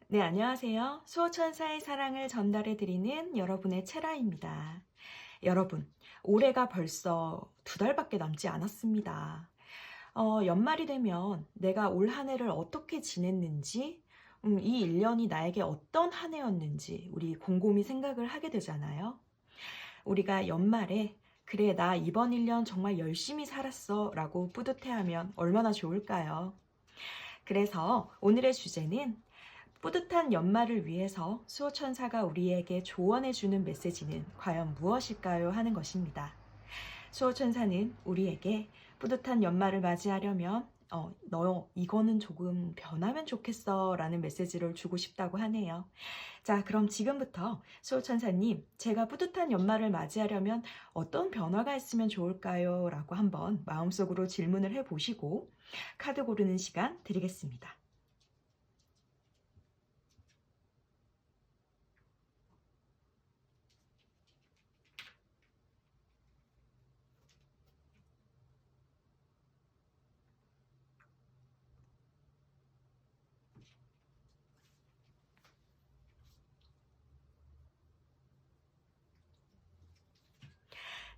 네, 안녕하세요. 수호천사의 사랑을 전달해 드리는 여러분의 체라입니다. 여러분, 올해가 벌써 2달밖에 남지 않았습니다. 연말이 되면 내가 올 한 해를 어떻게 지냈는지, 이 1년이 나에게 어떤 한 해였는지 우리 곰곰이 생각을 하게 되잖아요. 우리가 연말에 그래, 나 이번 1년 정말 열심히 살았어 라고 뿌듯해하면 얼마나 좋을까요? 그래서 오늘의 주제는 뿌듯한 연말을 위해서 수호천사가 우리에게 조언해주는 메시지는 과연 무엇일까요? 하는 것입니다. 수호천사는 우리에게 뿌듯한 연말을 맞이하려면 너 이거는 조금 변하면 좋겠어 라는 메시지를 주고 싶다고 하네요. 자, 그럼 지금부터 수호천사님, 제가 뿌듯한 연말을 맞이하려면 어떤 변화가 있으면 좋을까요? 라고 한번 마음속으로 질문을 해보시고 카드 고르는 시간 드리겠습니다.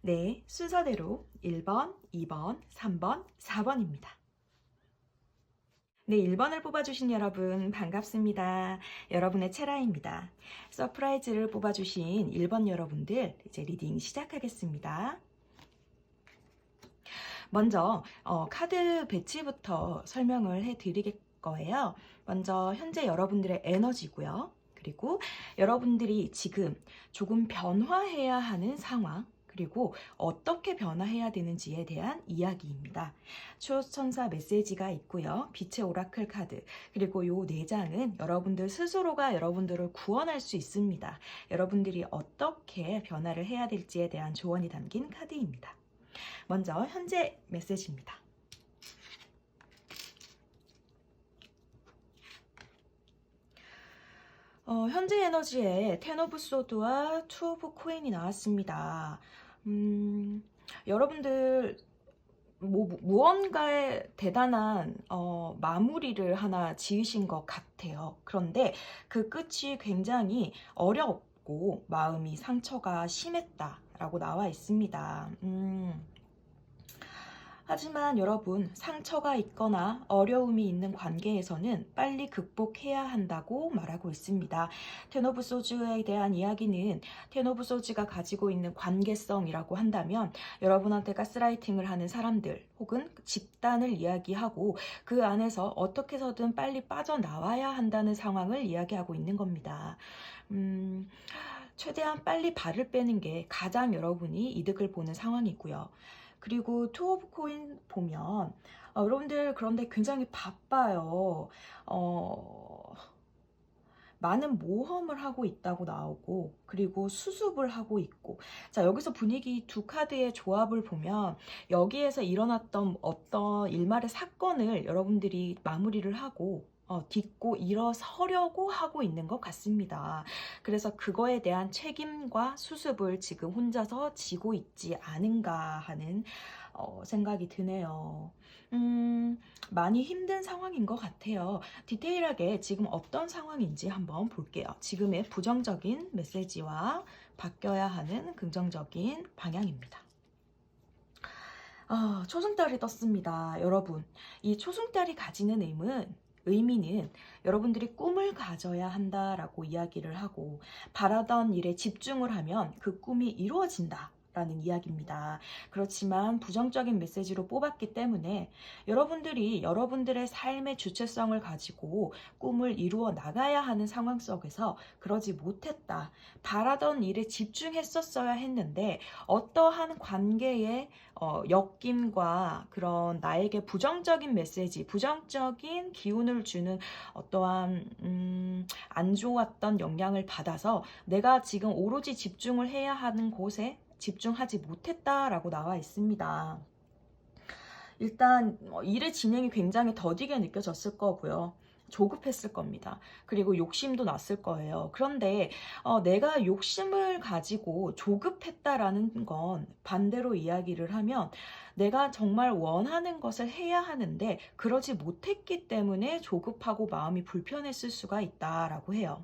네, 순서대로 1번, 2번, 3번, 4번입니다. 네, 1번을 뽑아주신 여러분 반갑습니다. 여러분의 체라입니다. 서프라이즈를 뽑아주신 1번 여러분들 이제 리딩 시작하겠습니다. 먼저 카드 배치부터 설명을 해드릴 거예요. 먼저 현재 여러분들의 에너지고요. 그리고 여러분들이 지금 조금 변화해야 하는 상황, 그리고 어떻게 변화해야 되는지에 대한 이야기입니다. 수호천사 메시지가 있고요. 빛의 오라클 카드, 그리고 요 4장은 여러분들 스스로가 여러분들을 구원할 수 있습니다. 여러분들이 어떻게 변화를 해야 될지에 대한 조언이 담긴 카드입니다. 먼저 현재 메시지입니다. 현재 에너지에 텐 오브 소드와 투 오브 코인이 나왔습니다. 여러분들 무언가의 대단한 마무리를 하나 지으신 것 같아요. 그런데 그 끝이 굉장히 어렵고 마음이 상처가 심했다라고 나와 있습니다. 하지만 여러분, 상처가 있거나 어려움이 있는 관계에서는 빨리 극복해야 한다고 말하고 있습니다. 텐 오브 소즈에 대한 이야기는 텐 오브 소즈가 가지고 있는 관계성이라고 한다면 여러분한테 가스라이팅을 하는 사람들 혹은 집단을 이야기하고 그 안에서 어떻게 해서든 빨리 빠져나와야 한다는 상황을 이야기하고 있는 겁니다. 최대한 빨리 발을 빼는 게 가장 여러분이 이득을 보는 상황이고요. 그리고 투 오브 코인 보면 여러분들 그런데 굉장히 바빠요. 많은 모험을 하고 있다고 나오고, 그리고 수습을 하고 있고. 자, 여기서 분위기 두 카드의 조합을 보면 여기에서 일어났던 어떤 일말의 사건을 여러분들이 마무리를 하고 딛고 일어서려고 하고 있는 것 같습니다. 그래서 그거에 대한 책임과 수습을 지금 혼자서 지고 있지 않은가 하는 생각이 드네요. 많이 힘든 상황인 것 같아요. 디테일하게 지금 어떤 상황인지 한번 볼게요. 지금의 부정적인 메시지와 바뀌어야 하는 긍정적인 방향입니다. 초승달이 떴습니다. 여러분, 이 초승달이 가지는 의미는 여러분들이 꿈을 가져야 한다라고 이야기를 하고 바라던 일에 집중을 하면 그 꿈이 이루어진다. 라는 이야기입니다. 그렇지만 부정적인 메시지로 뽑았기 때문에 여러분들이 여러분들의 삶의 주체성을 가지고 꿈을 이루어 나가야 하는 상황 속에서 그러지 못했다. 바라던 일에 집중했었어야 했는데 어떠한 관계에 엮임과 그런 나에게 부정적인 메시지, 부정적인 기운을 주는 어떠한 안 좋았던 영향을 받아서 내가 지금 오로지 집중을 해야 하는 곳에 집중하지 못했다라고 나와 있습니다. 일단 일의 진행이 굉장히 더디게 느껴졌을 거고요. 조급했을 겁니다. 그리고 욕심도 났을 거예요. 그런데 내가 욕심을 가지고 조급했다라는 건 반대로 이야기를 하면 내가 정말 원하는 것을 해야 하는데 그러지 못했기 때문에 조급하고 마음이 불편했을 수가 있다라고 해요.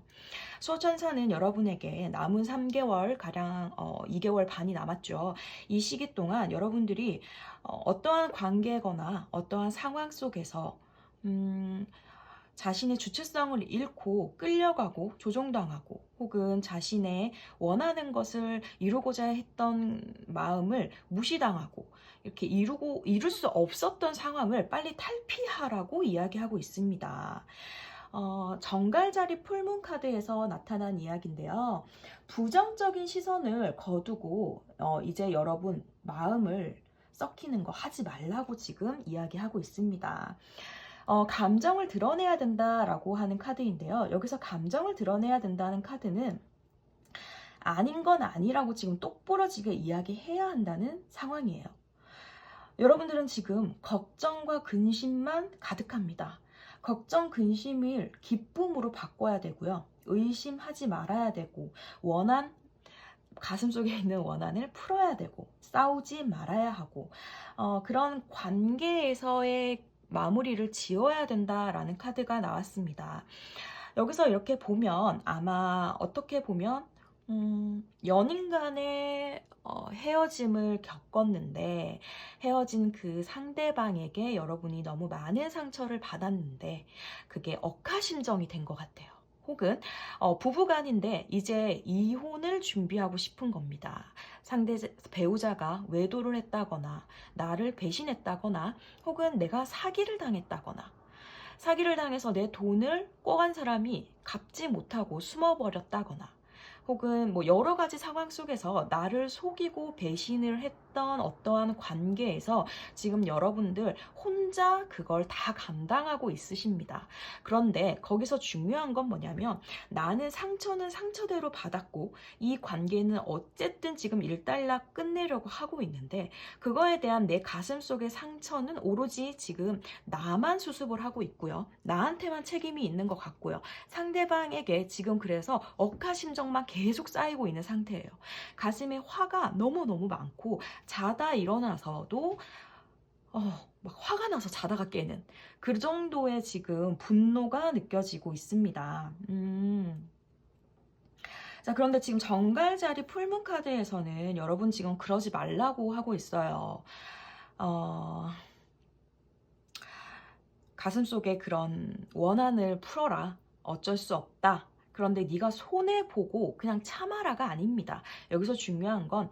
수호천사는 여러분에게 남은 3개월 가량 2개월 반이 남았죠. 이 시기 동안 여러분들이 어떠한 관계거나 어떠한 상황 속에서 자신의 주체성을 잃고 끌려가고 조종당하고 혹은 자신의 원하는 것을 이루고자 했던 마음을 무시당하고 이렇게 이룰 수 없었던 상황을 빨리 탈피하라고 이야기하고 있습니다. 정갈자리 풀문 카드에서 나타난 이야기인데요. 부정적인 시선을 거두고 이제 여러분 마음을 썩히는 거 하지 말라고 지금 이야기하고 있습니다. 감정을 드러내야 된다라고 하는 카드인데요. 여기서 감정을 드러내야 된다는 카드는 아닌 건 아니라고 지금 똑부러지게 이야기해야 한다는 상황이에요. 여러분들은 지금 걱정과 근심만 가득합니다. 걱정, 근심을 기쁨으로 바꿔야 되고요. 의심하지 말아야 되고 가슴속에 있는 원한을 풀어야 되고 싸우지 말아야 하고 그런 관계에서의 마무리를 지어야 된다라는 카드가 나왔습니다. 여기서 이렇게 보면 아마 어떻게 보면 연인 간의 헤어짐을 겪었는데 헤어진 그 상대방에게 여러분이 너무 많은 상처를 받았는데 그게 억하심정이 된 것 같아요. 혹은 부부간인데 이제 이혼을 준비하고 싶은 겁니다. 상대 배우자가 외도를 했다거나 나를 배신했다거나 혹은 내가 사기를 당했다거나 사기를 당해서 내 돈을 꿔간 사람이 갚지 못하고 숨어버렸다거나 혹은 뭐 여러 가지 상황 속에서 나를 속이고 배신을 했던 어떠한 관계에서 지금 여러분들 혼자 그걸 다 감당하고 있으십니다. 그런데 거기서 중요한 건 뭐냐면 나는 상처는 상처대로 받았고 이 관계는 어쨌든 지금 일단락 끝내려고 하고 있는데 그거에 대한 내 가슴 속의 상처는 오로지 지금 나만 수습을 하고 있고요. 나한테만 책임이 있는 것 같고요. 상대방에게 지금 그래서 억하심정만 계속 쌓이고 있는 상태예요. 가슴에 화가 너무너무 많고 자다 일어나서도 막 화가 나서 자다가 깨는 그 정도의 지금 분노가 느껴지고 있습니다. 자, 그런데 지금 정갈자리 풀문 카드에서는 여러분 지금 그러지 말라고 하고 있어요. 가슴속에 그런 원한을 풀어라. 어쩔 수 없다. 그런데 네가 손해보고 그냥 참아라가 아닙니다. 여기서 중요한 건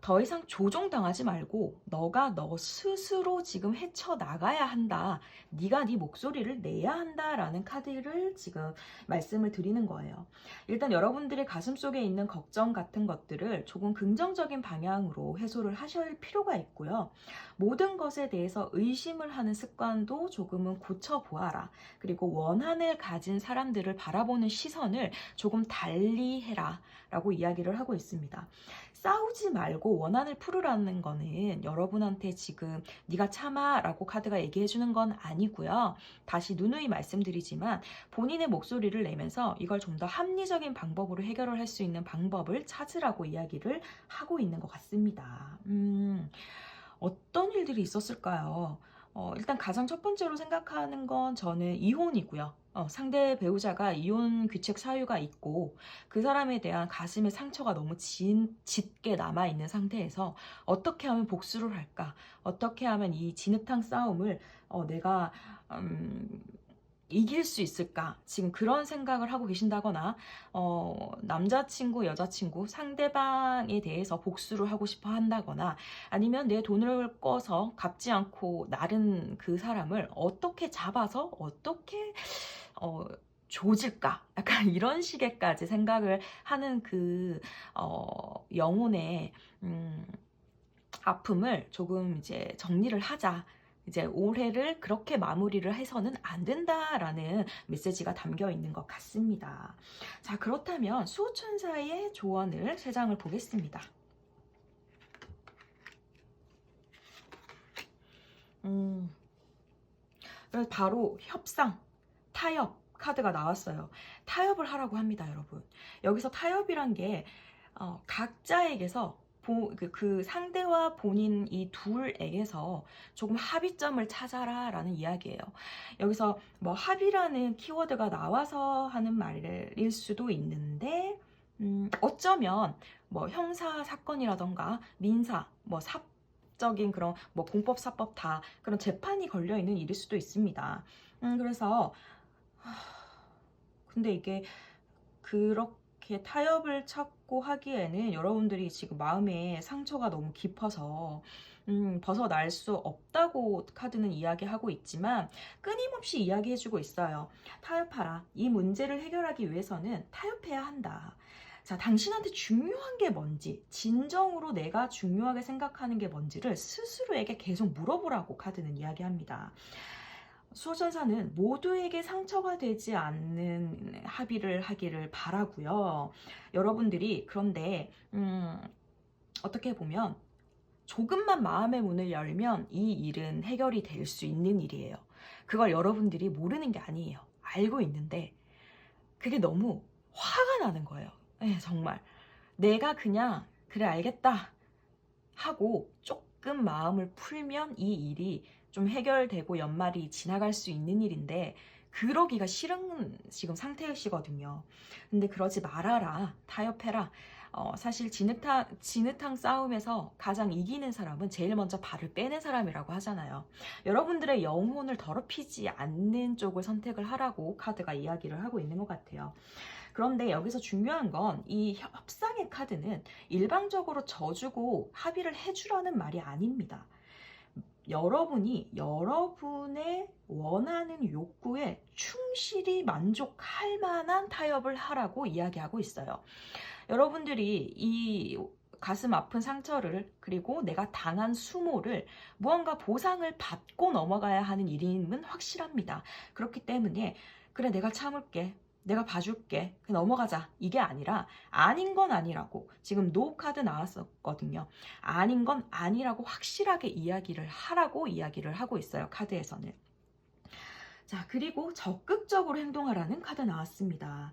더 이상 조종당하지 말고 너가 너 스스로 지금 헤쳐나가야 한다. 네가 네 목소리를 내야 한다라는 카드를 지금 말씀을 드리는 거예요. 일단 여러분들의 가슴속에 있는 걱정 같은 것들을 조금 긍정적인 방향으로 해소를 하실 필요가 있고요. 모든 것에 대해서 의심을 하는 습관도 조금은 고쳐보아라. 그리고 원한을 가진 사람들을 바라보는 시선을 조금 달리 해라 라고 이야기를 하고 있습니다. 싸우지 말고 원한을 풀으라는 거는 여러분한테 지금 네가 참아 라고 카드가 얘기해 주는 건 아니고요. 다시 누누이 말씀드리지만 본인의 목소리를 내면서 이걸 좀 더 합리적인 방법으로 해결을 할 수 있는 방법을 찾으라고 이야기를 하고 있는 것 같습니다. 어떤 일들이 있었을까요? 일단 가장 첫 번째로 생각하는 건 저는 이혼이고요. 상대 배우자가 이혼 규칙 사유가 있고 그 사람에 대한 가슴의 상처가 너무 짙게 남아있는 상태에서 어떻게 하면 복수를 할까? 어떻게 하면 이 진흙탕 싸움을 내가 이길 수 있을까? 지금 그런 생각을 하고 계신다거나 남자친구, 여자친구, 상대방에 대해서 복수를 하고 싶어 한다거나 아니면 내 돈을 꿔서 갚지 않고 나른 그 사람을 어떻게 잡아서 어떻게 조질까? 약간 이런 식의까지 생각을 하는 그 영혼의 아픔을 조금 이제 정리를 하자. 이제 올해를 그렇게 마무리를 해서는 안 된다라는 메시지가 담겨 있는 것 같습니다. 자, 그렇다면 수호천사의 조언을 3장을 보겠습니다. 바로 협상, 타협 카드가 나왔어요. 타협을 하라고 합니다, 여러분. 여기서 타협이란 게 각자에게서 그 상대와 본인 이 둘에게서 조금 합의점을 찾아라 라는 이야기예요. 여기서 뭐 합의라는 키워드가 나와서 하는 말일 수도 있는데 어쩌면 뭐 형사 사건이라던가 민사 뭐 사적인 그런 뭐 공법 사법 다 그런 재판이 걸려 있는 일일 수도 있습니다. 그래서 근데 이게 그렇게 타협을 찾고 하기에는 여러분들이 지금 마음에 상처가 너무 깊어서 벗어날 수 없다고 카드는 이야기하고 있지만 끊임없이 이야기해주고 있어요. 타협하라. 이 문제를 해결하기 위해서는 타협해야 한다. 자, 당신한테 중요한 게 뭔지, 진정으로 내가 중요하게 생각하는 게 뭔지를 스스로에게 계속 물어보라고 카드는 이야기합니다. 수호천사는 모두에게 상처가 되지 않는 합의를 하기를 바라고요. 여러분들이 그런데 어떻게 보면 조금만 마음의 문을 열면 이 일은 해결이 될 수 있는 일이에요. 그걸 여러분들이 모르는 게 아니에요. 알고 있는데 그게 너무 화가 나는 거예요. 정말 내가 그냥 그래 알겠다 하고 조금 마음을 풀면 이 일이 좀 해결되고 연말이 지나갈 수 있는 일인데 그러기가 싫은 지금 상태이시거든요. 근데 그러지 말아라. 타협해라. 사실 진흙탕 싸움에서 가장 이기는 사람은 제일 먼저 발을 빼는 사람이라고 하잖아요. 여러분들의 영혼을 더럽히지 않는 쪽을 선택을 하라고 카드가 이야기를 하고 있는 것 같아요. 그런데 여기서 중요한 건 이 협상의 카드는 일방적으로 져주고 합의를 해주라는 말이 아닙니다. 여러분이 여러분의 원하는 욕구에 충실히 만족할 만한 타협을 하라고 이야기하고 있어요. 여러분들이 이 가슴 아픈 상처를 그리고 내가 당한 수모를 무언가 보상을 받고 넘어가야 하는 일임은 확실합니다. 그렇기 때문에 그래 내가 참을게. 내가 봐줄게. 넘어가자. 이게 아니라 아닌 건 아니라고 지금 노 카드 나왔었거든요. 아닌 건 아니라고 확실하게 이야기를 하라고 이야기를 하고 있어요. 카드에서는. 자, 그리고 적극적으로 행동하라는 카드 나왔습니다.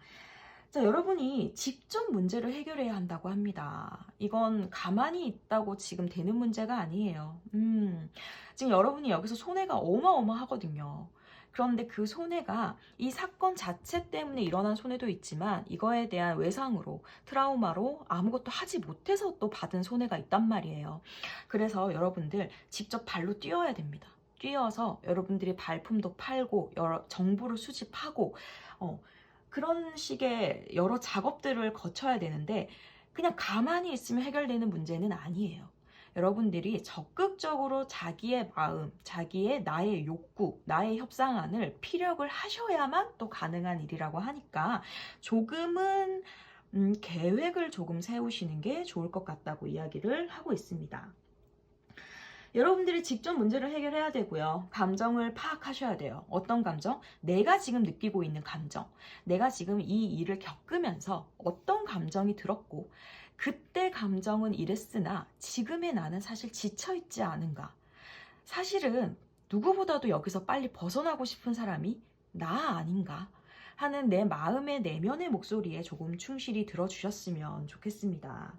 자, 여러분이 직접 문제를 해결해야 한다고 합니다. 이건 가만히 있다고 지금 되는 문제가 아니에요. 지금 여러분이 여기서 손해가 어마어마하거든요. 그런데 그 손해가 이 사건 자체 때문에 일어난 손해도 있지만 이거에 대한 외상으로 트라우마로 아무것도 하지 못해서 또 받은 손해가 있단 말이에요. 그래서 여러분들 직접 발로 뛰어야 됩니다. 뛰어서 여러분들이 발품도 팔고 여러 정보를 수집하고 그런 식의 여러 작업들을 거쳐야 되는데 그냥 가만히 있으면 해결되는 문제는 아니에요. 여러분들이 적극적으로 자기의 마음, 자기의 나의 욕구, 나의 협상안을 피력을 하셔야만 또 가능한 일이라고 하니까 조금은 계획을 조금 세우시는 게 좋을 것 같다고 이야기를 하고 있습니다. 여러분들이 직접 문제를 해결해야 되고요. 감정을 파악하셔야 돼요. 어떤 감정? 내가 지금 느끼고 있는 감정. 내가 지금 이 일을 겪으면서 어떤 감정이 들었고 그때 감정은 이랬으나 지금의 나는 사실 지쳐있지 않은가. 사실은 누구보다도 여기서 빨리 벗어나고 싶은 사람이 나 아닌가 하는 내 마음의 내면의 목소리에 조금 충실히 들어주셨으면 좋겠습니다.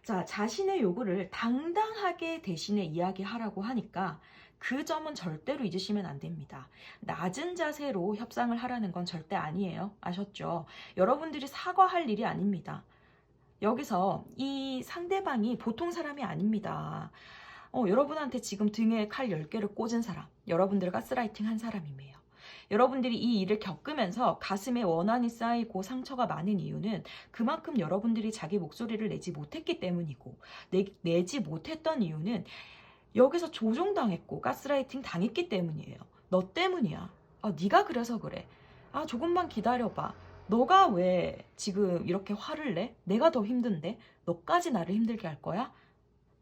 자, 자신의 요구를 당당하게 대신에 이야기하라고 하니까 그 점은 절대로 잊으시면 안 됩니다. 낮은 자세로 협상을 하라는 건 절대 아니에요. 아셨죠? 여러분들이 사과할 일이 아닙니다. 여기서 이 상대방이 보통 사람이 아닙니다. 여러분한테 지금 등에 칼 10개를 꽂은 사람, 여러분들을 가스라이팅 한 사람이에요. 여러분들이 이 일을 겪으면서 가슴에 원한이 쌓이고 상처가 많은 이유는 그만큼 여러분들이 자기 목소리를 내지 못했기 때문이고 내지 못했던 이유는 여기서 조종당했고 가스라이팅 당했기 때문이에요. 너 때문이야. 네가 그래서 그래. 조금만 기다려봐. 너가 왜 지금 이렇게 화를 내? 내가 더 힘든데? 너까지 나를 힘들게 할 거야?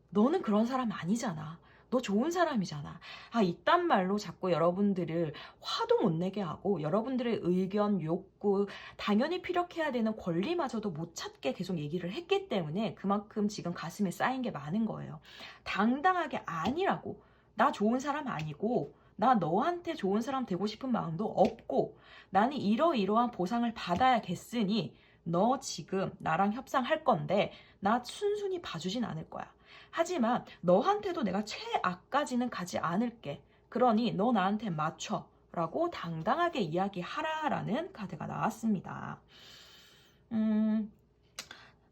너는 그런 사람 아니잖아. 너 좋은 사람이잖아. 이딴 말로 자꾸 여러분들을 화도 못 내게 하고 여러분들의 의견, 욕구, 당연히 피력해야 되는 권리마저도 못 찾게 계속 얘기를 했기 때문에 그만큼 지금 가슴에 쌓인 게 많은 거예요. 당당하게 아니라고. 나 좋은 사람 아니고 나 너한테 좋은 사람 되고 싶은 마음도 없고 나는 이러이러한 보상을 받아야겠으니 너 지금 나랑 협상할 건데 나 순순히 봐주진 않을 거야. 하지만 너한테도 내가 최악까지는 가지 않을게. 그러니 너 나한테 맞춰 라고 당당하게 이야기하라라는 카드가 나왔습니다.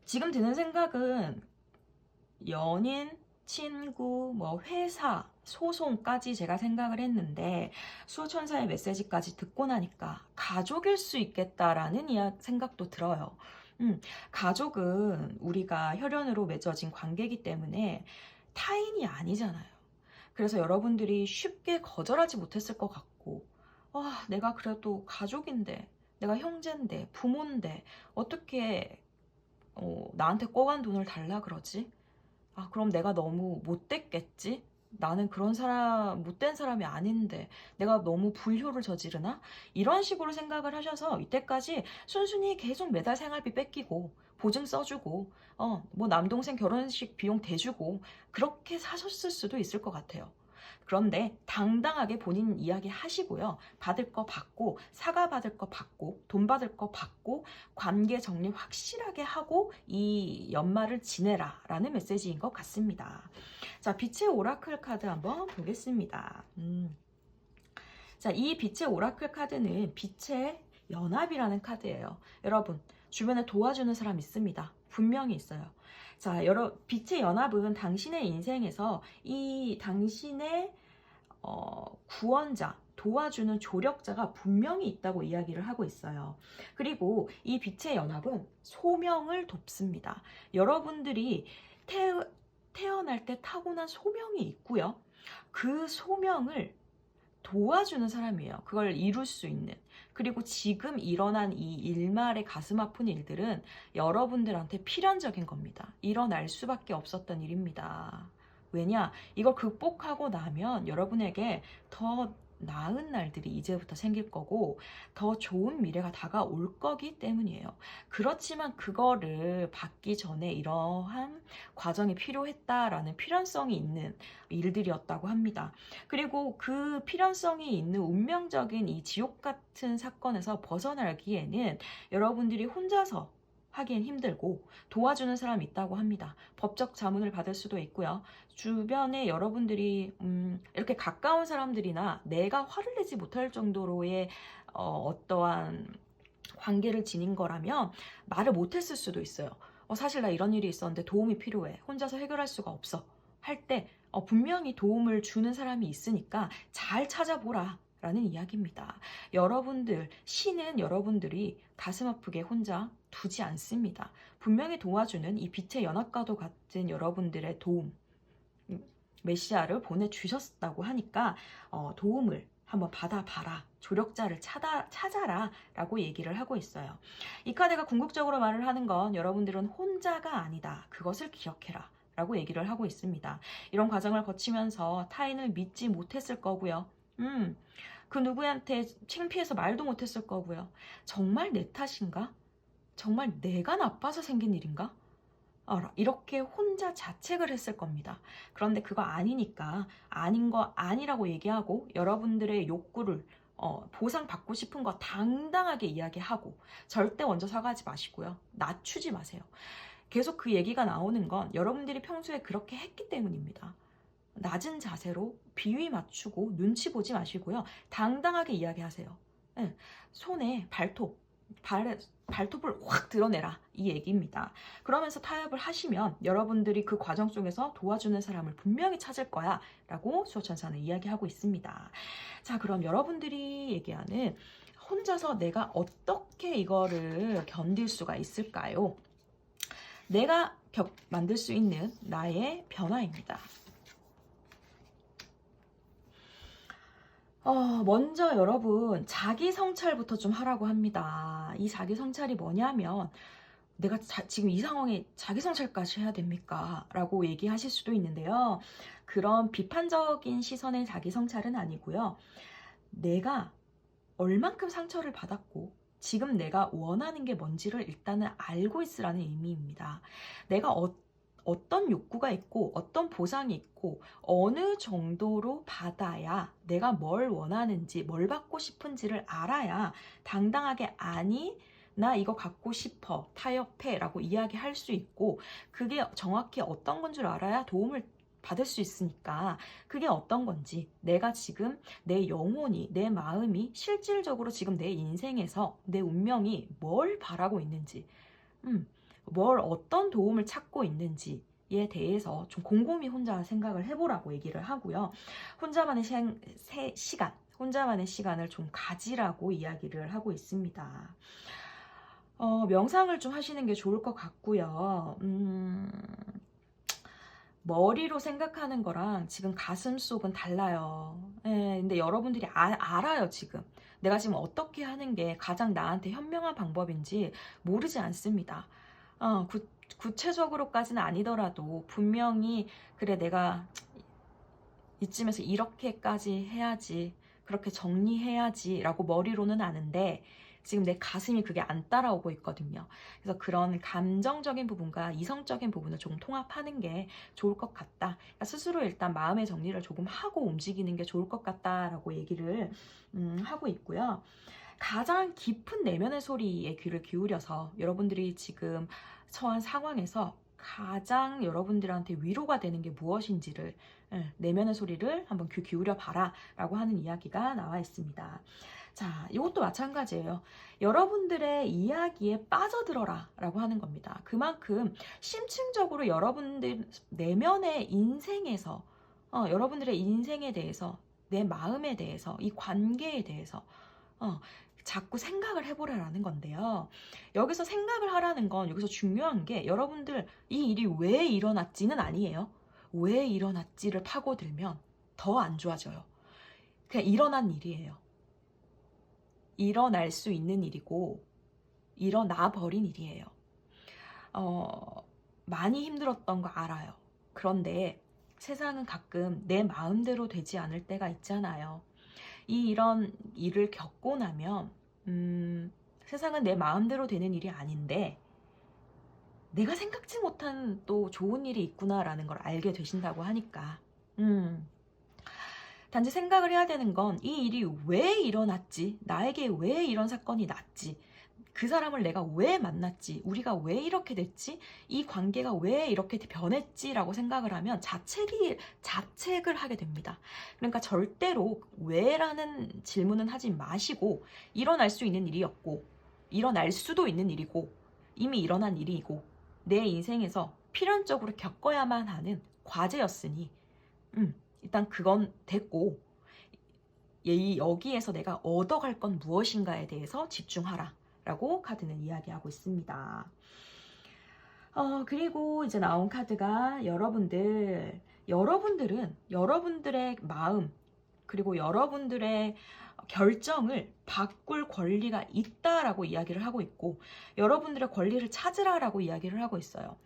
지금 드는 생각은 연인, 친구, 뭐 회사, 소송까지 제가 생각을 했는데 수호천사의 메시지까지 듣고 나니까 가족일 수 있겠다라는 생각도 들어요. 가족은 우리가 혈연으로 맺어진 관계이기 때문에 타인이 아니잖아요. 그래서 여러분들이 쉽게 거절하지 못했을 것 같고 내가 그래도 가족인데 내가 형제인데 부모인데 어떻게 나한테 꿔간 돈을 달라 그러지? 그럼 내가 너무 못됐겠지? 나는 그런 사람, 못된 사람이 아닌데 내가 너무 불효를 저지르나? 이런 식으로 생각을 하셔서 이때까지 순순히 계속 매달 생활비 뺏기고 보증 써주고 뭐 남동생 결혼식 비용 대주고 그렇게 사셨을 수도 있을 것 같아요. 그런데 당당하게 본인 이야기 하시고요. 받을 거 받고 사과 받을 거 받고 돈 받을 거 받고 관계 정리 확실하게 하고 이 연말을 지내라 라는 메시지인 것 같습니다. 자, 빛의 오라클 카드 한번 보겠습니다. 자, 이 빛의 오라클 카드는 빛의 연합이라는 카드예요. 여러분, 주변에 도와주는 사람 있습니다. 분명히 있어요. 자, 빛의 연합은 당신의 인생에서 이 당신의 구원자, 도와주는 조력자가 분명히 있다고 이야기를 하고 있어요. 그리고 이 빛의 연합은 소명을 돕습니다. 여러분들이 태어날 때 타고난 소명이 있고요. 그 소명을 도와주는 사람이에요. 그걸 이룰 수 있는. 그리고 지금 일어난 이 일말의 가슴 아픈 일들은 여러분들한테 필연적인 겁니다. 일어날 수밖에 없었던 일입니다. 왜냐? 이걸 극복하고 나면 여러분에게 더 나은 날들이 이제부터 생길 거고 더 좋은 미래가 다가올 거기 때문이에요. 그렇지만 그거를 받기 전에 이러한 과정이 필요했다라는 필연성이 있는 일들이었다고 합니다. 그리고 그 필연성이 있는 운명적인 이 지옥 같은 사건에서 벗어나기에는 여러분들이 혼자서 하기엔 힘들고 도와주는 사람이 있다고 합니다. 법적 자문을 받을 수도 있고요. 주변에 여러분들이 이렇게 가까운 사람들이나 내가 화를 내지 못할 정도로의 어떠한 관계를 지닌 거라면 말을 못했을 수도 있어요. 사실 나 이런 일이 있었는데 도움이 필요해. 혼자서 해결할 수가 없어. 할 때 분명히 도움을 주는 사람이 있으니까 잘 찾아보라. 라는 이야기입니다. 여러분들, 신은 여러분들이 가슴 아프게 혼자 두지 않습니다. 분명히 도와주는 이 빛의 연합과도 같은 여러분들의 도움, 메시아를 보내주셨다고 하니까 도움을 한번 받아봐라. 조력자를 찾아라 라고 얘기를 하고 있어요. 이 카드가 궁극적으로 말을 하는 건 여러분들은 혼자가 아니다. 그것을 기억해라. 라고 얘기를 하고 있습니다. 이런 과정을 거치면서 타인을 믿지 못했을 거고요. 그 누구한테 창피해서 말도 못했을 거고요. 정말 내 탓인가? 정말 내가 나빠서 생긴 일인가? 이렇게 혼자 자책을 했을 겁니다. 그런데 그거 아니니까 아닌 거 아니라고 얘기하고 여러분들의 욕구를 보상받고 싶은 거 당당하게 이야기하고 절대 먼저 사과하지 마시고요. 낮추지 마세요. 계속 그 얘기가 나오는 건 여러분들이 평소에 그렇게 했기 때문입니다. 낮은 자세로 비위 맞추고 눈치 보지 마시고요. 당당하게 이야기하세요. 네, 손에 발톱을 확 드러내라 이 얘기입니다. 그러면서 타협을 하시면 여러분들이 그 과정 속에서 도와주는 사람을 분명히 찾을 거야 라고 수호천사는 이야기하고 있습니다. 자, 그럼 여러분들이 얘기하는 혼자서 내가 어떻게 이거를 견딜 수가 있을까요? 내가 만들 수 있는 나의 변화입니다. 먼저 여러분 자기 성찰부터 좀 하라고 합니다. 이 자기 성찰이 뭐냐면 내가 지금 이 상황에 자기 성찰까지 해야 됩니까? 라고 얘기하실 수도 있는데요. 그런 비판적인 시선의 자기 성찰은 아니고요. 내가 얼만큼 상처를 받았고 지금 내가 원하는 게 뭔지를 일단은 알고 있으라는 의미입니다. 내가 어떤 욕구가 있고 어떤 보상이 있고 어느 정도로 받아야 내가 뭘 원하는지 뭘 받고 싶은지를 알아야 당당하게 아니 나 이거 갖고 싶어 타협해 라고 이야기할 수 있고 그게 정확히 어떤 건 줄 알아야 도움을 받을 수 있으니까 그게 어떤 건지 내가 지금 내 영혼이 내 마음이 실질적으로 지금 내 인생에서 내 운명이 뭘 바라고 있는지 뭘 어떤 도움을 찾고 있는지에 대해서 좀 곰곰이 혼자 생각을 해보라고 얘기를 하고요. 혼자만의 시간을 좀 가지라고 이야기를 하고 있습니다. 명상을 좀 하시는 게 좋을 것 같고요. 머리로 생각하는 거랑 지금 가슴 속은 달라요. 예, 근데 여러분들이 알아요, 지금. 내가 지금 어떻게 하는 게 가장 나한테 현명한 방법인지 모르지 않습니다. 구체적으로까지는 아니더라도 분명히 그래 내가 이쯤에서 이렇게까지 해야지 그렇게 정리해야지 라고 머리로는 아는데 지금 내 가슴이 그게 안 따라오고 있거든요. 그래서 그런 감정적인 부분과 이성적인 부분을 조금 통합하는 게 좋을 것 같다. 그러니까 스스로 일단 마음의 정리를 조금 하고 움직이는 게 좋을 것 같다라고 얘기를 하고 있고요. 가장 깊은 내면의 소리에 귀를 기울여서 여러분들이 지금 처한 상황에서 가장 여러분들한테 위로가 되는 게 무엇인지를 내면의 소리를 한번 귀 기울여 봐라 라고 하는 이야기가 나와 있습니다. 자, 이것도 마찬가지예요. 여러분들의 이야기에 빠져들어라 라고 하는 겁니다. 그만큼 심층적으로 여러분들 내면의 인생에서 여러분들의 인생에 대해서 내 마음에 대해서 이 관계에 대해서 자꾸 생각을 해보라라는 건데요. 여기서 생각을 하라는 건 여기서 중요한 게 여러분들 이 일이 왜 일어났지는 아니에요. 왜 일어났지를 파고들면 더 안 좋아져요. 그냥 일어난 일이에요. 일어날 수 있는 일이고 일어나 버린 일이에요. 많이 힘들었던 거 알아요. 그런데 세상은 가끔 내 마음대로 되지 않을 때가 있잖아요. 이런 일을 겪고 나면 세상은 내 마음대로 되는 일이 아닌데 내가 생각지 못한 또 좋은 일이 있구나라는 걸 알게 되신다고 하니까 단지 생각을 해야 되는 건 이 일이 왜 일어났지? 나에게 왜 이런 사건이 났지? 그 사람을 내가 왜 만났지? 우리가 왜 이렇게 됐지? 이 관계가 왜 이렇게 변했지? 라고 생각을 하면 자책을 하게 됩니다. 그러니까 절대로 왜라는 질문은 하지 마시고 일어날 수 있는 일이었고 일어날 수도 있는 일이고 이미 일어난 일이고 내 인생에서 필연적으로 겪어야만 하는 과제였으니 일단 그건 됐고 여기에서 내가 얻어갈 건 무엇인가에 대해서 집중하라 라고 카드는 이야기하고 있습니다. 그리고 이제 나온 카드가 여러분들은 여러분들의 마음 그리고 여러분들의 결정을 바꿀 권리가 있다라고 이야기를 하고 있고 여러분들의 권리를 찾으라라고 이야기를 하고 있어요.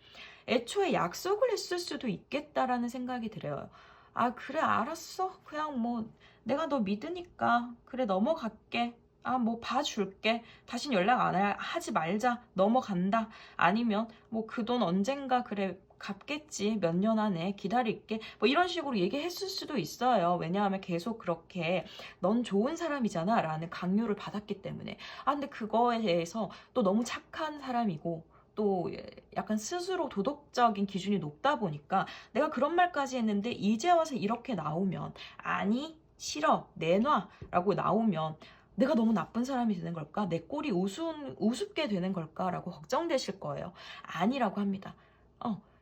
애초에 약속을 했을 수도 있겠다라는 생각이 들어요. 아 그래 알았어 그냥 뭐 내가 너 믿으니까 그래 넘어갈게 뭐 봐줄게 다신 연락 안 하지 말자 넘어간다 아니면 뭐 그 돈 언젠가 그래 갚겠지 몇 년 안에 기다릴게 뭐 이런 식으로 얘기했을 수도 있어요. 왜냐하면 계속 그렇게 넌 좋은 사람이잖아 라는 강요를 받았기 때문에 근데 그거에 대해서 또 너무 착한 사람이고 또 약간 스스로 도덕적인 기준이 높다 보니까 내가 그런 말까지 했는데 이제 와서 이렇게 나오면 아니 싫어 내놔 라고 나오면 내가 너무 나쁜 사람이 되는 걸까? 내 꼴이 우습게 되는 걸까? 라고 걱정되실 거예요. 아니라고 합니다.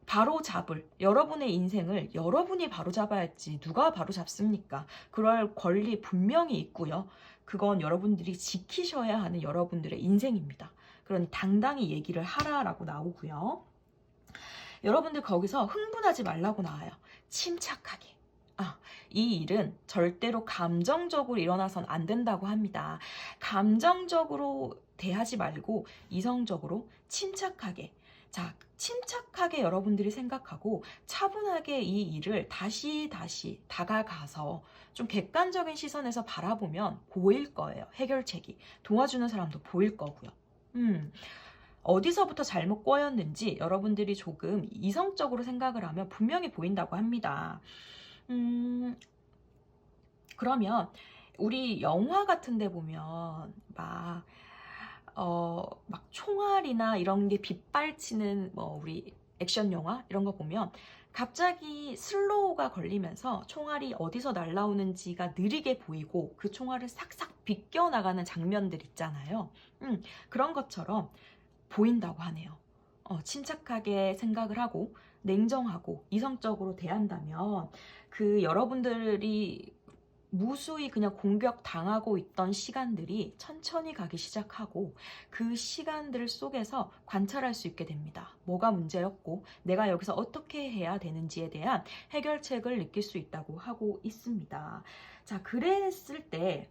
바로 잡을 여러분의 인생을 여러분이 바로 잡아야 했지 누가 바로 잡습니까? 그럴 권리 분명히 있고요. 그건 여러분들이 지키셔야 하는 여러분들의 인생입니다. 그러니 당당히 얘기를 하라라고 나오고요. 여러분들 거기서 흥분하지 말라고 나와요. 침착하게. 이 일은 절대로 감정적으로 일어나선 안 된다고 합니다. 감정적으로 대하지 말고 이성적으로 침착하게. 자, 침착하게 여러분들이 생각하고 차분하게 이 일을 다시 다가가서 좀 객관적인 시선에서 바라보면 보일 거예요. 해결책이. 도와주는 사람도 보일 거고요. 어디서부터 잘못 꼬였는지 여러분들이 조금 이성적으로 생각을 하면 분명히 보인다고 합니다. 그러면 우리 영화 같은 데 보면 막 총알이나 이런 게 빗발치는 뭐 우리 액션 영화 이런 거 보면 갑자기 슬로우가 걸리면서 총알이 어디서 날라오는지가 느리게 보이고 그 총알을 싹싹 비껴나가는 장면들 있잖아요. 그런 것처럼 보인다고 하네요. 침착하게 생각을 하고 냉정하고 이성적으로 대한다면 그 여러분들이 무수히 그냥 공격당하고 있던 시간들이 천천히 가기 시작하고 그 시간들 속에서 관찰할 수 있게 됩니다. 뭐가 문제였고 내가 여기서 어떻게 해야 되는지에 대한 해결책을 느낄 수 있다고 하고 있습니다. 자, 그랬을 때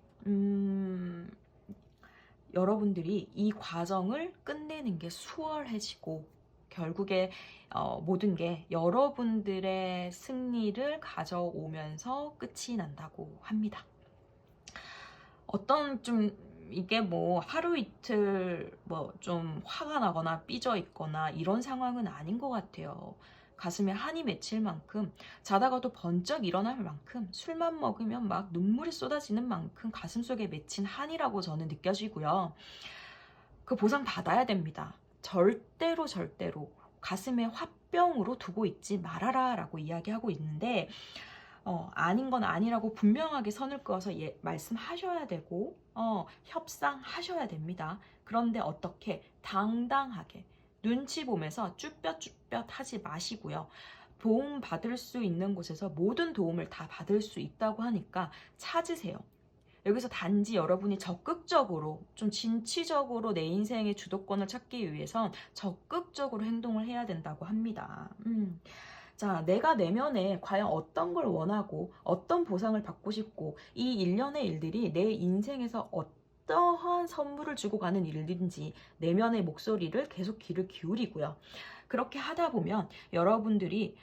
여러분들이 이 과정을 끝내는 게 수월해지고 결국에 모든 게 여러분들의 승리를 가져오면서 끝이 난다고 합니다. 어떤 좀 이게 뭐 하루 이틀 뭐 좀 화가 나거나 삐져 있거나 이런 상황은 아닌 것 같아요. 가슴에 한이 맺힐 만큼 자다가도 번쩍 일어날 만큼 술만 먹으면 막 눈물이 쏟아지는 만큼 가슴속에 맺힌 한이라고 저는 느껴지고요. 그 보상 받아야 됩니다. 절대로 가슴에 화병으로 두고 있지 말아라 라고 이야기하고 있는데 아닌 건 아니라고 분명하게 선을 그어서 말씀하셔야 되고 협상하셔야 됩니다. 그런데 어떻게 당당하게 눈치 보면서 쭈뼛쭈뼛 하지 마시고요. 도움 받을 수 있는 곳에서 모든 도움을 다 받을 수 있다고 하니까 찾으세요. 여기서 단지 여러분이 적극적으로 좀 진취적으로 내 인생의 주도권을 찾기 위해선 적극적으로 행동을 해야 된다고 합니다. 자, 내가 내면에 과연 어떤 걸 원하고 어떤 보상을 받고 싶고 이 일련의 일들이 내 인생에서 어떠한 선물을 주고 가는 일인지 내면의 목소리를 계속 귀를 기울이고요. 그렇게 하다 보면 여러분들이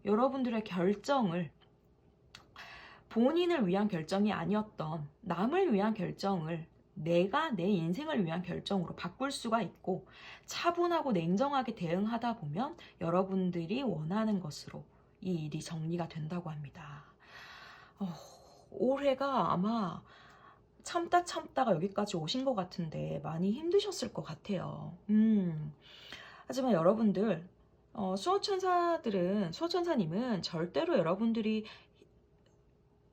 여러분들의 결정을 본인을 위한 결정이 아니었던 남을 위한 결정을 내가 내 인생을 위한 결정으로 바꿀 수가 있고 차분하고 냉정하게 대응하다 보면 여러분들이 원하는 것으로 이 일이 정리가 된다고 합니다. 올해가 아마 참다가 여기까지 오신 것 같은데 많이 힘드셨을 것 같아요. 하지만 여러분들 수호천사님은 절대로 여러분들이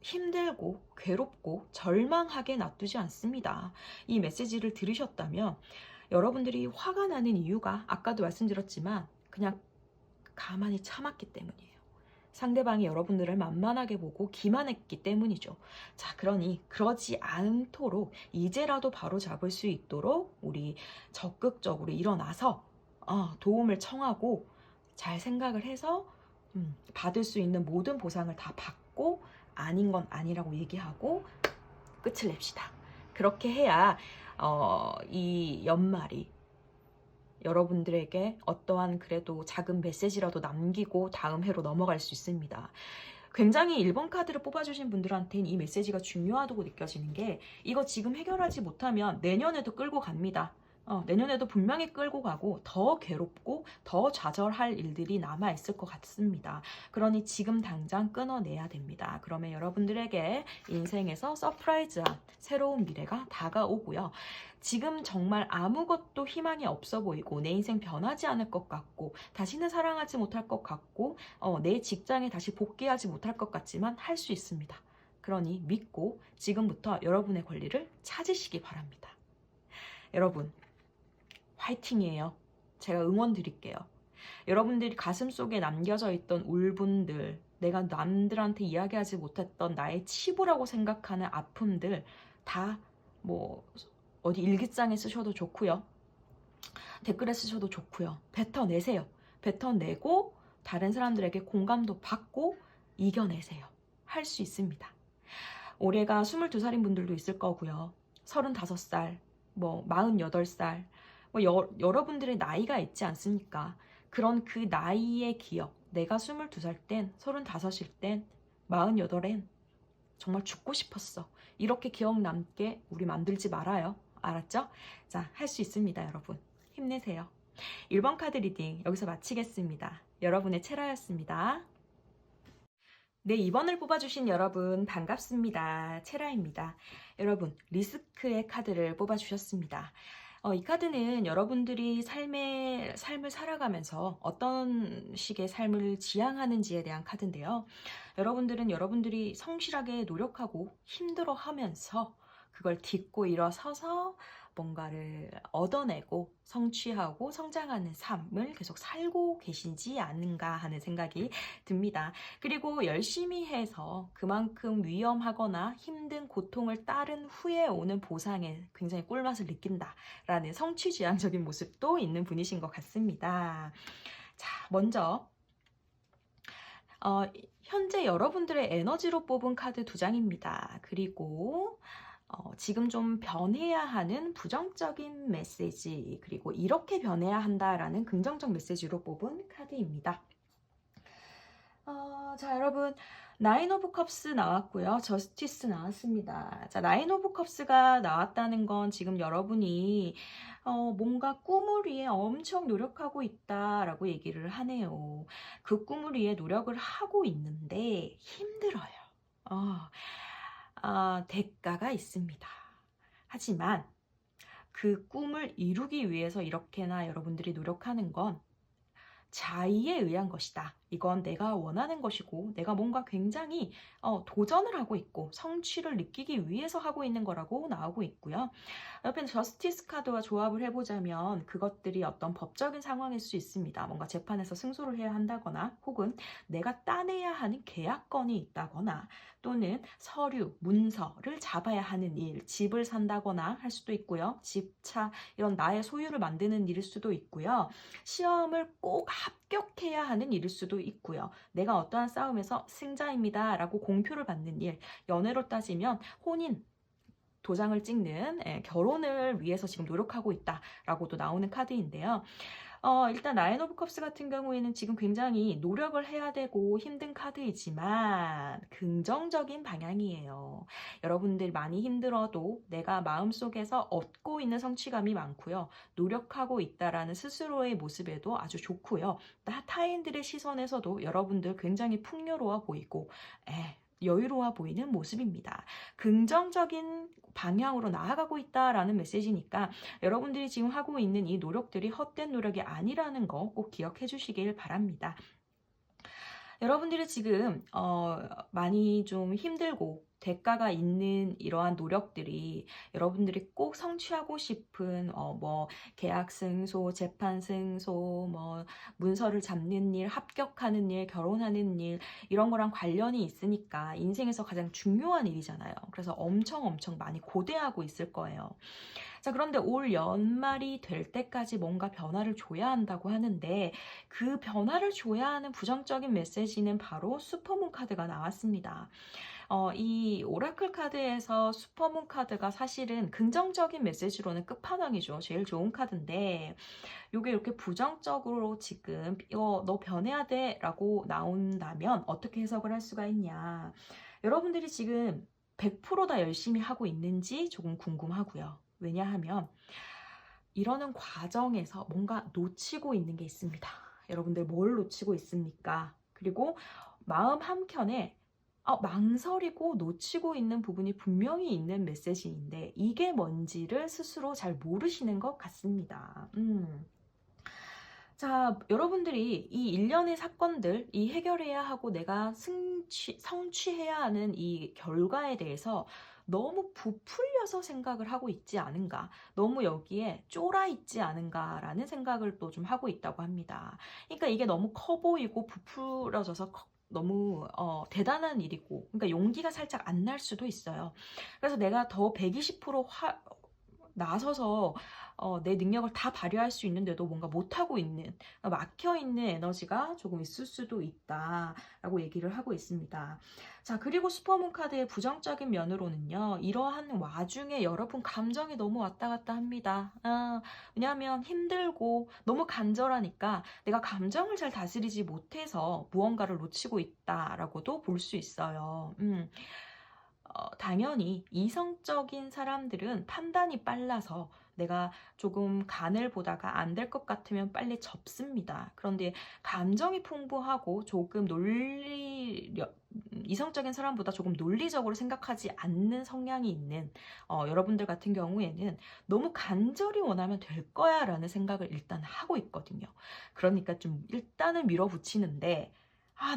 힘들고 괴롭고 절망하게 놔두지 않습니다. 이 메시지를 들으셨다면 여러분들이 화가 나는 이유가 아까도 말씀드렸지만 그냥 가만히 참았기 때문이에요. 상대방이 여러분들을 만만하게 보고 기만했기 때문이죠. 자, 그러니 그러지 않도록 이제라도 바로 잡을 수 있도록 우리 적극적으로 일어나서 도움을 청하고 잘 생각을 해서 받을 수 있는 모든 보상을 다 받고 아닌 건 아니라고 얘기하고 끝을 냅시다. 그렇게 해야 이 연말이 여러분들에게 어떠한 그래도 작은 메시지라도 남기고 다음 해로 넘어갈 수 있습니다. 굉장히 1번 카드를 뽑아주신 분들한테는 이 메시지가 중요하다고 느껴지는 게 이거 지금 해결하지 못하면 내년에도 끌고 갑니다. 내년에도 분명히 끌고 가고 더 괴롭고 더 좌절할 일들이 남아있을 것 같습니다. 그러니 지금 당장 끊어내야 됩니다. 그러면 여러분들에게 인생에서 서프라이즈한 새로운 미래가 다가오고요. 지금 정말 아무것도 희망이 없어 보이고 내 인생 변하지 않을 것 같고 다시는 사랑하지 못할 것 같고 내 직장에 다시 복귀하지 못할 것 같지만 할 수 있습니다. 그러니 믿고 지금부터 여러분의 권리를 찾으시기 바랍니다. 여러분 화이팅이에요. 제가 응원 드릴게요. 여러분들이 가슴속에 남겨져 있던 울분들, 내가 남들한테 이야기하지 못했던 나의 치부라고 생각하는 아픔들 다 뭐 어디 일기장에 쓰셔도 좋고요. 댓글에 쓰셔도 좋고요. 뱉어내세요. 뱉어내고 다른 사람들에게 공감도 받고 이겨내세요. 할 수 있습니다. 올해가 22살인 분들도 있을 거고요. 35살, 뭐 48살, 여러분들의 나이가 있지 않습니까? 그런 그 나이의 기억, 내가 22살 땐, 35일 땐, 48엔 정말 죽고 싶었어. 이렇게 기억 남게 우리 만들지 말아요. 알았죠? 자, 할 수 있습니다, 여러분. 힘내세요. 1번 카드 리딩 여기서 마치겠습니다. 여러분의 체라였습니다. 네, 2번을 뽑아주신 여러분 반갑습니다. 체라입니다. 여러분, 리스크의 카드를 뽑아주셨습니다. 이 카드는 여러분들이 삶을 살아가면서 어떤 식의 삶을 지향하는지에 대한 카드인데요. 여러분들은 여러분들이 성실하게 노력하고 힘들어하면서 그걸 딛고 일어서서 뭔가를 얻어내고 성취하고 성장하는 삶을 계속 살고 계신지 않은가 하는 생각이 듭니다. 그리고 열심히 해서 그만큼 위험하거나 힘든 고통을 따른 후에 오는 보상에 굉장히 꿀맛을 느낀다라는 성취지향적인 모습도 있는 분이신 것 같습니다. 자, 먼저 현재 여러분들의 에너지로 뽑은 카드 2장입니다. 그리고 지금 좀 변해야 하는 부정적인 메시지, 그리고 이렇게 변해야 한다라는 긍정적 메시지로 뽑은 카드입니다. 자, 여러분, 나인 오브 컵스 나왔고요. 저스티스 나왔습니다. 자, 나인 오브 컵스가 나왔다는 건 지금 여러분이 뭔가 꿈을 위해 엄청 노력하고 있다라고 얘기를 하네요. 그 꿈을 위해 노력을 하고 있는데 힘들어요. 대가가 있습니다. 하지만 그 꿈을 이루기 위해서 이렇게나 여러분들이 노력하는 건 자의에 의한 것이다. 이건 내가 원하는 것이고 내가 뭔가 굉장히 도전을 하고 있고 성취를 느끼기 위해서 하고 있는 거라고 나오고 있고요. 옆에 저스티스 카드와 조합을 해보자면 그것들이 어떤 법적인 상황일 수 있습니다. 뭔가 재판에서 승소를 해야 한다거나 혹은 내가 따내야 하는 계약건이 있다거나 또는 서류, 문서를 잡아야 하는 일, 집을 산다거나 할 수도 있고요. 집, 차 이런 나의 소유를 만드는 일일 수도 있고요. 시험을 꼭 합격해야 하는 일일 수도 있고요. 내가 어떠한 싸움에서 승자입니다 라고 공표를 받는 일, 연애로 따지면 혼인, 도장을 찍는 결혼을 위해서 지금 노력하고 있다라고도 나오는 카드인데요. 일단 나인 오브 컵스 같은 경우에는 지금 굉장히 노력을 해야 되고 힘든 카드이지만 긍정적인 방향이에요. 여러분들 많이 힘들어도 내가 마음속에서 얻고 있는 성취감이 많고요. 노력하고 있다라는 스스로의 모습에도 아주 좋고요. 타인들의 시선에서도 여러분들 굉장히 풍요로워 보이고 여유로워 보이는 모습입니다. 긍정적인 방향으로 나아가고 있다라는 메시지니까 여러분들이 지금 하고 있는 이 노력들이 헛된 노력이 아니라는 거 꼭 기억해 주시길 바랍니다. 여러분들이 지금 많이 좀 힘들고 대가가 있는 이러한 노력들이 여러분들이 꼭 성취하고 싶은 뭐 계약 승소, 재판 승소, 뭐 문서를 잡는 일, 합격하는 일, 결혼하는 일 이런 거랑 관련이 있으니까 인생에서 가장 중요한 일이잖아요. 그래서 엄청 많이 고대하고 있을 거예요. 자, 그런데 올 연말이 될 때까지 뭔가 변화를 줘야 한다고 하는데 그 변화를 줘야 하는 부정적인 메시지는 바로 슈퍼문 카드가 나왔습니다. 이 오라클 카드에서 슈퍼문 카드가 사실은 긍정적인 메시지로는 끝판왕이죠. 제일 좋은 카드인데 이게 이렇게 부정적으로 지금 너 변해야 돼 라고 나온다면 어떻게 해석을 할 수가 있냐. 여러분들이 지금 100%다 열심히 하고 있는지 조금 궁금하고요. 왜냐하면 이러는 과정에서 뭔가 놓치고 있는 게 있습니다. 여러분들 뭘 놓치고 있습니까? 그리고 마음 한켠에 망설이고 놓치고 있는 부분이 분명히 있는 메시지인데 이게 뭔지를 스스로 잘 모르시는 것 같습니다. 자, 여러분들이 이 일련의 사건들, 이 해결해야 하고 내가 성취해야 하는 이 결과에 대해서 너무 부풀려서 생각을 하고 있지 않은가, 너무 여기에 쫄아 있지 않은가라는 생각을 또 좀 하고 있다고 합니다. 그러니까 이게 너무 커 보이고 부풀어져서 너무 대단한 일이고, 그러니까 용기가 살짝 안 날 수도 있어요. 그래서 내가 더 120% 나서서 내 능력을 다 발휘할 수 있는데도 뭔가 못하고 있는, 막혀있는 에너지가 조금 있을 수도 있다라고 얘기를 하고 있습니다. 자, 그리고 슈퍼문 카드의 부정적인 면으로는요, 이러한 와중에 여러분 감정이 너무 왔다 갔다 합니다. 왜냐하면 힘들고 너무 간절하니까 내가 감정을 잘 다스리지 못해서 무언가를 놓치고 있다라고도 볼 수 있어요. 당연히 이성적인 사람들은 판단이 빨라서 내가 조금 간을 보다가 안 될 것 같으면 빨리 접습니다. 그런데 감정이 풍부하고 조금 이성적인 사람보다 조금 논리적으로 생각하지 않는 성향이 있는 여러분들 같은 경우에는 너무 간절히 원하면 될 거야 라는 생각을 일단 하고 있거든요. 그러니까 좀 일단은 밀어붙이는데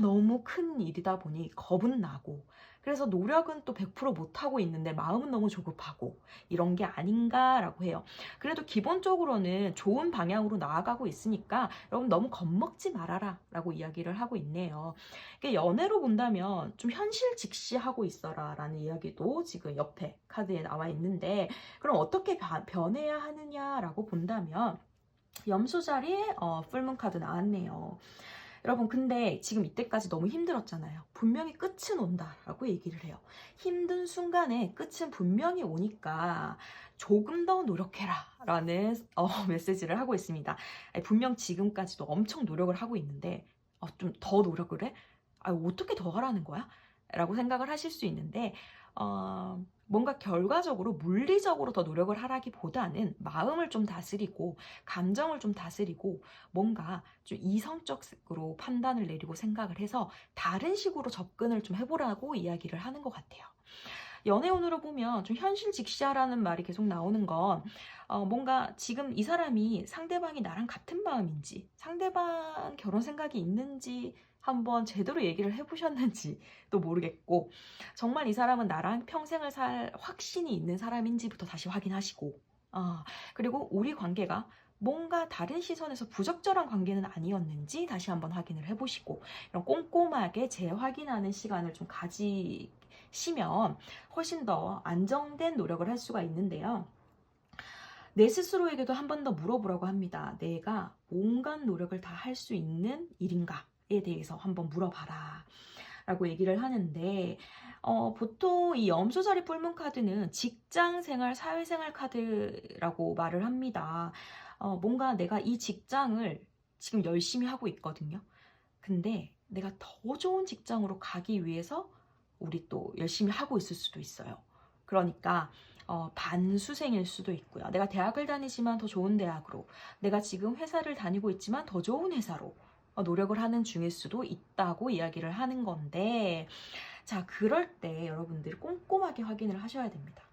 너무 큰 일이다 보니 겁은 나고, 그래서 노력은 또 100% 못하고 있는데 마음은 너무 조급하고 이런 게 아닌가라고 해요. 그래도 기본적으로는 좋은 방향으로 나아가고 있으니까 여러분 너무 겁먹지 말아라 라고 이야기를 하고 있네요. 연애로 본다면 좀 현실 직시하고 있어라 라는 이야기도 지금 옆에 카드에 나와 있는데, 그럼 어떻게 변해야 하느냐라고 본다면 염소 자리에 풀문 카드 나왔네요. 여러분, 근데 지금 이때까지 너무 힘들었잖아요. 분명히 끝은 온다라고 얘기를 해요. 힘든 순간에 끝은 분명히 오니까 조금 더 노력해라 라는 메시지를 하고 있습니다. 분명 지금까지도 엄청 노력을 하고 있는데 좀 더 노력을 해? 어떻게 더 하라는 거야? 라고 생각을 하실 수 있는데 뭔가 결과적으로 물리적으로 더 노력을 하라기보다는 마음을 좀 다스리고 감정을 좀 다스리고 뭔가 좀 이성적으로 판단을 내리고 생각을 해서 다른 식으로 접근을 좀 해보라고 이야기를 하는 것 같아요. 연애운으로 보면 좀 현실 직시하라는 말이 계속 나오는 건 뭔가 지금 이 사람이 상대방이 나랑 같은 마음인지, 상대방 결혼 생각이 있는지 한번 제대로 얘기를 해보셨는지도 모르겠고, 정말 이 사람은 나랑 평생을 살 확신이 있는 사람인지부터 다시 확인하시고, 그리고 우리 관계가 뭔가 다른 시선에서 부적절한 관계는 아니었는지 다시 한번 확인을 해보시고, 이런 꼼꼼하게 재확인하는 시간을 좀 가지시면 훨씬 더 안정된 노력을 할 수가 있는데요. 내 스스로에게도 한 번 더 물어보라고 합니다. 내가 온갖 노력을 다 할 수 있는 일인가에 대해서 한번 물어봐라 라고 얘기를 하는데, 보통 이 염소자리 뿔문 카드는 직장생활, 사회생활 카드라고 말을 합니다. 뭔가 내가 이 직장을 지금 열심히 하고 있거든요. 근데 내가 더 좋은 직장으로 가기 위해서 우리 또 열심히 하고 있을 수도 있어요. 그러니까 반수생일 수도 있고요. 내가 대학을 다니지만 더 좋은 대학으로, 내가 지금 회사를 다니고 있지만 더 좋은 회사로 노력을 하는 중일 수도 있다고 이야기를 하는 건데, 자, 그럴 때 여러분들이 꼼꼼하게 확인을 하셔야 됩니다.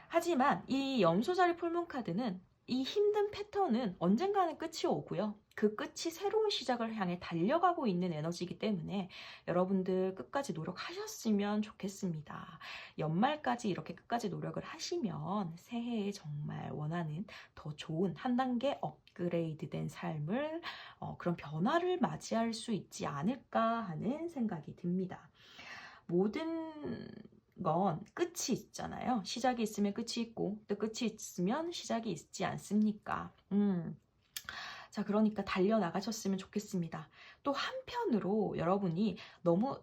하지만 이 염소자리 풀문 카드는 이 힘든 패턴은 언젠가는 끝이 오고요. 그 끝이 새로운 시작을 향해 달려가고 있는 에너지이기 때문에 여러분들 끝까지 노력하셨으면 좋겠습니다. 연말까지 이렇게 끝까지 노력을 하시면 새해에 정말 원하는 더 좋은 한 단계 업그레이드된 삶을 그런 변화를 맞이할 수 있지 않을까 하는 생각이 듭니다. 모든 건 끝이 있잖아요. 시작이 있으면 끝이 있고 또 끝이 있으면 시작이 있지 않습니까? 자, 그러니까 달려나가셨으면 좋겠습니다. 또 한편으로 여러분이 너무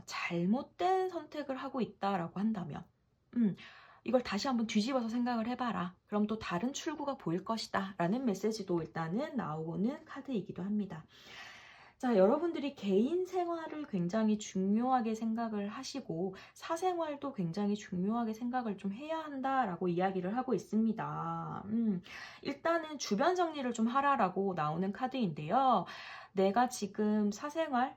잘못된 선택을 하고 있다라고 한다면 이걸 다시 한번 뒤집어서 생각을 해봐라. 그럼 또 다른 출구가 보일 것이다 라는 메시지도 일단은 나오는 카드이기도 합니다. 자, 여러분들이 개인 생활을 굉장히 중요하게 생각을 하시고 사생활도 굉장히 중요하게 생각을 좀 해야 한다라고 이야기를 하고 있습니다. 일단은 주변 정리를 좀 하라라고 나오는 카드인데요. 내가 지금 사생활,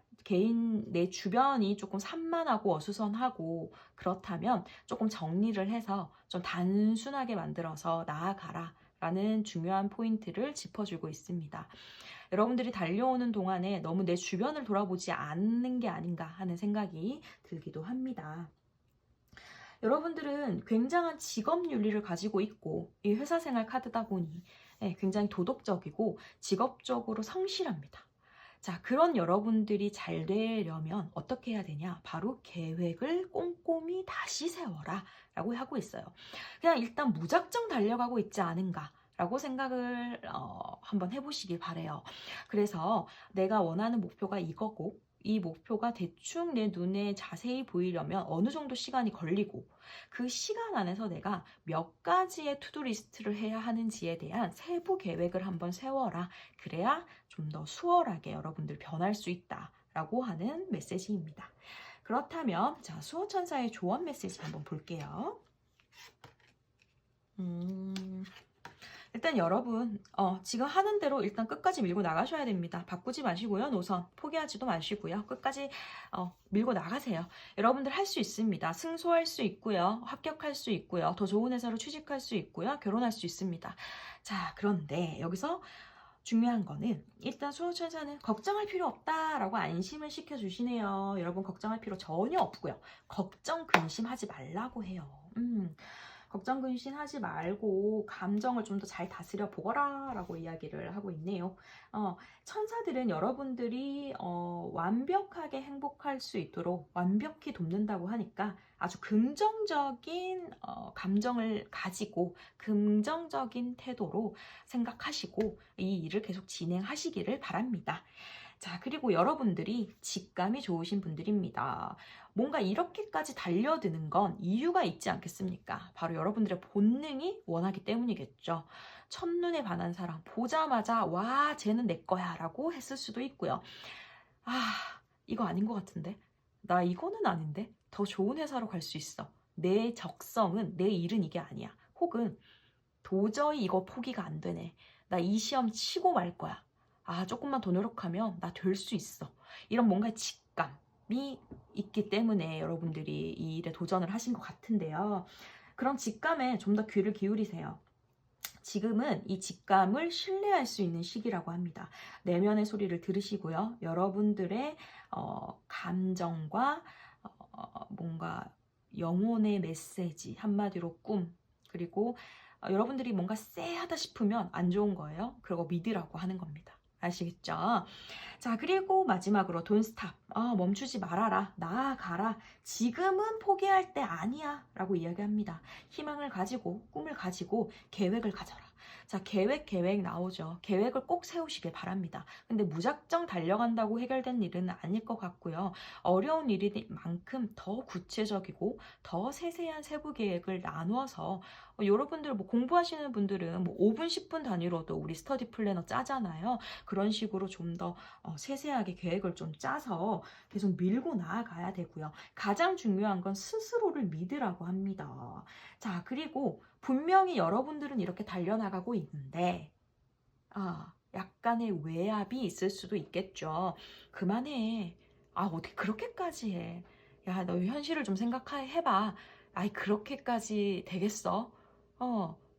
내 주변이 조금 산만하고 어수선하고 그렇다면 조금 정리를 해서 좀 단순하게 만들어서 나아가라 라는 중요한 포인트를 짚어주고 있습니다. 여러분들이 달려오는 동안에 너무 내 주변을 돌아보지 않는 게 아닌가 하는 생각이 들기도 합니다. 여러분들은 굉장한 직업 윤리를 가지고 있고 이 회사 생활 카드다 보니 굉장히 도덕적이고 직업적으로 성실합니다. 자, 그런 여러분들이 잘 되려면 어떻게 해야 되냐? 바로 계획을 꼼꼼히 다시 세워라 라고 하고 있어요. 그냥 일단 무작정 달려가고 있지 않은가 라고 생각을 한번 해보시길 바래요. 그래서 내가 원하는 목표가 이거고 이 목표가 대충 내 눈에 자세히 보이려면 어느 정도 시간이 걸리고 그 시간 안에서 내가 몇 가지의 투두 리스트를 해야 하는지에 대한 세부 계획을 한번 세워라. 그래야 좀 더 수월하게 여러분들 변할 수 있다라고 하는 메시지입니다. 그렇다면 자, 수호천사의 조언 메시지 한번 볼게요. 일단 여러분, 지금 하는 대로 일단 끝까지 밀고 나가셔야 됩니다. 바꾸지 마시고요. 노선 포기하지도 마시고요. 끝까지 밀고 나가세요. 여러분들 할 수 있습니다. 승소할 수 있고요. 합격할 수 있고요. 더 좋은 회사로 취직할 수 있고요. 결혼할 수 있습니다. 자, 그런데 여기서 중요한 거는 일단 수호천사는 걱정할 필요 없다라고 안심을 시켜주시네요. 여러분 걱정할 필요 전혀 없고요. 걱정 근심하지 말라고 해요. 걱정 근심하지 말고 감정을 좀 더 잘 다스려 보거라 라고 이야기를 하고 있네요. 천사들은 여러분들이 완벽하게 행복할 수 있도록 완벽히 돕는다고 하니까 아주 긍정적인 감정을 가지고 긍정적인 태도로 생각하시고 이 일을 계속 진행하시기를 바랍니다. 자, 그리고 여러분들이 직감이 좋으신 분들입니다. 뭔가 이렇게까지 달려드는 건 이유가 있지 않겠습니까? 바로 여러분들의 본능이 원하기 때문이겠죠. 첫눈에 반한 사람 보자마자 와, 쟤는 내 거야 라고 했을 수도 있고요. 아, 이거 아닌 것 같은데? 나 이거는 아닌데? 더 좋은 회사로 갈 수 있어. 내 적성은, 내 일은 이게 아니야. 혹은 도저히 이거 포기가 안 되네. 나 이 시험 치고 말 거야. 아, 조금만 더 노력하면 나 될 수 있어. 이런 뭔가 직감이 있기 때문에 여러분들이 이 일에 도전을 하신 것 같은데요. 그럼 직감에 좀 더 귀를 기울이세요. 지금은 이 직감을 신뢰할 수 있는 시기라고 합니다. 내면의 소리를 들으시고요. 여러분들의 감정과 뭔가 영혼의 메시지, 한마디로 꿈, 그리고 여러분들이 뭔가 쎄하다 싶으면 안 좋은 거예요. 그리고 믿으라고 하는 겁니다. 아시겠죠? 자, 그리고 마지막으로 don't stop. 멈추지 말아라. 나아가라. 지금은 포기할 때 아니야. 라고 이야기합니다. 희망을 가지고, 꿈을 가지고, 계획을 가져라. 자, 계획 나오죠. 계획을 꼭 세우시길 바랍니다. 근데 무작정 달려간다고 해결된 일은 아닐 것 같고요. 어려운 일인 만큼 더 구체적이고 더 세세한 세부 계획을 나누어서 여러분들 뭐 공부하시는 분들은 뭐 5분, 10분 단위로도 우리 스터디 플래너 짜잖아요. 그런 식으로 좀 더 세세하게 계획을 좀 짜서 계속 밀고 나아가야 되고요. 가장 중요한 건 스스로를 믿으라고 합니다. 자, 그리고 분명히 여러분들은 이렇게 달려나가고 있는데 약간의 외압이 있을 수도 있겠죠. 그만해. 어떻게 그렇게까지 해. 야, 너 현실을 좀 생각해봐. 아이, 그렇게까지 되겠어?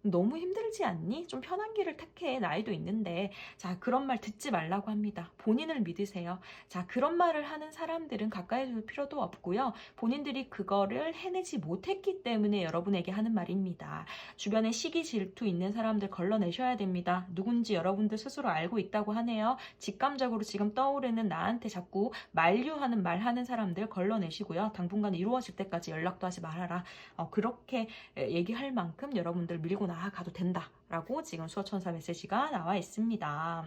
너무 힘들지 않니? 좀 편한 길을 택해. 나이도 있는데. 자, 그런 말 듣지 말라고 합니다. 본인을 믿으세요. 자, 그런 말을 하는 사람들은 가까이 둘 필요도 없고요. 본인들이 그거를 해내지 못했기 때문에 여러분에게 하는 말입니다. 주변에 시기 질투 있는 사람들 걸러내셔야 됩니다. 누군지 여러분들 스스로 알고 있다고 하네요. 직감적으로 지금 떠오르는 나한테 자꾸 만류하는 말 하는 사람들 걸러내시고요. 당분간 이루어질 때까지 연락도 하지 말아라. 그렇게 얘기할 만큼 여러분들 밀고 나아가도 된다라고 지금 수호천사 메시지가 나와 있습니다.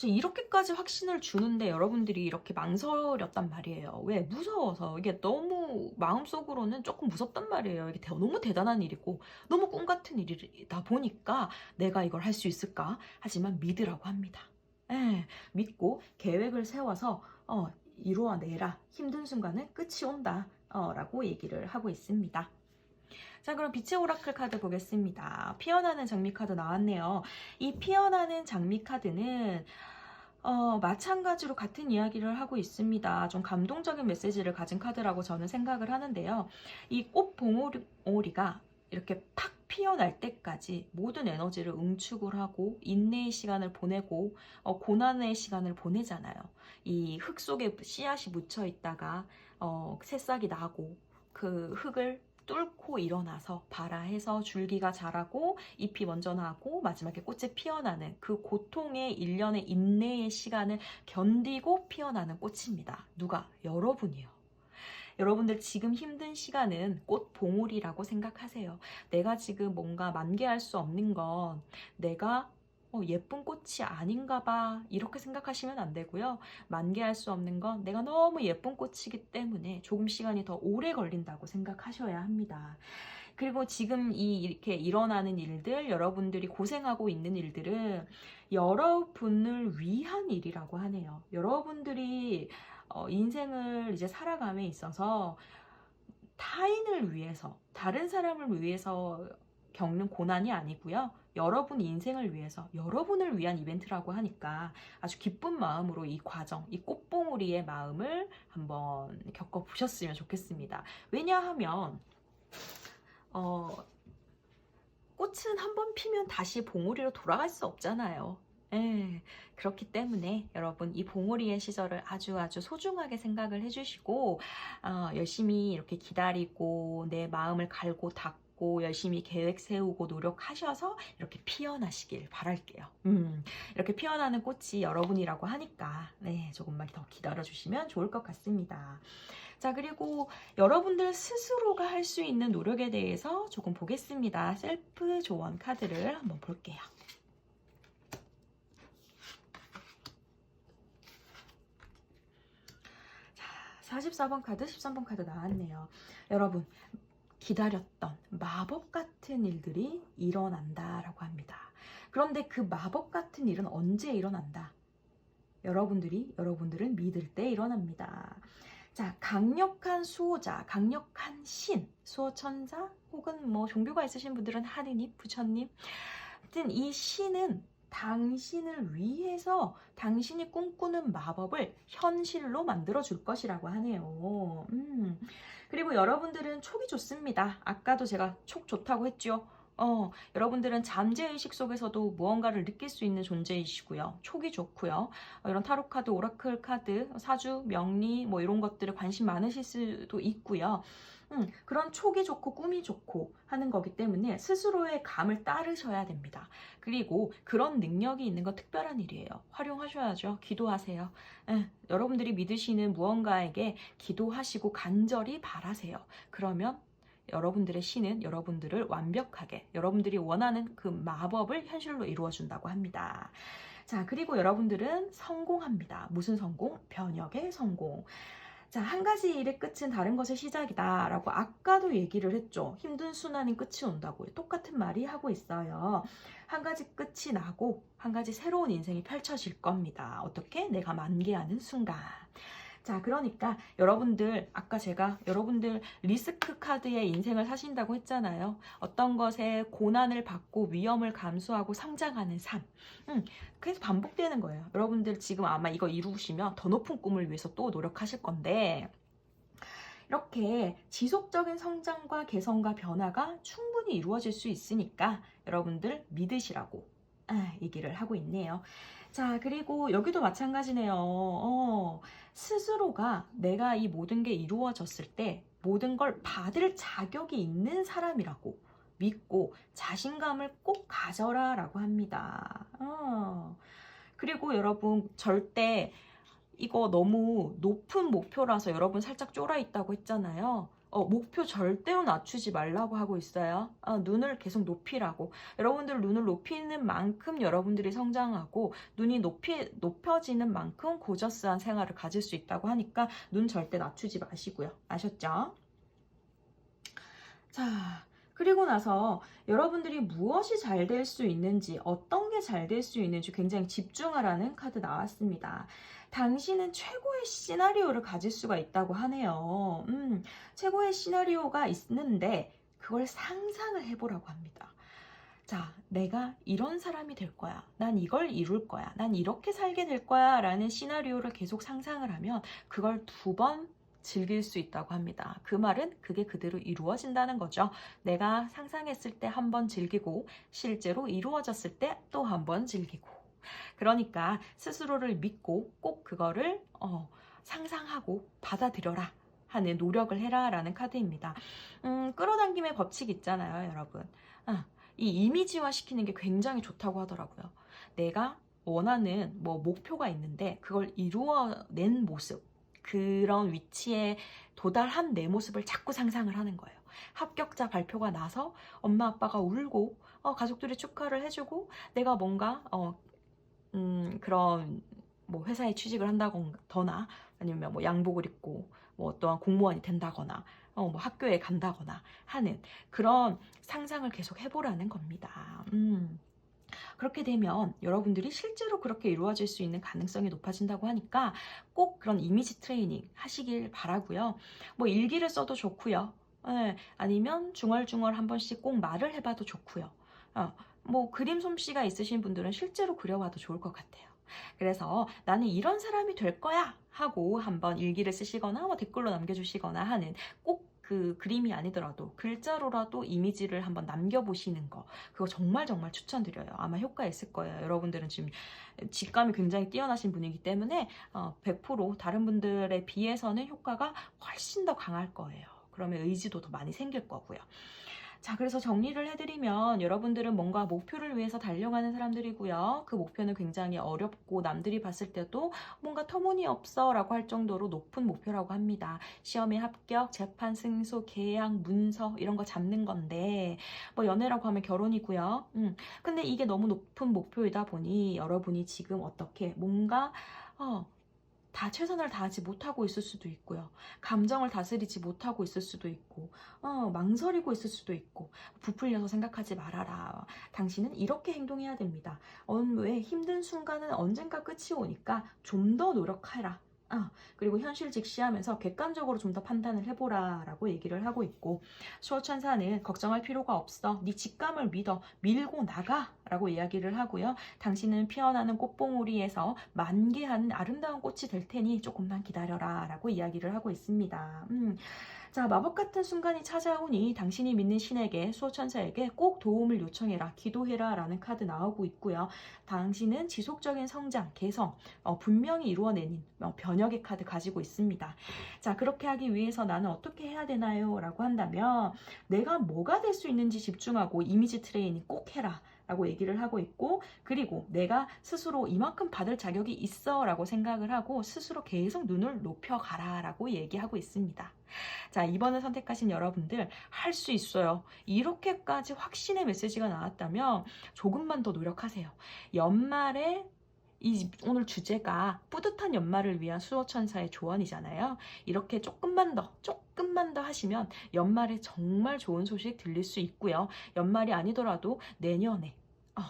이렇게까지 확신을 주는데 여러분들이 이렇게 망설였단 말이에요. 왜? 무서워서. 이게 너무 마음속으로는 조금 무섭단 말이에요. 이게 너무 대단한 일이고 너무 꿈 같은 일이다 보니까 내가 이걸 할 수 있을까? 하지만 믿으라고 합니다. 믿고 계획을 세워서 이루어내라. 힘든 순간은 끝이 온다. 라고 얘기를 하고 있습니다. 자, 그럼 빛의 오라클 카드 보겠습니다. 피어나는 장미 카드 나왔네요. 이 피어나는 장미 카드는 마찬가지로 같은 이야기를 하고 있습니다. 좀 감동적인 메시지를 가진 카드라고 저는 생각을 하는데요. 이 꽃 봉오리가 이렇게 팍 피어날 때까지 모든 에너지를 응축을 하고 인내의 시간을 보내고 고난의 시간을 보내잖아요. 이 흙 속에 씨앗이 묻혀 있다가 새싹이 나고 그 흙을 뚫고 일어나서 발아해서 줄기가 자라고 잎이 먼저 나고 마지막에 꽃이 피어나는 그 고통의 일련의 인내의 시간을 견디고 피어나는 꽃입니다. 누가? 여러분이요. 여러분들 지금 힘든 시간은 꽃 봉우리라고 생각하세요. 내가 지금 뭔가 만개할 수 없는 건 내가 예쁜 꽃이 아닌가 봐 이렇게 생각하시면 안 되고요. 만개할 수 없는 건 내가 너무 예쁜 꽃이기 때문에 조금 시간이 더 오래 걸린다고 생각하셔야 합니다. 그리고 지금 이렇게 일어나는 일들, 여러분들이 고생하고 있는 일들은 여러분을 위한 일이라고 하네요. 여러분들이 인생을 이제 살아감에 있어서 타인을 위해서, 다른 사람을 위해서 겪는 고난이 아니고요. 여러분 인생을 위해서, 여러분을 위한 이벤트라고 하니까 아주 기쁜 마음으로 이 과정, 이 꽃봉오리의 마음을 한번 겪어보셨으면 좋겠습니다. 왜냐하면 꽃은 한번 피면 다시 봉오리로 돌아갈 수 없잖아요. 예, 그렇기 때문에 여러분 이 봉오리의 시절을 아주 소중하게 생각을 해주시고 열심히 이렇게 기다리고 내 마음을 갈고 닦고 열심히 계획 세우고 노력하셔서 이렇게 피어나시길 바랄게요. 이렇게 피어나는 꽃이 여러분이라고 하니까 네, 조금만 더 기다려주시면 좋을 것 같습니다. 자, 그리고 여러분들 스스로가 할 수 있는 노력에 대해서 조금 보겠습니다. 셀프 조언 카드를 한번 볼게요. 자, 44번 카드, 13번 카드 나왔네요. 여러분, 기다렸던 마법 같은 일들이 일어난다라고 합니다. 그런데 그 마법 같은 일은 언제 일어난다? 여러분들은 믿을 때 일어납니다. 자, 강력한 수호자, 강력한 신, 수호천사, 혹은 뭐 종교가 있으신 분들은 하느님, 부처님. 하여튼 이 신은 당신을 위해서 당신이 꿈꾸는 마법을 현실로 만들어 줄 것이라고 하네요. 그리고 여러분들은 촉이 좋습니다. 아까도 제가 촉 좋다고 했죠. 여러분들은 잠재의식 속에서도 무언가를 느낄 수 있는 존재이시고요. 촉이 좋고요. 이런 타로 카드, 오라클 카드, 사주, 명리 뭐 이런 것들에 관심 많으실 수도 있고요. 그런 촉이 좋고 꿈이 좋고 하는 거기 때문에 스스로의 감을 따르셔야 됩니다. 그리고 그런 능력이 있는 건 특별한 일이에요. 활용하셔야죠. 기도하세요. 여러분들이 믿으시는 무언가에게 기도하시고 간절히 바라세요. 그러면 여러분들의 신은 여러분들을 완벽하게 여러분들이 원하는 그 마법을 현실로 이루어준다고 합니다. 자, 그리고 여러분들은 성공합니다. 무슨 성공? 변혁의 성공. 자, 한 가지 일의 끝은 다른 것의 시작이다 라고 아까도 얘기를 했죠. 힘든 순환인 끝이 온다고요. 똑같은 말이 하고 있어요. 한 가지 끝이 나고 한 가지 새로운 인생이 펼쳐질 겁니다. 어떻게? 내가 만개하는 순간. 자, 그러니까 여러분들, 아까 제가 여러분들 리스크 카드의 인생을 사신다고 했잖아요. 어떤 것에 고난을 받고 위험을 감수하고 성장하는 삶. 그래서 반복되는 거예요. 여러분들 지금 아마 이거 이루시면 더 높은 꿈을 위해서 또 노력하실 건데, 이렇게 지속적인 성장과 개선과 변화가 충분히 이루어질 수 있으니까 여러분들 믿으시라고 얘기를 하고 있네요. 자, 그리고 여기도 마찬가지네요. 스스로가 내가 이 모든 게 이루어졌을 때 모든 걸 받을 자격이 있는 사람이라고 믿고 자신감을 꼭 가져라 라고 합니다. 그리고 여러분 절대 이거 너무 높은 목표라서 여러분 살짝 쫄아 있다고 했잖아요. 목표 절대로 낮추지 말라고 하고 있어요. 눈을 계속 높이라고. 여러분들 눈을 높이는 만큼 여러분들이 성장하고 눈이 높여지는 만큼 고저스한 생활을 가질 수 있다고 하니까 눈 절대 낮추지 마시고요. 아셨죠? 자, 그리고 나서 여러분들이 무엇이 잘 될 수 있는지, 어떤 게 잘 될 수 있는지 굉장히 집중하라는 카드 나왔습니다. 당신은 최고의 시나리오를 가질 수가 있다고 하네요. 최고의 시나리오가 있는데 그걸 상상을 해보라고 합니다. 자, 내가 이런 사람이 될 거야. 난 이걸 이룰 거야. 난 이렇게 살게 될 거야. 라는 시나리오를 계속 상상을 하면 그걸 2번 즐길 수 있다고 합니다. 그 말은 그게 그대로 이루어진다는 거죠. 내가 상상했을 때 1번 즐기고 실제로 이루어졌을 때 또 1번 즐기고. 그러니까 스스로를 믿고 꼭 그거를 상상하고 받아들여라 하는 노력을 해라 라는 카드입니다. 끌어당김의 법칙 있잖아요, 여러분. 이 이미지화 시키는 게 굉장히 좋다고 하더라고요. 내가 원하는 목표가 있는데 그걸 이루어낸 모습, 그런 위치에 도달한 내 모습을 자꾸 상상을 하는 거예요. 합격자 발표가 나서 엄마 아빠가 울고 가족들이 축하를 해주고 내가 뭔가 그런 회사에 취직을 한다거나 아니면 양복을 입고 또한 공무원이 된다거나 학교에 간다거나 하는 그런 상상을 계속 해보라는 겁니다. 그렇게 되면 여러분들이 실제로 그렇게 이루어질 수 있는 가능성이 높아진다고 하니까 꼭 그런 이미지 트레이닝 하시길 바라고요. 일기를 써도 좋고요. 예, 아니면 중얼중얼 한 번씩 꼭 말을 해봐도 좋고요. 뭐 그림 솜씨가 있으신 분들은 실제로 그려봐도 좋을 것 같아요. 그래서 나는 이런 사람이 될 거야 하고 한번 일기를 쓰시거나 뭐 댓글로 남겨주시거나 하는, 꼭 그 그림이 아니더라도 글자로라도 이미지를 한번 남겨보시는 거, 그거 정말 정말 추천드려요. 아마 효과 있을 거예요. 여러분들은 지금 직감이 굉장히 뛰어나신 분이기 때문에 100% 다른 분들에 비해서는 효과가 훨씬 더 강할 거예요. 그러면 의지도 더 많이 생길 거고요. 자, 그래서 정리를 해드리면 여러분들은 뭔가 목표를 위해서 달려가는 사람들이고요. 그 목표는 굉장히 어렵고 남들이 봤을 때도 뭔가 터무니없어 라고 할 정도로 높은 목표라고 합니다. 시험에 합격, 재판 승소, 계약, 문서 이런 거 잡는 건데, 뭐 연애라고 하면 결혼이고요. 근데 이게 너무 높은 목표이다 보니 여러분이 지금 어떻게 뭔가 다 최선을 다하지 못하고 있을 수도 있고요. 감정을 다스리지 못하고 있을 수도 있고, 망설이고 있을 수도 있고, 부풀려서 생각하지 말아라. 당신은 이렇게 행동해야 됩니다. 왜 힘든 순간은 언젠가 끝이 오니까 좀 더 노력해라. 그리고 현실 직시하면서 객관적으로 좀 더 판단을 해보라 라고 얘기를 하고 있고, 수호천사는 걱정할 필요가 없어. 네 직감을 믿어. 밀고 나가 라고 이야기를 하고요. 당신은 피어나는 꽃봉오리에서 만개하는 아름다운 꽃이 될 테니 조금만 기다려라 라고 이야기를 하고 있습니다. 자, 마법 같은 순간이 찾아오니 당신이 믿는 신에게, 수호천사에게 꼭 도움을 요청해라, 기도해라 라는 카드 나오고 있고요. 당신은 지속적인 성장, 개성, 분명히 이루어내는 변혁의 카드 가지고 있습니다. 자, 그렇게 하기 위해서 나는 어떻게 해야 되나요? 라고 한다면, 내가 뭐가 될 수 있는지 집중하고 이미지 트레이닝 꼭 해라 라고 얘기를 하고 있고, 그리고 내가 스스로 이만큼 받을 자격이 있어 라고 생각을 하고 스스로 계속 눈을 높여가라 라고 얘기하고 있습니다. 자, 2번을 선택하신 여러분들 할 수 있어요. 이렇게까지 확신의 메시지가 나왔다면 조금만 더 노력하세요. 연말에 오늘 주제가 뿌듯한 연말을 위한 수호천사의 조언이잖아요. 이렇게 조금만 더 하시면 연말에 정말 좋은 소식 들릴 수 있고요. 연말이 아니더라도 내년에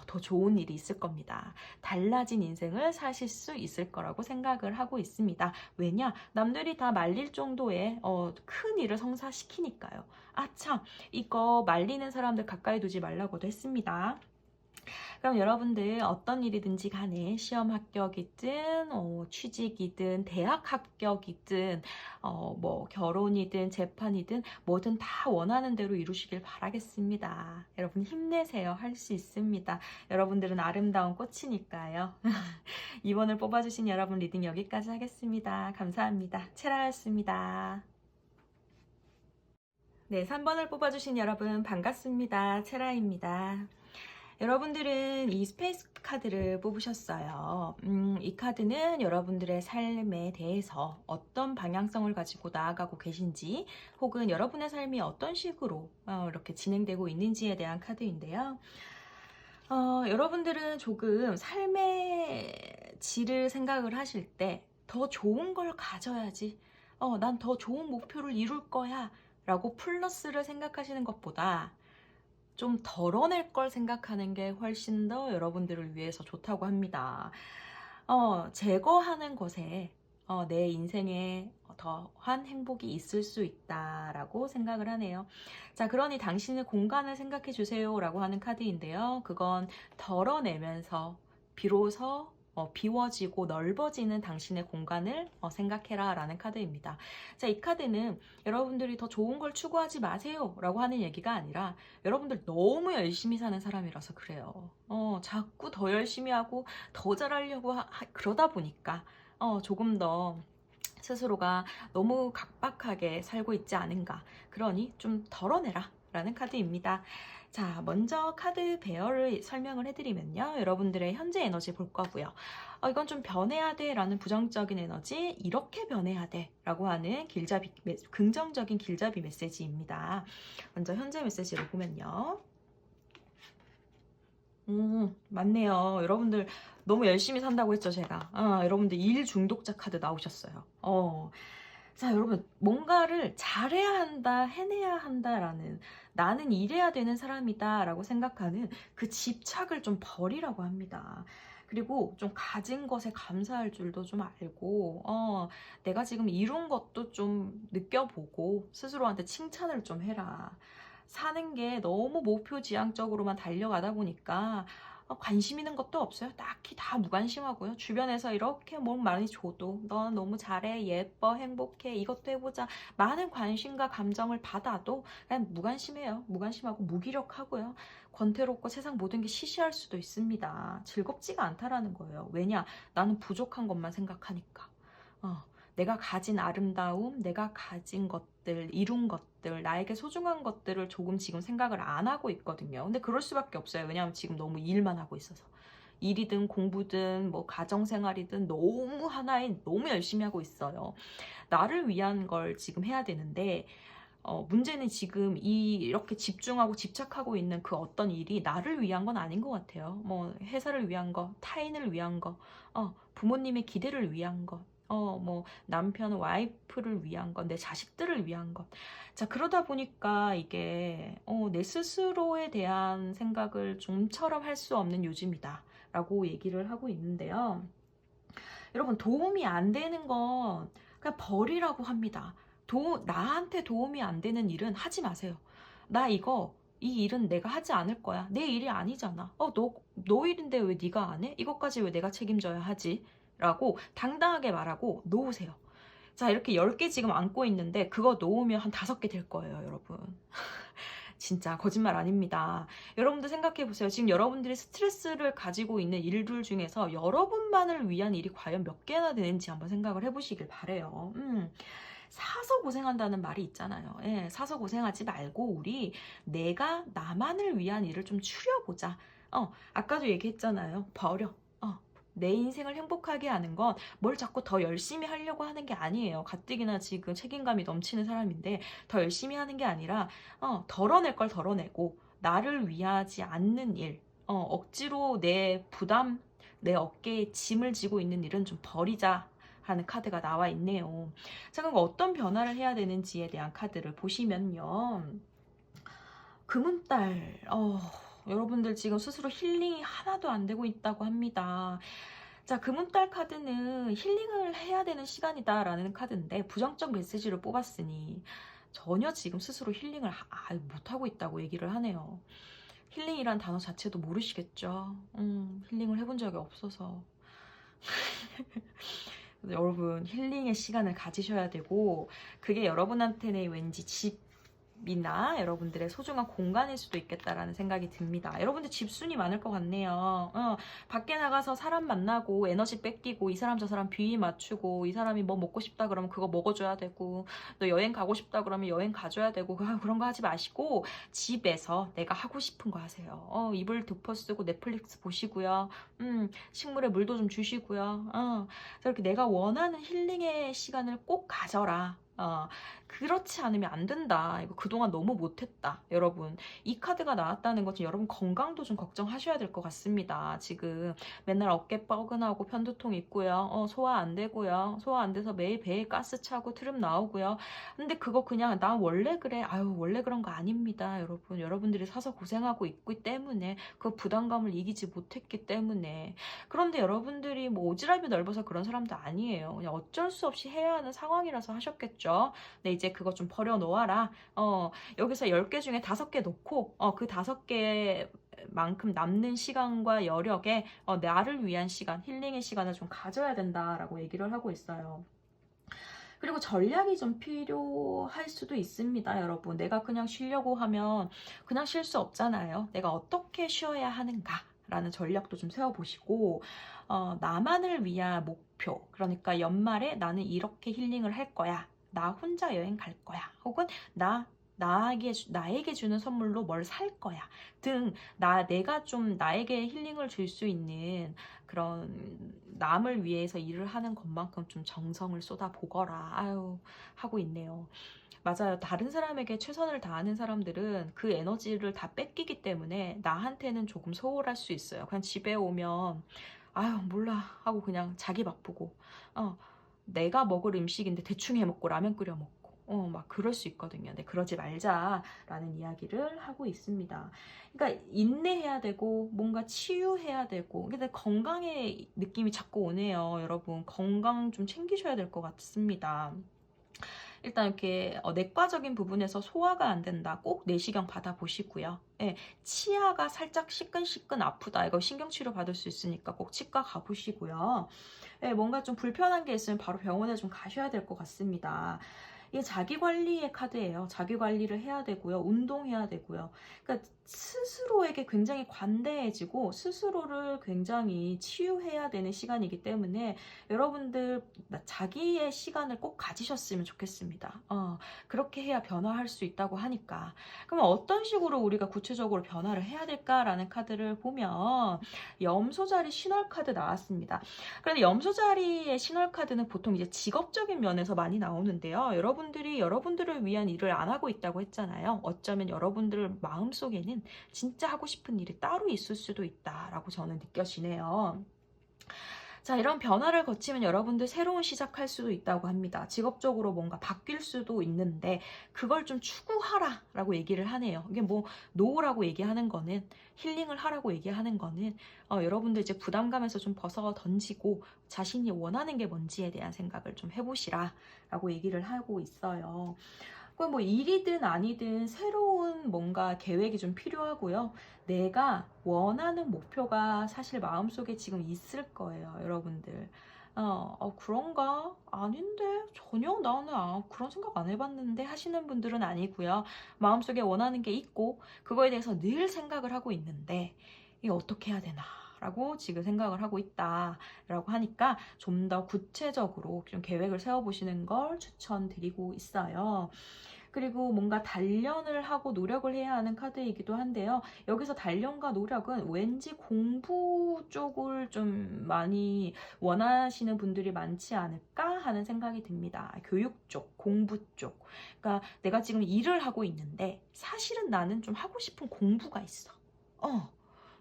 더 좋은 일이 있을 겁니다. 달라진 인생을 사실 수 있을 거라고 생각을 하고 있습니다. 왜냐? 남들이 다 말릴 정도의 큰 일을 성사시키니까요. 참, 이거 말리는 사람들 가까이 두지 말라고도 했습니다. 그럼 여러분들 어떤 일이든지 간에 시험 합격이든 취직이든 대학 합격이든 뭐 결혼이든 재판이든 뭐든 다 원하는 대로 이루시길 바라겠습니다. 여러분 힘내세요. 할 수 있습니다. 여러분들은 아름다운 꽃이니까요. 2번을 뽑아주신 여러분 리딩 여기까지 하겠습니다. 감사합니다. 체라였습니다. 네, 3번을 뽑아주신 여러분 반갑습니다. 체라입니다. 여러분들은 이 스페이스 카드를 뽑으셨어요. 이 카드는 여러분들의 삶에 대해서 어떤 방향성을 가지고 나아가고 계신지, 혹은 여러분의 삶이 어떤 식으로 이렇게 진행되고 있는지에 대한 카드인데요. 여러분들은 조금 삶의 질을 생각을 하실 때 더 좋은 걸 가져야지, 난 더 좋은 목표를 이룰 거야 라고 플러스를 생각하시는 것보다 좀 덜어낼 걸 생각하는 게 훨씬 더 여러분들을 위해서 좋다고 합니다. 제거하는 것에 내 인생에 더한 행복이 있을 수 있다라고 생각을 하네요. 자, 그러니 당신의 공간을 생각해 주세요 라고 하는 카드인데요. 그건 덜어내면서 비로소 비워지고 넓어지는 당신의 공간을 생각해라 라는 카드입니다. 자, 이 카드는 여러분들이 더 좋은 걸 추구하지 마세요 라고 하는 얘기가 아니라, 여러분들 너무 열심히 사는 사람이라서 그래요. 자꾸 더 열심히 하고 더 잘하려고 그러다 보니까 조금 더 스스로가 너무 각박하게 살고 있지 않은가. 그러니 좀 덜어내라 라는 카드입니다. 자, 먼저 카드 배열을 설명을 해드리면요. 여러분들의 현재 에너지 볼 거고요. 이건 좀 변해야 돼 라는 부정적인 에너지, 이렇게 변해야 돼 라고 하는 긍정적인 길잡이 메시지입니다. 먼저 현재 메시지를 보면요. 맞네요. 여러분들 너무 열심히 산다고 했죠, 제가. 여러분들 일 중독자 카드 나오셨어요. 자, 여러분, 뭔가를 잘해야 한다, 해내야 한다라는, 나는 이래야 되는 사람이다 라고 생각하는 그 집착을 좀 버리라고 합니다. 그리고 좀 가진 것에 감사할 줄도 좀 알고, 내가 지금 이룬 것도 좀 느껴보고 스스로한테 칭찬을 좀 해라. 사는 게 너무 목표지향적으로만 달려가다 보니까 관심 있는 것도 없어요. 딱히 다 무관심하고요. 주변에서 이렇게 뭘 많이 줘도 넌 너무 잘해, 예뻐, 행복해, 이것도 해보자. 많은 관심과 감정을 받아도 그냥 무관심해요. 무관심하고 무기력하고요. 권태롭고 세상 모든 게 시시할 수도 있습니다. 즐겁지가 않다라는 거예요. 왜냐? 나는 부족한 것만 생각하니까. 어, 내가 가진 아름다움, 내가 가진 것들, 이룬 것들, 나에게 소중한 것들을 조금 지금 생각을 안 하고 있거든요. 근데 그럴 수밖에 없어요. 왜냐하면 지금 너무 일만 하고 있어서. 일이든 공부든 뭐 가정생활이든 너무 하나에 너무 열심히 하고 있어요. 나를 위한 걸 지금 해야 되는데 문제는 지금 이렇게 집중하고 집착하고 있는 그 어떤 일이 나를 위한 건 아닌 것 같아요. 뭐 회사를 위한 거, 타인을 위한 거, 부모님의 기대를 위한 것, 뭐 남편, 와이프를 위한 것, 내 자식들을 위한 것. 자, 그러다 보니까 이게 내 스스로에 대한 생각을 좀처럼 할 수 없는 요즘이다 라고 얘기를 하고 있는데요. 여러분, 도움이 안 되는 건 그냥 버리라고 합니다. 나한테 도움이 안 되는 일은 하지 마세요. 이 일은 내가 하지 않을 거야. 내 일이 아니잖아. 너 일인데 왜 네가 안 해? 이것까지 왜 내가 책임져야 하지? 라고 당당하게 말하고 놓으세요. 자, 이렇게 10개 지금 안고 있는데 그거 놓으면 한 5개 될 거예요, 여러분. 진짜 거짓말 아닙니다. 여러분들 생각해 보세요. 지금 여러분들이 스트레스를 가지고 있는 일들 중에서 여러분만을 위한 일이 과연 몇 개나 되는지 한번 생각을 해보시길 바래요. 사서 고생한다는 말이 있잖아요. 예, 사서 고생하지 말고 우리 내가 나만을 위한 일을 좀 추려보자. 아까도 얘기했잖아요. 버려. 내 인생을 행복하게 하는 건 뭘 자꾸 더 열심히 하려고 하는 게 아니에요. 가뜩이나 지금 책임감이 넘치는 사람인데 더 열심히 하는 게 아니라 덜어낼 걸 덜어내고 나를 위하지 않는 일, 억지로 내 부담, 내 어깨에 짐을 지고 있는 일은 좀 버리자 하는 카드가 나와 있네요. 자, 그럼 어떤 변화를 해야 되는지에 대한 카드를 보시면요. 금운달, 여러분들 지금 스스로 힐링이 하나도 안 되고 있다고 합니다. 자, 금운달 카드는 힐링을 해야 되는 시간이다라는 카드인데 부정적 메시지를 뽑았으니 전혀 지금 스스로 힐링을 못하고 있다고 얘기를 하네요. 힐링이란 단어 자체도 모르시겠죠? 힐링을 해본 적이 없어서. 여러분, 힐링의 시간을 가지셔야 되고 그게 여러분한테는 왠지 집이나 여러분들의 소중한 공간일 수도 있겠다라는 생각이 듭니다. 여러분들 집순이 많을 것 같네요. 밖에 나가서 사람 만나고 에너지 뺏기고 이 사람 저 사람 비위 맞추고 이 사람이 뭐 먹고 싶다 그러면 그거 먹어줘야 되고 또 여행 가고 싶다 그러면 여행 가줘야 되고 그런 거 하지 마시고 집에서 내가 하고 싶은 거 하세요. 이불 덮어쓰고 넷플릭스 보시고요. 식물에 물도 좀 주시고요. 이렇게 내가 원하는 힐링의 시간을 꼭 가져라. 그렇지 않으면 안 된다. 이거 그동안 너무 못했다. 여러분, 이 카드가 나왔다는 것은 여러분 건강도 좀 걱정하셔야 될 것 같습니다. 지금 맨날 어깨 뻐근하고 편두통 있고요. 소화 안 되고요. 소화 안 돼서 매일 배에 가스 차고 트름 나오고요. 근데 그거 그냥 나 원래 그래. 아유, 원래 그런 거 아닙니다. 여러분, 여러분들이 사서 고생하고 있기 때문에 그 부담감을 이기지 못했기 때문에. 그런데 여러분들이 뭐 오지랖이 넓어서 그런 사람도 아니에요. 그냥 어쩔 수 없이 해야 하는 상황이라서 하셨겠죠. 네, 이제 그거 좀 버려놓아라. 여기서 10개 중에 5개 놓고 그 5개 만큼 남는 시간과 여력에 나를 위한 시간, 힐링의 시간을 좀 가져야 된다라고 얘기를 하고 있어요. 그리고 전략이 좀 필요할 수도 있습니다, 여러분. 내가 그냥 쉬려고 하면 그냥 쉴 수 없잖아요. 내가 어떻게 쉬어야 하는가? 라는 전략도 좀 세워보시고 나만을 위한 목표, 그러니까 연말에 나는 이렇게 힐링을 할 거야. 나 혼자 여행 갈 거야. 혹은 나에게 주는 선물로 뭘 살 거야. 등, 내가 좀 나에게 힐링을 줄 수 있는 그런 남을 위해서 일을 하는 것만큼 좀 정성을 쏟아보거라. 하고 있네요. 맞아요. 다른 사람에게 최선을 다하는 사람들은 그 에너지를 다 뺏기기 때문에 나한테는 조금 소홀할 수 있어요. 그냥 집에 오면, 몰라. 하고 그냥 자기 바쁘고, 내가 먹을 음식인데 대충 해 먹고 라면 끓여 먹고 막 그럴 수 있거든요. 근데 그러지 말자라는 이야기를 하고 있습니다. 그러니까 인내해야 되고 뭔가 치유해야 되고 근데 건강의 느낌이 자꾸 오네요. 여러분 건강 좀 챙기셔야 될 것 같습니다. 일단 이렇게 내과적인 부분에서 소화가 안 된다. 꼭 내시경 받아보시고요. 예, 치아가 살짝 시끈시끈 아프다. 이거 신경치료 받을 수 있으니까 꼭 치과 가보시고요. 예, 뭔가 좀 불편한 게 있으면 바로 병원에 좀 가셔야 될 것 같습니다. 이게 자기관리의 카드예요. 자기관리를 해야 되고요. 운동해야 되고요. 그러니까 스스로에게 굉장히 관대해지고 스스로를 굉장히 치유해야 되는 시간이기 때문에 여러분들 자기의 시간을 꼭 가지셨으면 좋겠습니다. 그렇게 해야 변화할 수 있다고 하니까. 그럼 어떤 식으로 우리가 구체적으로 변화를 해야 될까라는 카드를 보면 염소자리 신월 카드 나왔습니다. 그런데 염소자리의 신월 카드는 보통 이제 직업적인 면에서 많이 나오는데요. 여러분들이 여러분들을 위한 일을 안 하고 있다고 했잖아요. 어쩌면 여러분들 마음속에는 진짜 하고 싶은 일이 따로 있을 수도 있다라고 저는 느껴지네요. 자, 이런 변화를 거치면 여러분들 새로운 시작할 수도 있다고 합니다. 직업적으로 뭔가 바뀔 수도 있는데 그걸 좀 추구하라 라고 얘기를 하네요. 이게 뭐 노우라고 얘기하는 거는 힐링을 하라고 얘기하는 거는 여러분들 이제 부담감에서 좀 벗어 던지고 자신이 원하는 게 뭔지에 대한 생각을 좀 해보시라 라고 얘기를 하고 있어요. 뭐 일이든 아니든 새로운 뭔가 계획이 좀 필요하고요. 내가 원하는 목표가 사실 마음속에 지금 있을 거예요, 여러분들. 그런가? 아닌데? 전혀 나는 그런 생각 안 해봤는데 하시는 분들은 아니고요. 마음속에 원하는 게 있고 그거에 대해서 늘 생각을 하고 있는데 이게 어떻게 해야 되나? 라고 지금 생각을 하고 있다라고 하니까 좀 더 구체적으로 좀 계획을 세워보시는 걸 추천드리고 있어요. 그리고 뭔가 단련을 하고 노력을 해야 하는 카드이기도 한데요. 여기서 단련과 노력은 왠지 공부 쪽을 좀 많이 원하시는 분들이 많지 않을까 하는 생각이 듭니다. 교육 쪽, 공부 쪽. 그러니까 내가 지금 일을 하고 있는데 사실은 나는 좀 하고 싶은 공부가 있어.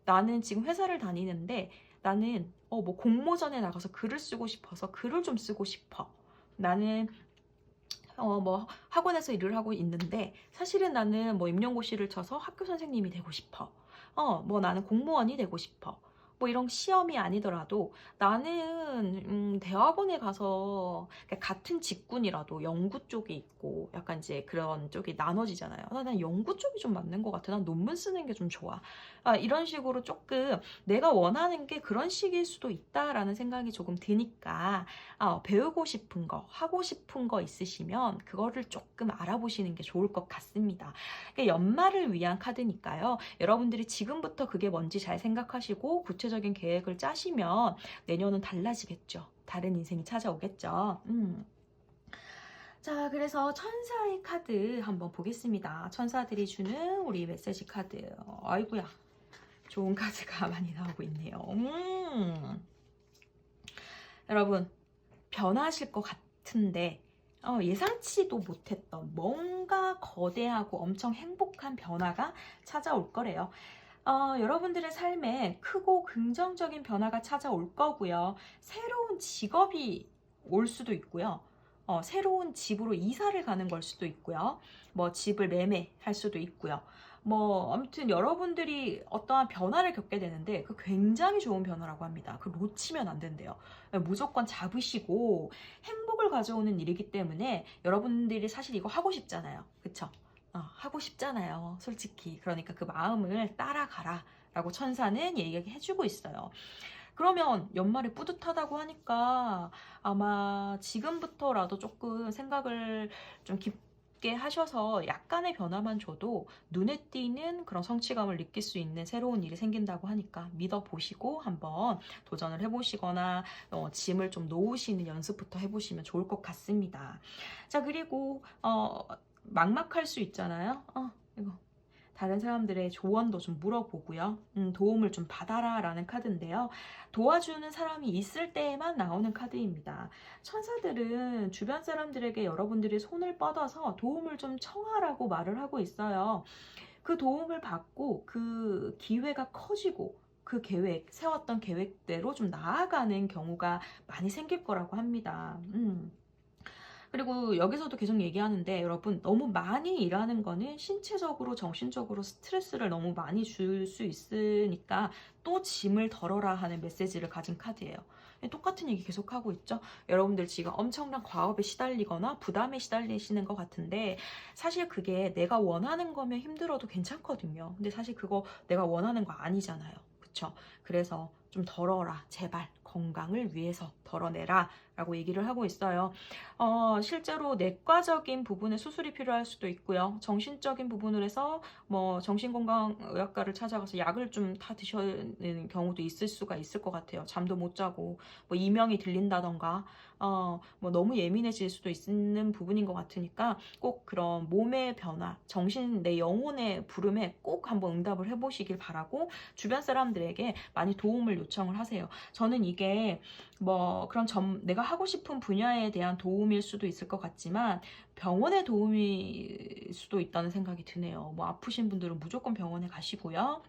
나는 지금 회사를 다니는데 나는 뭐 공모전에 나가서 글을 쓰고 싶어서 글을 좀 쓰고 싶어. 나는 뭐 학원에서 일을 하고 있는데 사실은 나는 뭐 임용고시를 쳐서 학교 선생님이 되고 싶어. 뭐 나는 공무원이 되고 싶어. 뭐 이런 시험이 아니더라도 나는 대학원에 가서 그러니까 같은 직군이라도 연구 쪽에 있고 약간 이제 그런 쪽이 나눠지잖아요. 난 연구 쪽이 좀 맞는 것 같아. 난 논문 쓰는 게 좀 좋아. 이런 식으로 조금 내가 원하는 게 그런 식일 수도 있다라는 생각이 조금 드니까 배우고 싶은 거, 하고 싶은 거 있으시면 그거를 조금 알아보시는 게 좋을 것 같습니다. 그러니까 연말을 위한 카드니까요. 여러분들이 지금부터 그게 뭔지 잘 생각하시고 구체적인 계획을 짜시면 내년은 달라지겠죠. 다른 인생이 찾아오겠죠. 자, 그래서 천사의 카드 한번 보겠습니다. 천사들이 주는 우리 메시지 카드. 아이고야. 좋은 카드가 많이 나오고 있네요. 여러분, 변하실 것 같은데 예상치도 못했던 뭔가 거대하고 엄청 행복한 변화가 찾아올 거래요. 여러분들의 삶에 크고 긍정적인 변화가 찾아올 거고요. 새로운 직업이 올 수도 있고요. 새로운 집으로 이사를 가는 걸 수도 있고요. 뭐 집을 매매할 수도 있고요. 뭐 아무튼 여러분들이 어떠한 변화를 겪게 되는데 그 굉장히 좋은 변화라고 합니다. 그 놓치면 안 된대요. 무조건 잡으시고 행복을 가져오는 일이기 때문에 여러분들이 사실 이거 하고 싶잖아요. 그쵸? 하고 싶잖아요. 솔직히. 그러니까 그 마음을 따라가라 라고 천사는 얘기해주고 있어요. 그러면 연말이 뿌듯하다고 하니까 아마 지금부터라도 조금 생각을 좀 깊게 하셔서 약간의 변화만 줘도 눈에 띄는 그런 성취감을 느낄 수 있는 새로운 일이 생긴다고 하니까 믿어보시고 한번 도전을 해보시거나 짐을 좀 놓으시는 연습부터 해보시면 좋을 것 같습니다. 자, 그리고 막막할 수 있잖아요. 이거 다른 사람들의 조언도 좀 물어보고요. 도움을 좀 받아라 라는 카드인데요. 도와주는 사람이 있을 때에만 나오는 카드입니다. 천사들은 주변 사람들에게 여러분들이 손을 뻗어서 도움을 좀 청하라고 말을 하고 있어요. 그 도움을 받고 그 기회가 커지고 그 세웠던 계획대로 좀 나아가는 경우가 많이 생길 거라고 합니다. 그리고 여기서도 계속 얘기하는데 여러분 너무 많이 일하는 거는 신체적으로 정신적으로 스트레스를 너무 많이 줄 수 있으니까 또 짐을 덜어라 하는 메시지를 가진 카드예요. 똑같은 얘기 계속하고 있죠. 여러분들 지금 엄청난 과업에 시달리거나 부담에 시달리시는 것 같은데 사실 그게 내가 원하는 거면 힘들어도 괜찮거든요. 근데 사실 그거 내가 원하는 거 아니잖아요. 그쵸? 그래서 좀 덜어라. 제발 건강을 위해서 덜어내라 라고 얘기를 하고 있어요. 실제로 내과적인 부분에 수술이 필요할 수도 있고요. 정신적인 부분을 해서 뭐 정신건강의학과를 찾아가서 약을 좀 다 드시는 경우도 있을 수가 있을 것 같아요. 잠도 못 자고 뭐 이명이 들린다던가 뭐 너무 예민해질 수도 있는 부분인 것 같으니까 꼭 그런 몸의 변화, 정신, 내 영혼의 부름에 꼭 한번 응답을 해보시길 바라고 주변 사람들에게 많이 도움을 요청을 하세요. 저는 이게 뭐 그런 내가 하고 싶은 분야에 대한 도움일 수도 있을 것 같지만 병원의 도움일 수도 있다는 생각이 드네요. 뭐 아프신 분들은 무조건 병원에 가시고요.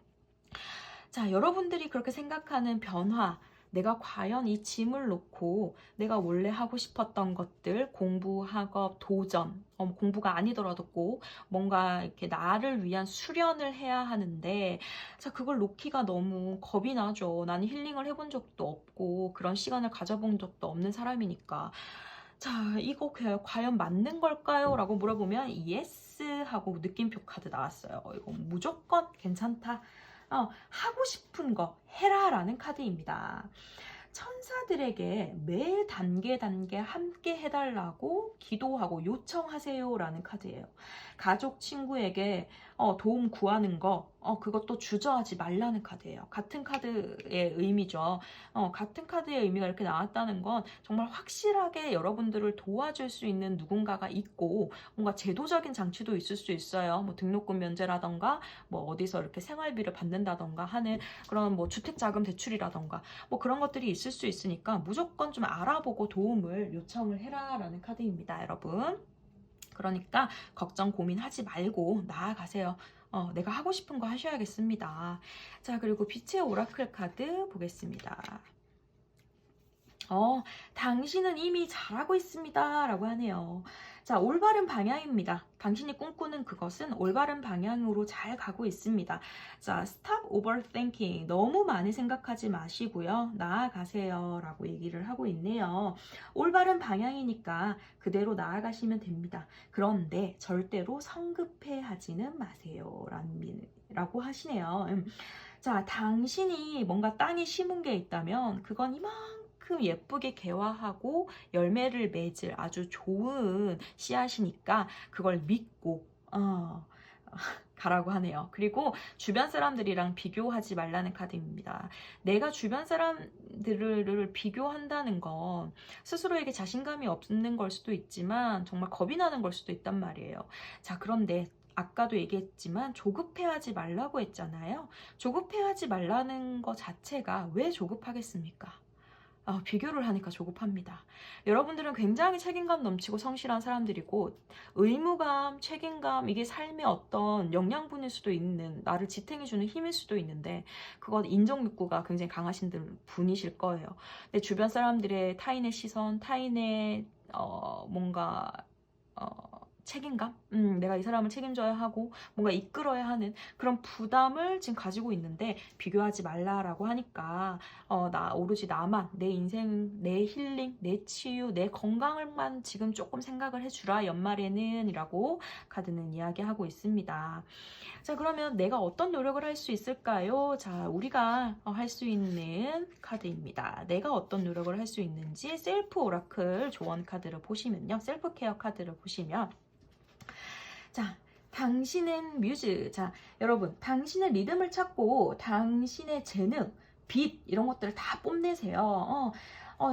자, 여러분들이 그렇게 생각하는 변화, 내가 과연 이 짐을 놓고 내가 원래 하고 싶었던 것들, 공부, 학업, 도전, 공부가 아니더라도 꼭 뭔가 이렇게 나를 위한 수련을 해야 하는데, 자, 그걸 놓기가 너무 겁이 나죠. 나는 힐링을 해본 적도 없고, 그런 시간을 가져본 적도 없는 사람이니까. 자, 이거 과연 맞는 걸까요? 라고 물어보면, yes 하고 느낌표 카드 나왔어요. 이거 무조건 괜찮다. 하고 싶은 거 해라라는 카드입니다. 천사들에게 매일 단계 함께 해달라고 기도하고 요청하세요라는 카드예요. 가족, 친구에게 도움 구하는 거 그것도 주저하지 말라는 카드예요. 같은 카드의 의미죠. 같은 카드의 의미가 이렇게 나왔다는 건 정말 확실하게 여러분들을 도와줄 수 있는 누군가가 있고 뭔가 제도적인 장치도 있을 수 있어요. 뭐 등록금 면제라던가 뭐 어디서 이렇게 생활비를 받는다던가 하는 그런 뭐 주택자금 대출이라던가 뭐 그런 것들이 있을 수 있으니까 무조건 좀 알아보고 도움을 요청을 해라라는 카드입니다, 여러분. 그러니까 걱정 고민하지 말고 나아가세요. 내가 하고 싶은 거 하셔야겠습니다. 자, 그리고 빛의 오라클 카드 보겠습니다. 당신은 이미 잘하고 있습니다. 라고 하네요. 자, 올바른 방향입니다. 당신이 꿈꾸는 그것은 올바른 방향으로 잘 가고 있습니다. 자, stop overthinking. 너무 많이 생각하지 마시고요. 나아가세요. 라고 얘기를 하고 있네요. 올바른 방향이니까 그대로 나아가시면 됩니다. 그런데 절대로 성급해 하지는 마세요. 라고 하시네요. 자, 당신이 뭔가 땅에 심은 게 있다면 그건 이만큼 예쁘게 개화하고 열매를 맺을 아주 좋은 씨앗이니까 그걸 믿고 가라고 하네요. 그리고 주변 사람들이랑 비교하지 말라는 카드입니다. 내가 주변 사람들을 비교한다는 건 스스로에게 자신감이 없는 걸 수도 있지만 정말 겁이 나는 걸 수도 있단 말이에요. 자, 그런데 아까도 얘기했지만 조급해하지 말라고 했잖아요. 조급해하지 말라는 것 자체가 왜 조급하겠습니까? 비교를 하니까 조급합니다. 여러분들은 굉장히 책임감 넘치고 성실한 사람들이고 의무감, 책임감 이게 삶의 어떤 영양분일 수도 있는 나를 지탱해주는 힘일 수도 있는데 그건 인정욕구가 굉장히 강하신 분이실 거예요. 근데 주변 사람들의 타인의 시선, 타인의 뭔가 책임감? 내가 이 사람을 책임져야 하고 뭔가 이끌어야 하는 그런 부담을 지금 가지고 있는데 비교하지 말라라고 하니까 오로지 나만, 내 인생, 내 힐링, 내 치유, 내 건강을만 지금 조금 생각을 해주라 연말에는 이라고 카드는 이야기하고 있습니다. 자, 그러면 내가 어떤 노력을 할 수 있을까요? 자, 우리가 할 수 있는 카드입니다. 내가 어떤 노력을 할 수 있는지 셀프 오라클 조언 카드를 보시면요. 셀프 케어 카드를 보시면 자, 당신은 뮤즈. 자, 여러분, 당신의 리듬을 찾고 당신의 재능, 빛 이런 것들을 다 뽐내세요.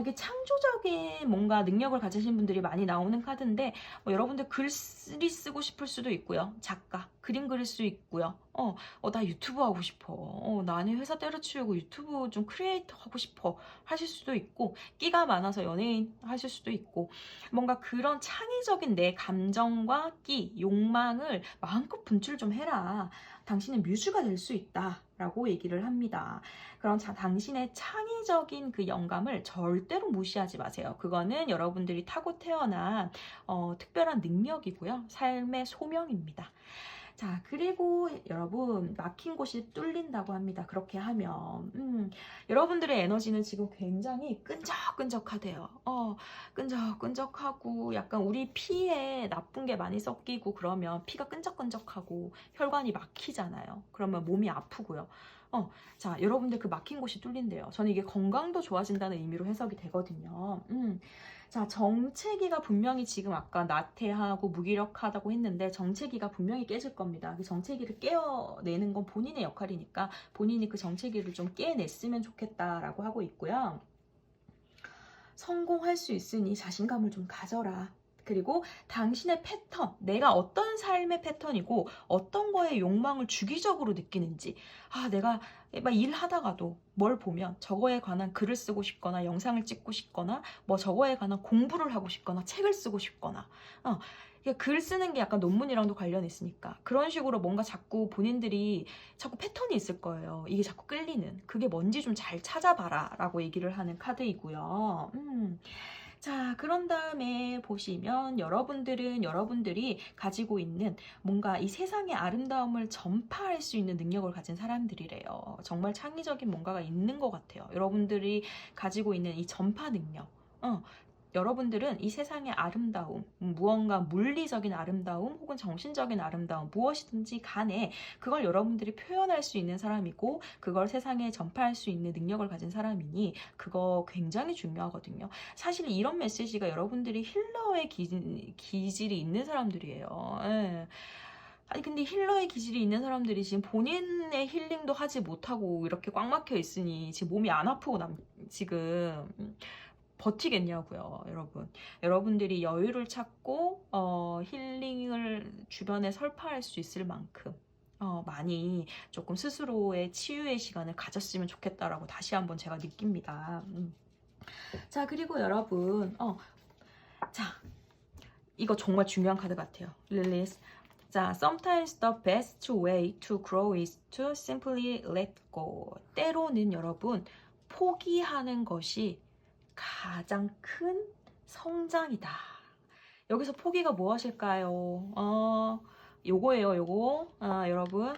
이게 창조적인 뭔가 능력을 가지신 분들이 많이 나오는 카드인데 여러분들 글쓰리 쓰고 싶을 수도 있고요. 작가, 그림 그릴 수 있고요. 나 유튜브 하고 싶어. 나는 회사 때려치우고 유튜브 좀 크리에이터 하고 싶어. 하실 수도 있고 끼가 많아서 연예인 하실 수도 있고 뭔가 그런 창의적인 내 감정과 끼, 욕망을 마음껏 분출 좀 해라. 당신은 뮤즈가 될 수 있다라고 얘기를 합니다. 그럼 당신의 창의적인 그 영감을 절대로 무시하지 마세요. 그거는 여러분들이 타고 태어난 특별한 능력이고요. 삶의 소명입니다. 자, 그리고 여러분, 막힌 곳이 뚫린다고 합니다. 그렇게 하면 여러분들의 에너지는 지금 굉장히 끈적끈적하대요. 끈적끈적하고 약간 우리 피에 나쁜 게 많이 섞이고 그러면 피가 끈적끈적하고 혈관이 막히잖아요. 그러면 몸이 아프고요. 자, 여러분들 그 막힌 곳이 뚫린대요. 저는 이게 건강도 좋아진다는 의미로 해석이 되거든요. 자, 정체기가 분명히 지금 아까 나태하고 무기력하다고 했는데 정체기가 분명히 깨질 겁니다. 그 정체기를 깨어내는 건 본인의 역할이니까 본인이 그 정체기를 좀 깨냈으면 좋겠다라고 하고 있고요. 성공할 수 있으니 자신감을 좀 가져라. 그리고 당신의 패턴, 내가 어떤 삶의 패턴이고 어떤 거에 욕망을 주기적으로 느끼는지, 내가 막 일하다가도 뭘 보면 저거에 관한 글을 쓰고 싶거나 영상을 찍고 싶거나 뭐 저거에 관한 공부를 하고 싶거나 책을 쓰고 싶거나 글 쓰는 게 약간 논문이랑도 관련이 있으니까 그런 식으로 뭔가 자꾸 본인들이 자꾸 패턴이 있을 거예요. 이게 자꾸 끌리는, 그게 뭔지 좀 잘 찾아봐라 라고 얘기를 하는 카드이고요. 자, 그런 다음에 보시면 여러분들이 가지고 있는 뭔가 이 세상의 아름다움을 전파할 수 있는 능력을 가진 사람들이래요. 정말 창의적인 뭔가가 있는 것 같아요. 여러분들이 가지고 있는 이 전파 능력. 여러분들은 이 세상의 아름다움, 무언가 물리적인 아름다움 혹은 정신적인 아름다움 무엇이든지 간에 그걸 여러분들이 표현할 수 있는 사람이고 그걸 세상에 전파할 수 있는 능력을 가진 사람이니 그거 굉장히 중요하거든요. 사실 이런 메시지가 여러분들이 힐러의 기질이 있는 사람들이에요. 예. 아니 근데 힐러의 기질이 있는 사람들이 지금 본인의 힐링도 하지 못하고 이렇게 꽉 막혀 있으니 지금 몸이 안 아프고 지금 버티겠냐고요, 여러분. 여러분들이 여유를 찾고 힐링을 주변에 설파할 수 있을 만큼 많이 조금 스스로의 치유의 시간을 가졌으면 좋겠다라고 다시 한번 제가 느낍니다. 자, 그리고 여러분, 자, 이거 정말 중요한 카드 같아요. 릴리스. 자, sometimes the best way to grow is to simply let go. 때로는 여러분, 포기하는 것이 가장 큰 성장이다. 여기서 포기가 무엇일까요? 요거예요, 요거. 여러분.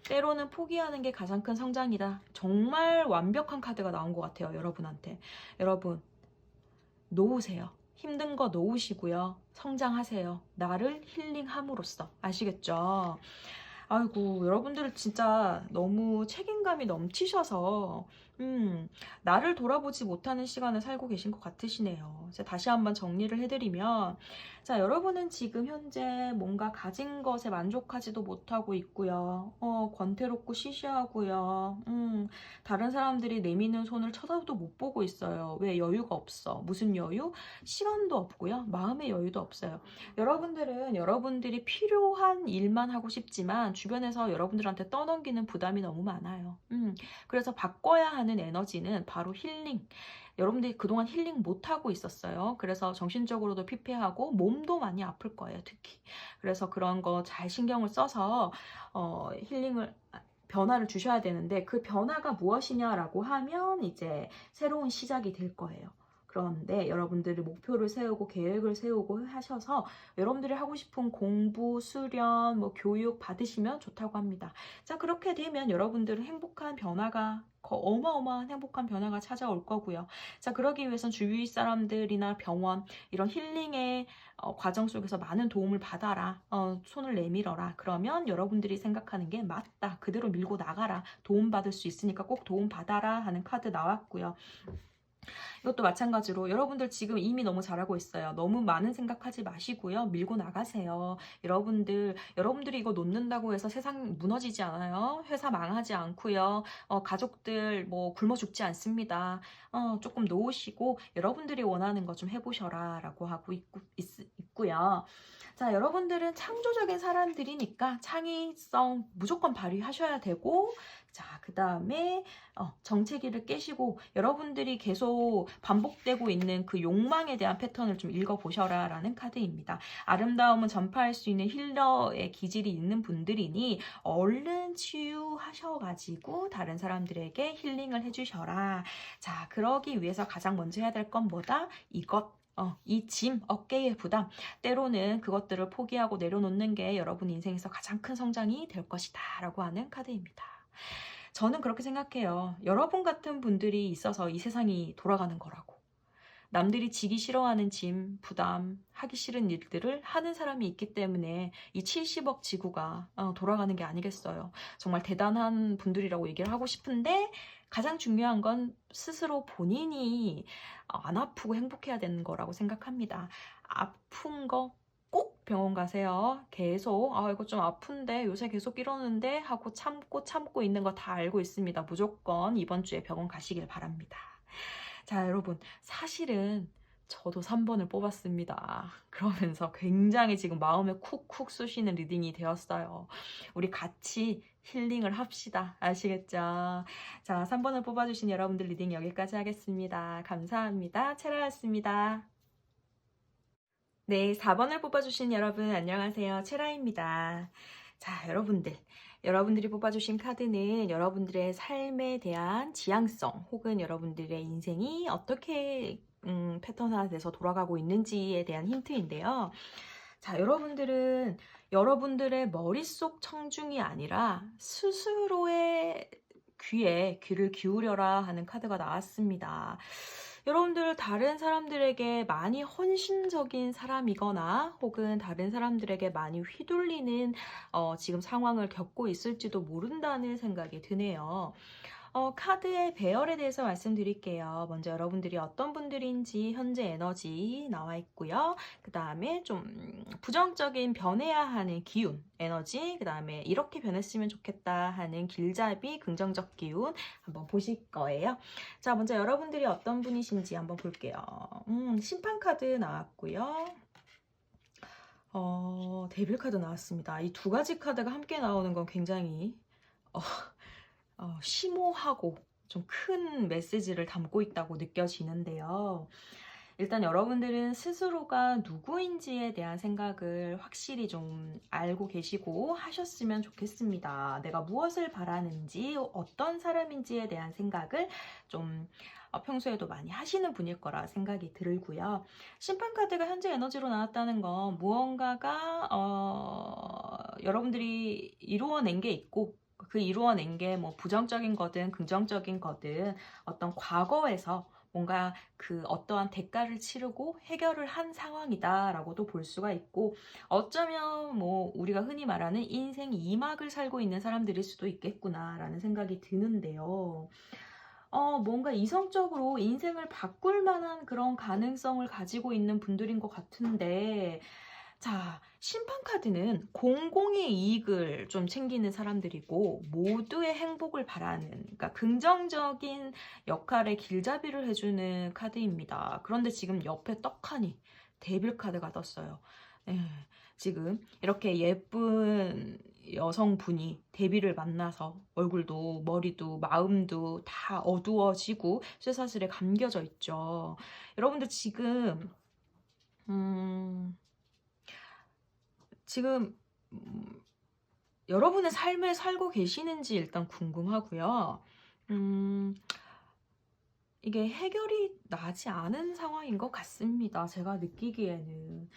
때로는 포기하는 게 가장 큰 성장이다. 정말 완벽한 카드가 나온 것 같아요, 여러분한테. 여러분, 놓으세요. 힘든 거 놓으시고요. 성장하세요. 나를 힐링함으로써. 아시겠죠? 아이고, 여러분들 진짜 너무 책임감이 넘치셔서 나를 돌아보지 못하는 시간을 살고 계신 것 같으시네요. 제가 다시 한번 정리를 해드리면, 자, 여러분은 지금 현재 뭔가 가진 것에 만족하지도 못하고 있고요. 권태롭고 시시하고요. 다른 사람들이 내미는 손을 쳐다도 못 보고 있어요. 왜? 여유가 없어. 무슨 여유? 시간도 없고요. 마음의 여유도 없어요. 여러분들은 여러분들이 필요한 일만 하고 싶지만 주변에서 여러분들한테 떠넘기는 부담이 너무 많아요. 그래서 바꿔야 하는 에너지는 바로 힐링. 여러분들이 그동안 힐링 못하고 있었어요. 그래서 정신적으로도 피폐하고 몸도 많이 아플 거예요, 특히. 그래서 그런 거 잘 신경을 써서 힐링을 변화를 주셔야 되는데 그 변화가 무엇이냐라고 하면 이제 새로운 시작이 될 거예요. 그런데 여러분들이 목표를 세우고 계획을 세우고 하셔서 여러분들이 하고 싶은 공부, 수련, 뭐 교육 받으시면 좋다고 합니다. 자, 그렇게 되면 여러분들은 행복한 변화가 어마어마한 행복한 변화가 찾아올 거고요. 자, 그러기 위해선 주위 사람들이나 병원 이런 힐링의 과정 속에서 많은 도움을 받아라. 손을 내밀어라. 그러면 여러분들이 생각하는 게 맞다. 그대로 밀고 나가라. 도움받을 수 있으니까 꼭 도움받아라 하는 카드 나왔고요. 이것도 마찬가지로 여러분들 지금 이미 너무 잘하고 있어요. 너무 많은 생각하지 마시고요. 밀고 나가세요. 여러분들이 이거 놓는다고 해서 세상 무너지지 않아요. 회사 망하지 않고요. 가족들 뭐 굶어 죽지 않습니다. 조금 놓으시고 여러분들이 원하는 거 좀 해보셔라 라고 하고 있고요. 자, 여러분들은 창조적인 사람들이니까 창의성 무조건 발휘하셔야 되고 자, 그 다음에 정체기를 깨시고 여러분들이 계속 반복되고 있는 그 욕망에 대한 패턴을 좀 읽어보셔라 라는 카드입니다. 아름다움은 전파할 수 있는 힐러의 기질이 있는 분들이니 얼른 치유하셔가지고 다른 사람들에게 힐링을 해주셔라. 자, 그러기 위해서 가장 먼저 해야 될 건 뭐다? 이 짐, 어깨의 부담, 때로는 그것들을 포기하고 내려놓는 게 여러분 인생에서 가장 큰 성장이 될 것이다 라고 하는 카드입니다. 저는 그렇게 생각해요. 여러분 같은 분들이 있어서 이 세상이 돌아가는 거라고. 남들이 지기 싫어하는 짐, 부담, 하기 싫은 일들을 하는 사람이 있기 때문에 이 70억 지구가 돌아가는 게 아니겠어요. 정말 대단한 분들이라고 얘기를 하고 싶은데 가장 중요한 건 스스로 본인이 안 아프고 행복해야 되는 거라고 생각합니다. 아픈 거 꼭 병원 가세요. 계속 이거 좀 아픈데 요새 계속 이러는데 하고 참고 있는 거 다 알고 있습니다. 무조건 이번 주에 병원 가시길 바랍니다. 자, 여러분, 사실은 저도 3번을 뽑았습니다. 그러면서 굉장히 지금 마음에 쿡쿡 쑤시는 리딩이 되었어요. 우리 같이 힐링을 합시다. 아시겠죠? 자, 3번을 뽑아주신 여러분들 리딩 여기까지 하겠습니다. 감사합니다. 체라였습니다. 네, 4번을 뽑아주신 여러분 안녕하세요. 체라입니다. 자, 여러분들이 뽑아주신 카드는 여러분들의 삶에 대한 지향성 혹은 여러분들의 인생이 어떻게 패턴화돼서 돌아가고 있는지에 대한 힌트인데요. 자, 여러분들은 여러분들의 머릿속 청중이 아니라 스스로의 귀에 귀를 기울여라 하는 카드가 나왔습니다. 여러분들 다른 사람들에게 많이 헌신적인 사람이거나 혹은 다른 사람들에게 많이 휘둘리는 지금 상황을 겪고 있을지도 모른다는 생각이 드네요. 카드의 배열에 대해서 말씀드릴게요. 먼저 여러분들이 어떤 분들인지 현재 에너지 나와 있고요. 그 다음에 좀 부정적인 변해야 하는 기운, 에너지, 그 다음에 이렇게 변했으면 좋겠다 하는 길잡이, 긍정적 기운 한번 보실 거예요. 자, 먼저 여러분들이 어떤 분이신지 한번 볼게요. 심판 카드 나왔고요. 데빌 카드 나왔습니다. 이 두 가지 카드가 함께 나오는 건 굉장히 심오하고 좀 큰 메시지를 담고 있다고 느껴지는데요. 일단 여러분들은 스스로가 누구인지에 대한 생각을 확실히 좀 알고 계시고 하셨으면 좋겠습니다. 내가 무엇을 바라는지, 어떤 사람인지에 대한 생각을 좀 평소에도 많이 하시는 분일 거라 생각이 들고요. 심판카드가 현재 에너지로 나왔다는 건 무언가가 여러분들이 이루어낸 게 있고 그 이루어낸 게 뭐 부정적인 거든 긍정적인 거든 어떤 과거에서 뭔가 그 어떠한 대가를 치르고 해결을 한 상황이다라고도 볼 수가 있고 어쩌면 뭐 우리가 흔히 말하는 인생 2막을 살고 있는 사람들일 수도 있겠구나라는 생각이 드는데요. 뭔가 이성적으로 인생을 바꿀 만한 그런 가능성을 가지고 있는 분들인 것 같은데 자, 심판카드는 공공의 이익을 좀 챙기는 사람들이고 모두의 행복을 바라는 그러니까 긍정적인 역할의 길잡이를 해주는 카드입니다. 그런데 지금 옆에 떡하니 데빌 카드가 떴어요. 네, 지금 이렇게 예쁜 여성분이 데빌을 만나서 얼굴도 머리도 마음도 다 어두워지고 쇠사슬에 감겨져 있죠. 여러분들 지금 여러분의 삶을 살고 계시는지 일단 궁금하고요. 이게 해결이 나지 않은 상황인 것 같습니다. 제가 느끼기에는.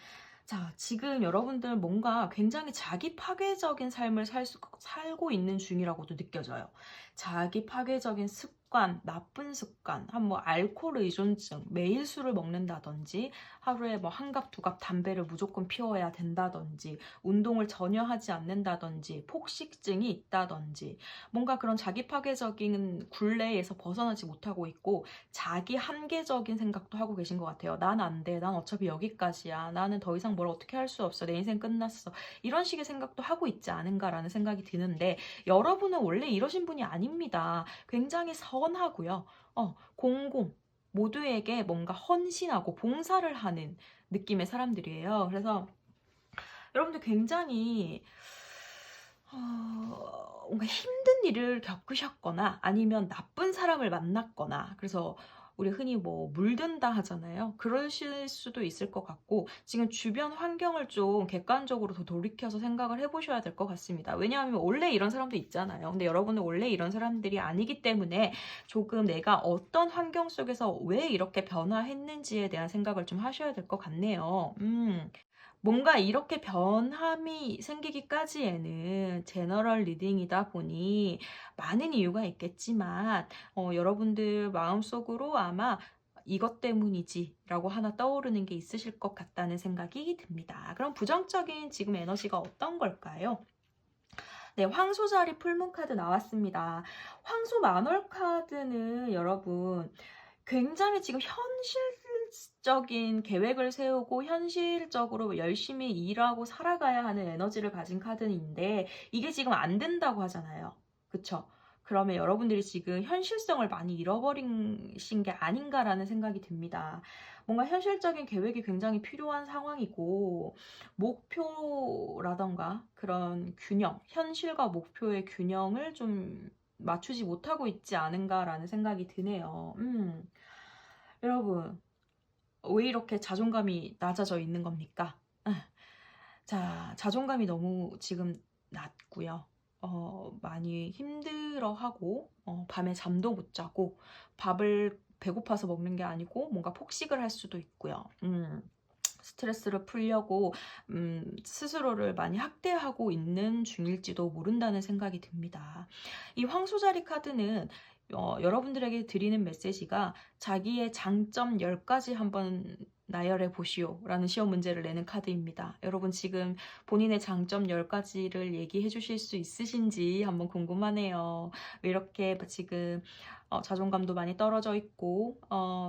자, 지금 여러분들 뭔가 굉장히 자기 파괴적인 삶을 살고 있는 중이라고도 느껴져요. 자기 파괴적인 습관, 나쁜 습관, 뭐 알코올 의존증, 매일 술을 먹는다든지 하루에 뭐 한 갑, 두 갑 담배를 무조건 피워야 된다든지 운동을 전혀 하지 않는다든지 폭식증이 있다든지 뭔가 그런 자기 파괴적인 굴레에서 벗어나지 못하고 있고 자기 한계적인 생각도 하고 계신 것 같아요. 난 안 돼. 난 어차피 여기까지야. 나는 더 이상 뭘 어떻게 할 수 없어. 내 인생 끝났어. 이런 식의 생각도 하고 있지 않은가라는 생각이 드는데 여러분은 원래 이러신 분이 아닙니다. 굉장히 선하고요. 공공 모두에게 뭔가 헌신하고 봉사를 하는 느낌의 사람들이에요. 그래서 여러분들 굉장히 뭔가 힘든 일을 겪으셨거나 아니면 나쁜 사람을 만났거나, 그래서 우리 흔히 뭐 물든다 하잖아요. 그러실 수도 있을 것 같고, 지금 주변 환경을 좀 객관적으로 더 돌이켜서 생각을 해보셔야 될 것 같습니다. 왜냐하면 원래 이런 사람도 있잖아요. 근데 여러분은 원래 이런 사람들이 아니기 때문에 조금 내가 어떤 환경 속에서 왜 이렇게 변화했는지에 대한 생각을 좀 하셔야 될 것 같네요. 뭔가 이렇게 변함이 생기기까지에는 제너럴 리딩이다 보니 많은 이유가 있겠지만, 여러분들 마음속으로 아마 이것 때문이지라고 하나 떠오르는 게 있으실 것 같다는 생각이 듭니다. 그럼 부정적인 지금 에너지가 어떤 걸까요? 네, 황소자리 풀문 카드 나왔습니다. 황소 만월 카드는 여러분 굉장히 지금 현실적인 계획을 세우고 현실적으로 열심히 일하고 살아가야 하는 에너지를 가진 카드인데, 이게 지금 안 된다고 하잖아요. 그쵸? 그러면 여러분들이 지금 현실성을 많이 잃어버리신 게 아닌가라는 생각이 듭니다. 뭔가 현실적인 계획이 굉장히 필요한 상황이고, 목표라던가 그런 균형, 현실과 목표의 균형을 좀 맞추지 못하고 있지 않은가라는 생각이 드네요. 여러분, 왜 이렇게 자존감이 낮아져 있는 겁니까? 자, 자존감이 너무 지금 낮고요. 많이 힘들어하고, 밤에 잠도 못 자고, 밥을 배고파서 먹는 게 아니고, 뭔가 폭식을 할 수도 있고요. 스트레스를 풀려고 스스로를 많이 학대하고 있는 중일지도 모른다는 생각이 듭니다. 이 황소자리 카드는 여러분들에게 드리는 메시지가 자기의 장점 10가지 한번 나열해 보시오 라는 시험 문제를 내는 카드입니다. 여러분 지금 본인의 장점 10가지를 얘기해 주실 수 있으신지 한번 궁금하네요. 왜 이렇게 지금 자존감도 많이 떨어져 있고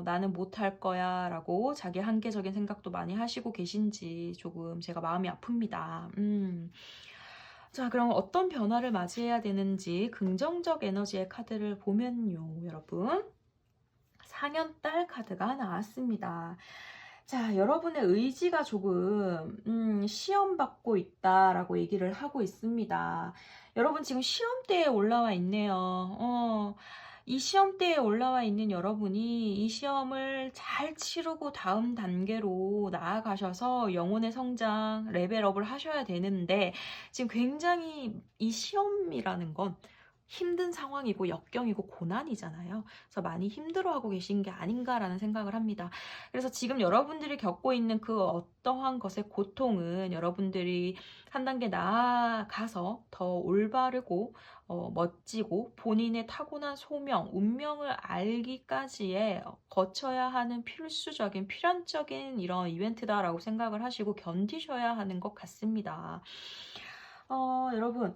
나는 못할 거야 라고 자기 한계적인 생각도 많이 하시고 계신지 조금 제가 마음이 아픕니다. 자, 그럼 어떤 변화를 맞이해야 되는지 긍정적 에너지의 카드를 보면요, 여러분. 상현딸 카드가 나왔습니다. 자, 여러분의 의지가 조금 시험받고 있다라고 얘기를 하고 있습니다. 여러분 지금 시험대에 올라와 있네요. 이 시험대에 올라와 있는 여러분이 이 시험을 잘 치르고 다음 단계로 나아가셔서 영혼의 성장, 레벨업을 하셔야 되는데, 지금 굉장히 이 시험이라는 건 힘든 상황이고 역경이고 고난이잖아요. 그래서 많이 힘들어하고 계신 게 아닌가라는 생각을 합니다. 그래서 지금 여러분들이 겪고 있는 그 어떠한 것의 고통은 여러분들이 한 단계 나아가서 더 올바르고 멋지고 본인의 타고난 소명, 운명을 알기까지의 거쳐야 하는 필수적인 필연적인 이런 이벤트다라고 생각을 하시고 견디셔야 하는 것 같습니다. 여러분,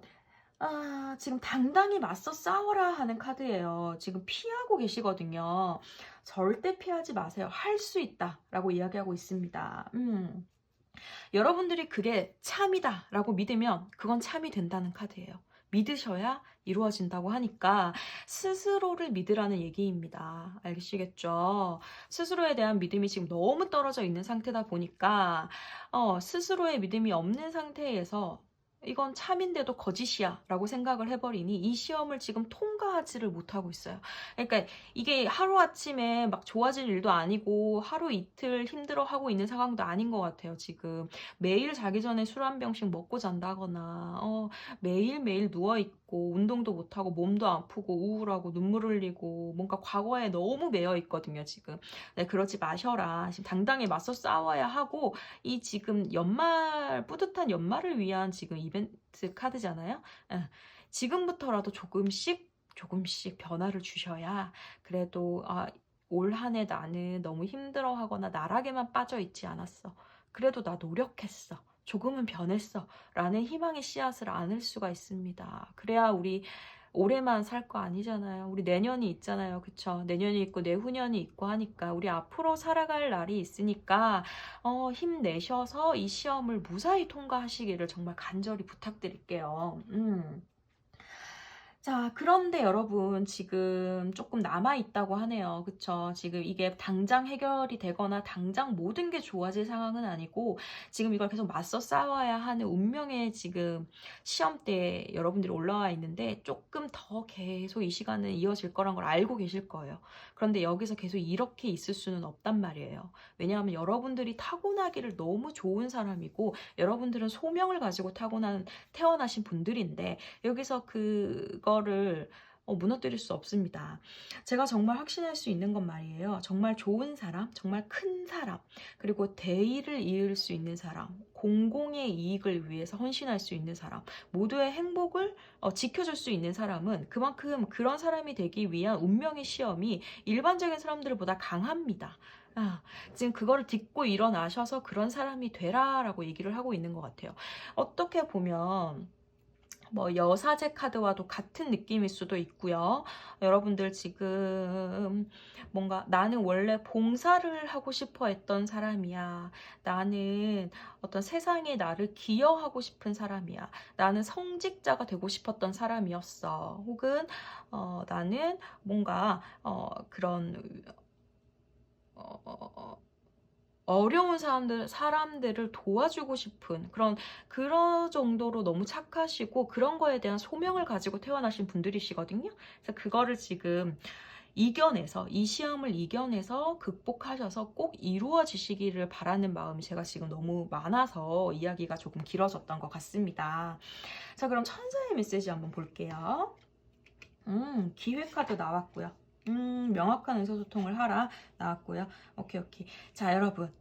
지금 당당히 맞서 싸워라 하는 카드예요. 지금 피하고 계시거든요. 절대 피하지 마세요. 할 수 있다 라고 이야기하고 있습니다. 여러분들이 그게 참이다 라고 믿으면 그건 참이 된다는 카드예요. 믿으셔야 이루어진다고 하니까 스스로를 믿으라는 얘기입니다. 알겠시겠죠? 스스로에 대한 믿음이 지금 너무 떨어져 있는 상태다 보니까 스스로의 믿음이 없는 상태에서 이건 참인데도 거짓이야 라고 생각을 해버리니 이 시험을 지금 통과하지를 못하고 있어요. 그러니까 이게 하루아침에 막 좋아질 일도 아니고 하루 이틀 힘들어하고 있는 상황도 아닌 것 같아요. 지금 매일 자기 전에 술 한 병씩 먹고 잔다거나 매일매일 누워있고 운동도 못하고 몸도 아프고 우울하고 눈물 흘리고 뭔가 과거에 너무 매여 있거든요. 지금. 네, 그러지 마셔라. 지금 당당히 맞서 싸워야 하고, 이 지금 뿌듯한 연말을 위한 지금 이벤트 카드잖아요. 지금부터라도 조금씩 변화를 주셔야 그래도 올 한 해 나는 너무 힘들어하거나 나락에만 빠져 있지 않았어. 그래도 나 노력했어. 조금은 변했어. 라는 희망의 씨앗을 안을 수가 있습니다. 그래야 우리 올해만 살 거 아니잖아요. 우리 내년이 있잖아요. 그쵸? 내년이 있고 내후년이 있고 하니까 우리 앞으로 살아갈 날이 있으니까 힘내셔서 이 시험을 무사히 통과하시기를 정말 간절히 부탁드릴게요. 자, 그런데 여러분 지금 조금 남아 있다고 하네요. 그쵸? 지금 이게 당장 해결이 되거나 당장 모든 게 좋아질 상황은 아니고 지금 이걸 계속 맞서 싸워야 하는 운명의 지금 시험대에 여러분들이 올라와 있는데 조금 더 계속 이 시간은 이어질 거란 걸 알고 계실 거예요. 그런데 여기서 계속 이렇게 있을 수는 없단 말이에요. 왜냐하면 여러분들이 타고나기를 너무 좋은 사람이고 여러분들은 소명을 가지고 태어나신 분들인데 여기서 그거를 무너뜨릴 수 없습니다. 제가 정말 확신할 수 있는 건 말이에요. 정말 좋은 사람, 정말 큰 사람, 그리고 대의를 이을 수 있는 사람, 공공의 이익을 위해서 헌신할 수 있는 사람, 모두의 행복을 지켜줄 수 있는 사람은 그만큼 그런 사람이 되기 위한 운명의 시험이 일반적인 사람들보다 강합니다. 지금 그거를 딛고 일어나셔서 그런 사람이 되라라고 얘기를 하고 있는 것 같아요. 어떻게 보면 뭐 여사제 카드와도 같은 느낌일 수도 있고요. 여러분들 지금 뭔가 나는 원래 봉사를 하고 싶어 했던 사람이야. 나는 어떤 세상에 나를 기여하고 싶은 사람이야. 나는 성직자가 되고 싶었던 사람이었어. 혹은 나는 뭔가 그런 어려운 사람들을 도와주고 싶은 그런 정도로 너무 착하시고 그런 거에 대한 소명을 가지고 태어나신 분들이시거든요. 그래서 그거를 지금 이겨내서 이 시험을 이겨내서 극복하셔서 꼭 이루어지시기를 바라는 마음이 제가 지금 너무 많아서 이야기가 조금 길어졌던 것 같습니다. 자, 그럼 천사의 메시지 한번 볼게요. 기회 카드 나왔고요. 명확한 의사소통을 하라 나왔고요. 오케이. 자, 여러분.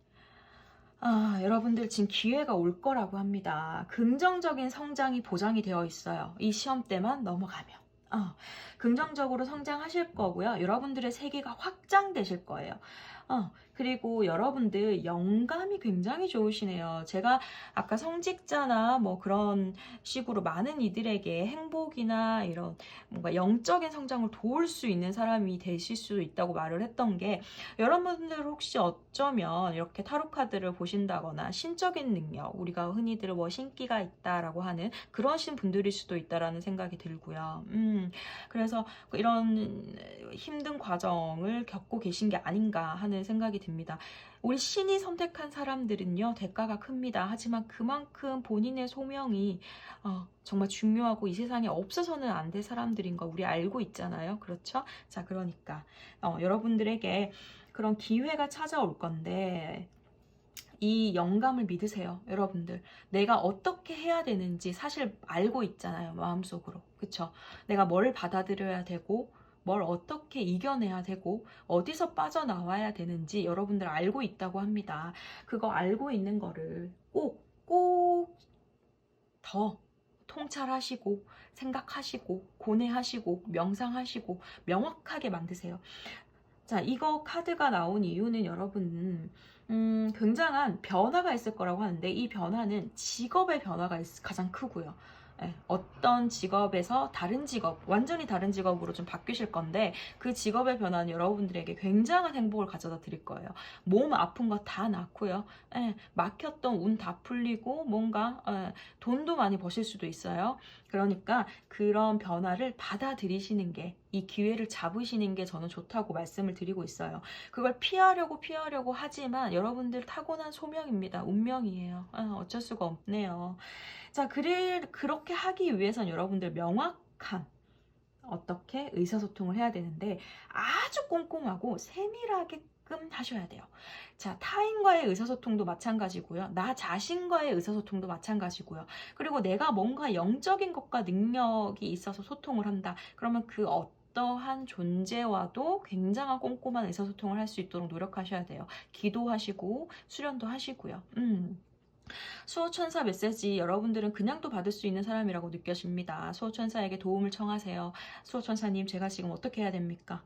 여러분들 지금 기회가 올 거라고 합니다. 긍정적인 성장이 보장이 되어 있어요. 이 시험 때만 넘어가면. 긍정적으로 성장하실 거고요. 여러분들의 세계가 확장되실 거예요. 그리고 여러분들 영감이 굉장히 좋으시네요. 제가 아까 성직자나 뭐 그런 식으로 많은 이들에게 행복이나 이런 뭔가 영적인 성장을 도울 수 있는 사람이 되실 수 있다고 말을 했던 게 여러분들 혹시 어쩌면 이렇게 타로 카드를 보신다거나 신적인 능력, 우리가 흔히들 뭐 신기가 있다라고 하는 그러신 분들일 수도 있다라는 생각이 들고요. 그래서 이런 힘든 과정을 겪고 계신 게 아닌가 하는 생각이 듭니다. 우리 신이 선택한 사람들은요, 대가가 큽니다. 하지만 그만큼 본인의 소명이 정말 중요하고 이 세상에 없어서는 안 될 사람들인 거 우리 알고 있잖아요. 그렇죠? 자, 그러니까 여러분들에게 그런 기회가 찾아올 건데 이 영감을 믿으세요. 여러분들 내가 어떻게 해야 되는지 사실 알고 있잖아요. 마음속으로. 그쵸? 내가 뭘 받아들여야 되고 뭘 어떻게 이겨내야 되고 어디서 빠져나와야 되는지 여러분들 알고 있다고 합니다. 그거 알고 있는 거를 꼭 더 통찰하시고 생각하시고 고뇌하시고 명상하시고 명확하게 만드세요. 자, 이거 카드가 나온 이유는 여러분 굉장한 변화가 있을 거라고 하는데 이 변화는 직업의 변화가 가장 크고요. 어떤 직업에서 다른 직업, 완전히 다른 직업으로 좀 바뀌실 건데 그 직업의 변화는 여러분들에게 굉장한 행복을 가져다 드릴 거예요. 몸 아픈 거 다 낫고요. 막혔던 운 다 풀리고 뭔가 돈도 많이 버실 수도 있어요. 그러니까 그런 변화를 받아들이시는 게 이 기회를 잡으시는 게 저는 좋다고 말씀을 드리고 있어요. 그걸 피하려고 하지만 여러분들 타고난 소명입니다. 운명이에요. 어쩔 수가 없네요. 자, 그렇게 하기 위해선 여러분들 명확한 어떻게 의사소통을 해야 되는데 아주 꼼꼼하고 세밀하게끔 하셔야 돼요. 자, 타인과의 의사소통도 마찬가지고요. 나 자신과의 의사소통도 마찬가지고요. 그리고 내가 뭔가 영적인 것과 능력이 있어서 소통을 한다. 그러면 그 어떠한 존재와도 굉장한 꼼꼼한 의사소통을 할 수 있도록 노력하셔야 돼요. 기도하시고 수련도 하시고요. 수호천사 메시지 여러분들은 그냥도 받을 수 있는 사람이라고 느껴집니다. 수호천사에게 도움을 청하세요. 수호천사님, 제가 지금 어떻게 해야 됩니까?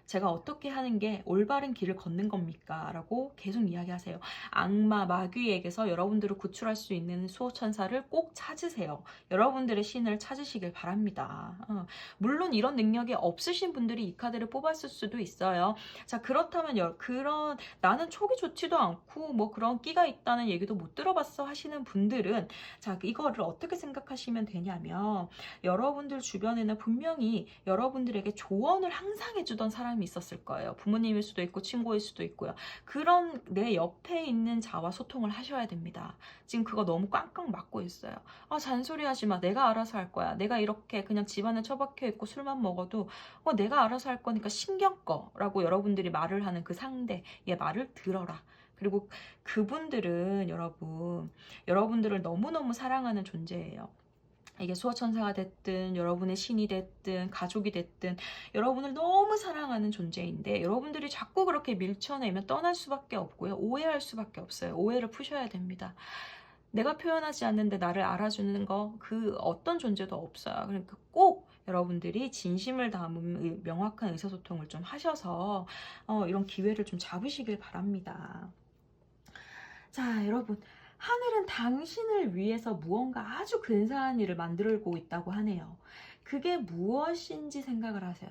제가 어떻게 하는 게 올바른 길을 걷는 겁니까? 라고 계속 이야기하세요. 악마, 마귀에게서 여러분들을 구출할 수 있는 수호천사를 꼭 찾으세요. 여러분들의 신을 찾으시길 바랍니다. 물론 이런 능력이 없으신 분들이 이 카드를 뽑았을 수도 있어요. 자, 그렇다면 나는 촉이 좋지도 않고 뭐 그런 끼가 있다는 얘기도 못 들어봤어 하시는 분들은, 자, 이거를 어떻게 생각하시면 되냐면, 여러분들 주변에는 분명히 여러분들에게 조언을 항상 해주던 사람이 있었을 거예요. 부모님일 수도 있고 친구일 수도 있고요. 그런 내 옆에 있는 자와 소통을 하셔야 됩니다. 지금 그거 너무 꽝꽝 막고 있어요. 잔소리하지 마. 내가 알아서 할 거야. 내가 이렇게 그냥 집안에 처박혀 있고 술만 먹어도 내가 알아서 할 거니까 신경 꺼라고 여러분들이 말을 하는 그 상대의 말을 들어라. 그리고 그분들은 여러분들을 너무너무 사랑하는 존재예요. 이게 수호천사가 됐든 여러분의 신이 됐든 가족이 됐든 여러분을 너무 사랑하는 존재인데, 여러분들이 자꾸 그렇게 밀쳐내면 떠날 수밖에 없고요. 오해할 수밖에 없어요. 오해를 푸셔야 됩니다. 내가 표현하지 않는데 나를 알아주는 거 그 어떤 존재도 없어요. 그러니까 꼭 여러분들이 진심을 담은 명확한 의사소통을 좀 하셔서 이런 기회를 좀 잡으시길 바랍니다. 자, 여러분, 하늘은 당신을 위해서 무언가 아주 근사한 일을 만들고 있다고 하네요. 그게 무엇인지 생각을 하세요.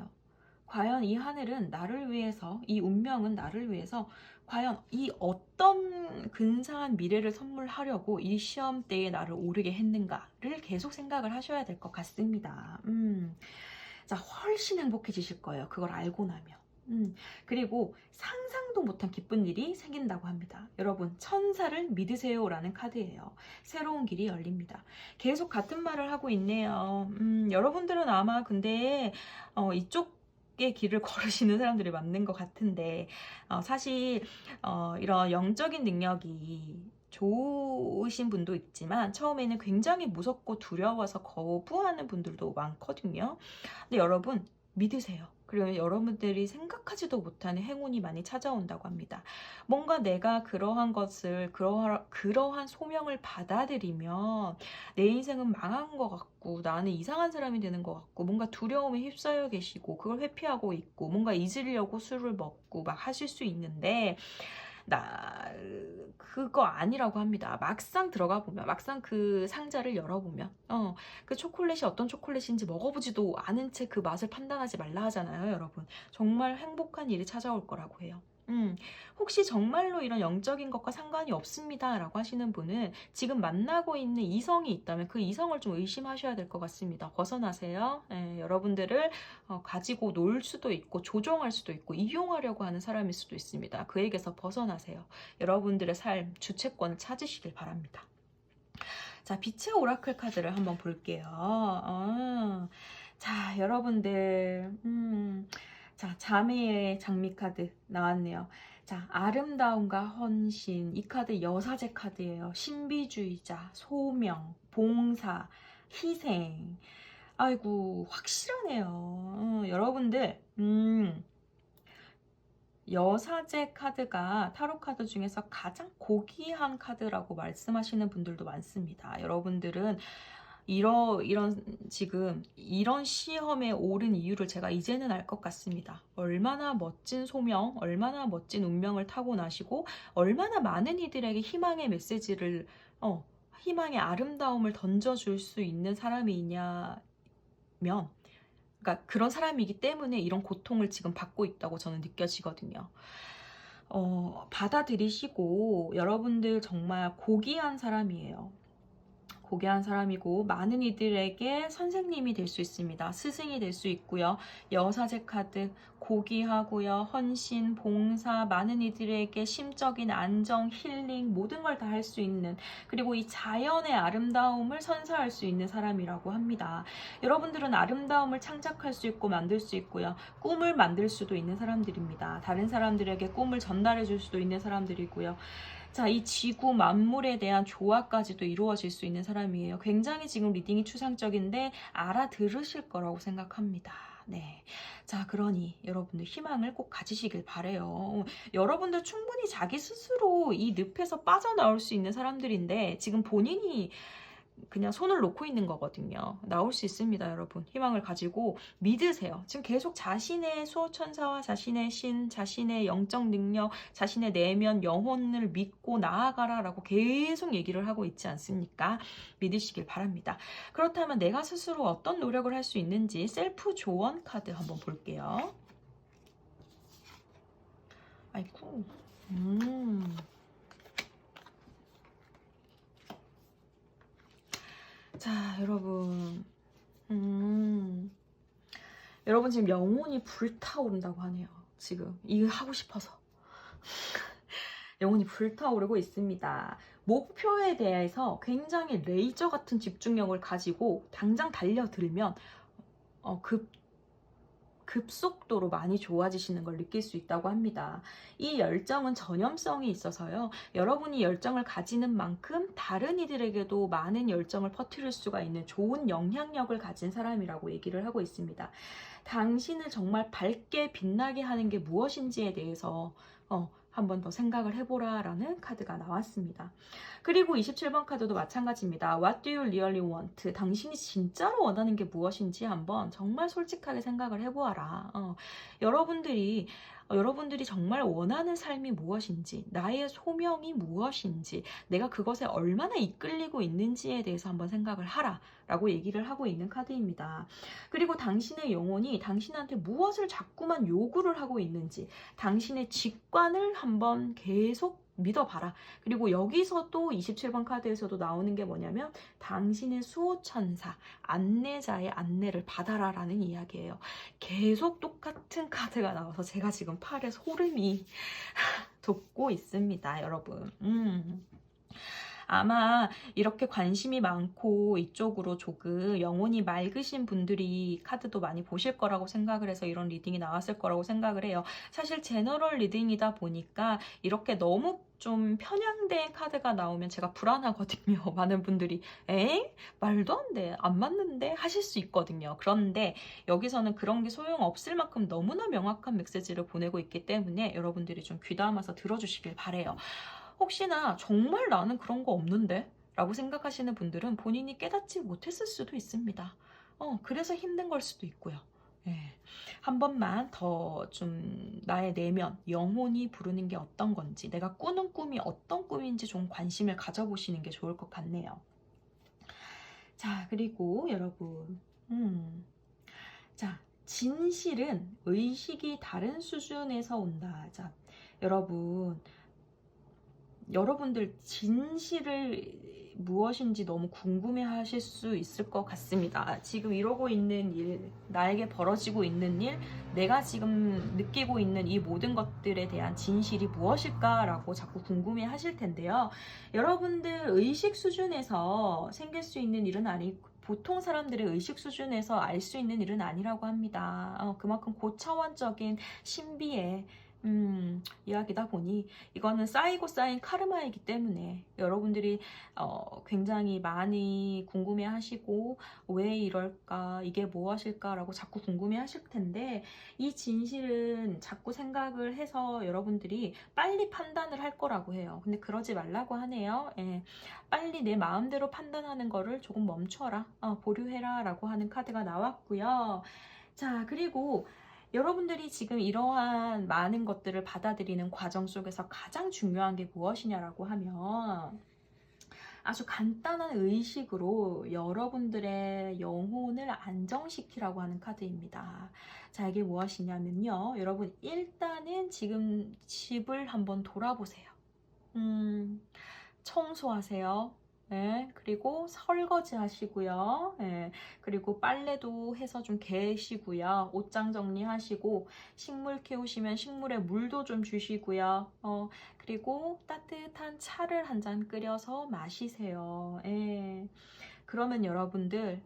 과연 이 하늘은 나를 위해서, 이 운명은 나를 위해서 과연 이 어떤 근사한 미래를 선물하려고 이 시험대에 나를 오르게 했는가를 계속 생각을 하셔야 될 것 같습니다. 자, 훨씬 행복해지실 거예요. 그걸 알고 나면. 그리고 상상도 못한 기쁜 일이 생긴다고 합니다. 여러분, 천사를 믿으세요라는 카드예요. 새로운 길이 열립니다. 계속 같은 말을 하고 있네요. 여러분들은 아마 근데 이쪽의 길을 걸으시는 사람들이 맞는 것 같은데, 사실 이런 영적인 능력이 좋으신 분도 있지만 처음에는 굉장히 무섭고 두려워서 거부하는 분들도 많거든요. 근데 여러분, 믿으세요. 그리고 여러분들이 생각하지도 못하는 행운이 많이 찾아온다고 합니다. 뭔가 내가 그러한 것을, 그러한 소명을 받아들이면 내 인생은 망한 것 같고 나는 이상한 사람이 되는 것 같고 뭔가 두려움에 휩싸여 계시고 그걸 회피하고 있고 뭔가 잊으려고 술을 먹고 막 하실 수 있는데, 그거 아니라고 합니다. 막상 들어가 보면, 막상 그 상자를 열어보면, 그 초콜릿이 어떤 초콜릿인지 먹어보지도 않은 채 그 맛을 판단하지 말라 하잖아요, 여러분. 정말 행복한 일이 찾아올 거라고 해요. 혹시 정말로 이런 영적인 것과 상관이 없습니다 라고 하시는 분은 지금 만나고 있는 이성이 있다면 그 이성을 좀 의심하셔야 될 것 같습니다. 벗어나세요. 여러분들을 가지고 놀 수도 있고 조종할 수도 있고 이용하려고 하는 사람일 수도 있습니다. 그에게서 벗어나세요. 여러분들의 삶 주체권을 찾으시길 바랍니다. 자, 빛의 오라클 카드를 한번 볼게요. 자, 여러분들 자, 자매의 장미 카드 나왔네요. 자, 아름다움과 헌신. 이 카드 여사제 카드예요. 신비주의자, 소명, 봉사, 희생. 아이고, 확실하네요. 여러분들, 여사제 카드가 타로 카드 중에서 가장 고귀한 카드라고 말씀하시는 분들도 많습니다. 여러분들은 지금 이런 시험에 오른 이유를 제가 이제는 알 것 같습니다. 얼마나 멋진 소명, 얼마나 멋진 운명을 타고나시고 얼마나 많은 이들에게 희망의 메시지를, 희망의 아름다움을 던져줄 수 있는 사람이냐면, 그러니까 그런 사람이기 때문에 이런 고통을 지금 받고 있다고 저는 느껴지거든요. 받아들이시고 여러분들 정말 고귀한 사람이에요. 고귀한 사람이고 많은 이들에게 선생님이 될 수 있습니다. 스승이 될 수 있고요. 여사제 카드 고귀하고요. 헌신, 봉사, 많은 이들에게 심적인 안정, 힐링 모든 걸 다 할 수 있는, 그리고 이 자연의 아름다움을 선사할 수 있는 사람이라고 합니다. 여러분들은 아름다움을 창작할 수 있고 만들 수 있고요. 꿈을 만들 수도 있는 사람들입니다. 다른 사람들에게 꿈을 전달해 줄 수도 있는 사람들이고요. 자, 이 지구 만물에 대한 조화까지도 이루어질 수 있는 사람이에요. 굉장히 지금 리딩이 추상적인데 알아들으실 거라고 생각합니다. 네. 자, 그러니 여러분들 희망을 꼭 가지시길 바래요. 여러분들 충분히 자기 스스로 이 늪에서 빠져나올 수 있는 사람들인데 지금 본인이 그냥 손을 놓고 있는 거거든요. 나올 수 있습니다, 여러분. 희망을 가지고 믿으세요. 지금 계속 자신의 수호천사와 자신의 신, 자신의 영적 능력, 자신의 내면 영혼을 믿고 나아가라라고 계속 얘기를 하고 있지 않습니까? 믿으시길 바랍니다. 그렇다면 내가 스스로 어떤 노력을 할 수 있는지 셀프 조언 카드 한번 볼게요. 아이쿠. 자, 여러분. 여러분 지금 영혼이 불타오른다고 하네요. 지금 이거 하고 싶어서. 영혼이 불타오르고 있습니다. 목표에 대해서 굉장히 레이저 같은 집중력을 가지고 당장 달려들면 급속도로 많이 좋아지시는 걸 느낄 수 있다고 합니다. 이 열정은 전염성이 있어서요. 여러분이 열정을 가지는 만큼 다른 이들에게도 많은 열정을 퍼뜨릴 수가 있는 좋은 영향력을 가진 사람이라고 얘기를 하고 있습니다. 당신을 정말 밝게 빛나게 하는 게 무엇인지에 대해서 한 번 더 생각을 해보라 라는 카드가 나왔습니다. 그리고 27번 카드도 마찬가지입니다. What do you really want? 당신이 진짜로 원하는 게 무엇인지 한번 정말 솔직하게 생각을 해보아라. 여러분들이 정말 원하는 삶이 무엇인지, 나의 소명이 무엇인지, 내가 그것에 얼마나 이끌리고 있는지에 대해서 한번 생각을 하라 라고 얘기를 하고 있는 카드입니다. 그리고 당신의 영혼이 당신한테 무엇을 자꾸만 요구를 하고 있는지, 당신의 직관을 한번 계속 믿어봐라. 그리고 여기서 또 27번 카드에서도 나오는 게 뭐냐면 당신의 수호천사, 안내자의 안내를 받아라 라는 이야기예요. 계속 똑같은 카드가 나와서 제가 지금 팔에 소름이 돋고 있습니다, 여러분. 아마 이렇게 관심이 많고 이쪽으로 조금 영혼이 맑으신 분들이 카드도 많이 보실 거라고 생각을 해서 이런 리딩이 나왔을 거라고 생각을 해요. 사실 제너럴 리딩이다 보니까 이렇게 너무 좀 편향된 카드가 나오면 제가 불안하거든요. 많은 분들이 말도 안 돼, 안 맞는데 하실 수 있거든요. 그런데 여기서는 그런 게 소용없을 만큼 너무나 명확한 메시지를 보내고 있기 때문에 여러분들이 좀 귀담아서 들어주시길 바래요. 혹시나 정말 나는 그런 거 없는데? 라고 생각하시는 분들은 본인이 깨닫지 못했을 수도 있습니다. 그래서 힘든 걸 수도 있고요. 예. 한 번만 더 좀 나의 내면, 영혼이 부르는 게 어떤 건지, 내가 꾸는 꿈이 어떤 꿈인지 좀 관심을 가져보시는 게 좋을 것 같네요. 자, 그리고 여러분, 자, 진실은 의식이 다른 수준에서 온다. 자, 여러분들 진실을 무엇인지 너무 궁금해 하실 수 있을 것 같습니다. 지금 이러고 있는 일, 나에게 벌어지고 있는 일, 내가 지금 느끼고 있는 이 모든 것들에 대한 진실이 무엇일까라고 자꾸 궁금해 하실 텐데요. 여러분들 의식 수준에서 생길 수 있는 일은 아니고 보통 사람들의 의식 수준에서 알 수 있는 일은 아니라고 합니다. 그만큼 고차원적인 신비의 이야기다 보니 이거는 쌓이고 쌓인 카르마이기 때문에 여러분들이 굉장히 많이 궁금해 하시고 왜 이럴까, 이게 무엇일까 라고 자꾸 궁금해 하실 텐데 이 진실은 자꾸 생각을 해서 여러분들이 빨리 판단을 할 거라고 해요. 근데 그러지 말라고 하네요. 예. 빨리 내 마음대로 판단하는 거를 조금 멈춰라, 보류해라 라고 하는 카드가 나왔고요. 자, 그리고 여러분들이 지금 이러한 많은 것들을 받아들이는 과정 속에서 가장 중요한 게 무엇이냐라고 하면 아주 간단한 의식으로 여러분들의 영혼을 안정시키라고 하는 카드입니다. 자, 이게 무엇이냐면요. 여러분 일단은 지금 집을 한번 돌아보세요. 청소하세요. 네, 그리고 설거지 하시고요. 네, 그리고 빨래도 해서 좀 개시고요. 옷장 정리하시고 식물 키우시면 식물에 물도 좀 주시고요. 그리고 따뜻한 차를 한 잔 끓여서 마시세요. 예. 그러면 여러분들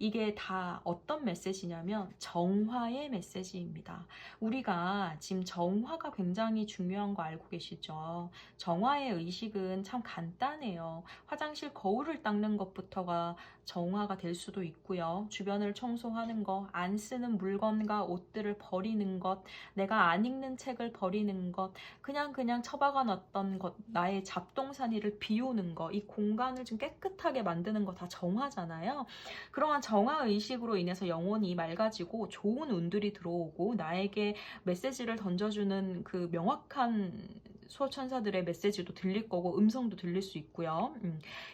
이게 다 어떤 메시지냐면 정화의 메시지입니다. 우리가 지금 정화가 굉장히 중요한 거 알고 계시죠? 정화의 의식은 참 간단해요. 화장실 거울을 닦는 것부터가 정화가 될 수도 있고요. 주변을 청소하는 거, 안 쓰는 물건과 옷들을 버리는 것, 내가 안 읽는 책을 버리는 것, 그냥 처박아 놨던 것, 나의 잡동사니를 비우는 거, 이 공간을 좀 깨끗하게 만드는 거 다 정화잖아요. 그러한 정화 의식으로 인해서 영혼이 맑아지고 좋은 운들이 들어오고 나에게 메시지를 던져주는 그 명확한 수호천사들의 메시지도 들릴 거고 음성도 들릴 수 있고요.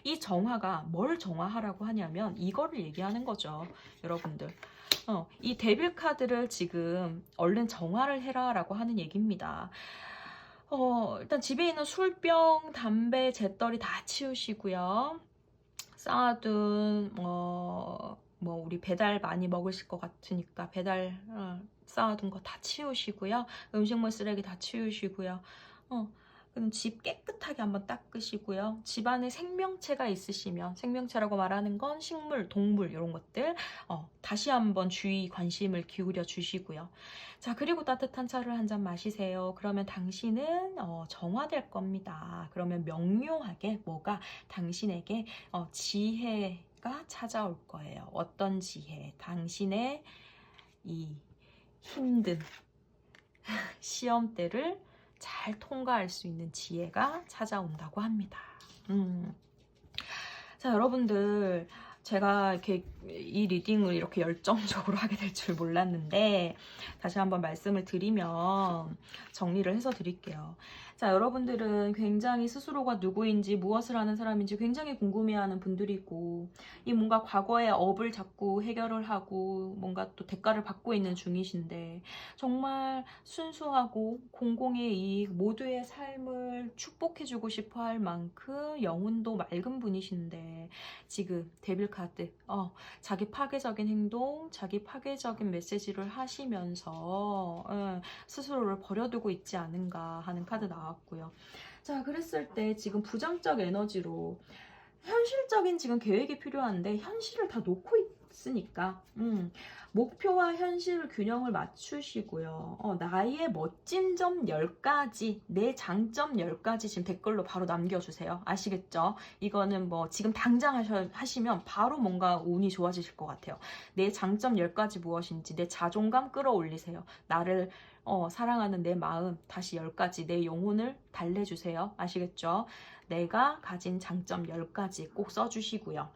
이 정화가 뭘 정화하라고 하냐면 이거를 얘기하는 거죠. 여러분들. 이 데빌 카드를 지금 얼른 정화를 해라 라고 하는 얘기입니다. 일단 집에 있는 술병, 담배, 재떨이 다 치우시고요. 쌓아둔 우리 배달 많이 먹으실 것 같으니까 배달 쌓아둔 거 다 치우시고요. 음식물 쓰레기 다 치우시고요. 그럼 집 깨끗하게 한번 닦으시고요. 집안에 생명체가 있으시면, 생명체라고 말하는 건 식물, 동물 이런 것들 다시 한번 주의 관심을 기울여 주시고요. 자, 그리고 따뜻한 차를 한 잔 마시세요. 그러면 당신은 정화될 겁니다. 그러면 명료하게 뭐가 당신에게 지혜가 찾아올 거예요. 어떤 지혜? 당신의 이 힘든 시험대를 잘 통과할 수 있는 지혜가 찾아온다고 합니다. 자, 여러분들, 제가 이렇게 이 리딩을 이렇게 열정적으로 하게 될 줄 몰랐는데 다시 한번 말씀을 드리면 정리를 해서 드릴게요. 자, 여러분들은 굉장히 스스로가 누구인지 무엇을 하는 사람인지 굉장히 궁금해하는 분들이고 이 뭔가 과거의 업을 자꾸 해결을 하고 뭔가 또 대가를 받고 있는 중이신데 정말 순수하고 공공의 이익 모두의 삶을 축복해주고 싶어 할 만큼 영혼도 맑은 분이신데 지금 데빌 카드 자기 파괴적인 행동, 자기 파괴적인 메시지를 하시면서 스스로를 버려두고 있지 않은가 하는 카드 나왔고요. 자, 그랬을 때 지금 부정적 에너지로 현실적인 지금 계획이 필요한데 현실을 다 놓고 있으니까 목표와 현실 균형을 맞추시고요. 나의 멋진 점 10가지, 내 장점 10가지 지금 댓글로 바로 남겨주세요. 아시겠죠? 이거는 뭐 지금 당장 하시면 바로 뭔가 운이 좋아지실 것 같아요. 내 장점 10가지 무엇인지 내 자존감 끌어올리세요. 나를 사랑하는 내 마음 다시 10가지 내 영혼을 달래주세요. 아시겠죠? 내가 가진 장점 10가지 꼭 써주시고요.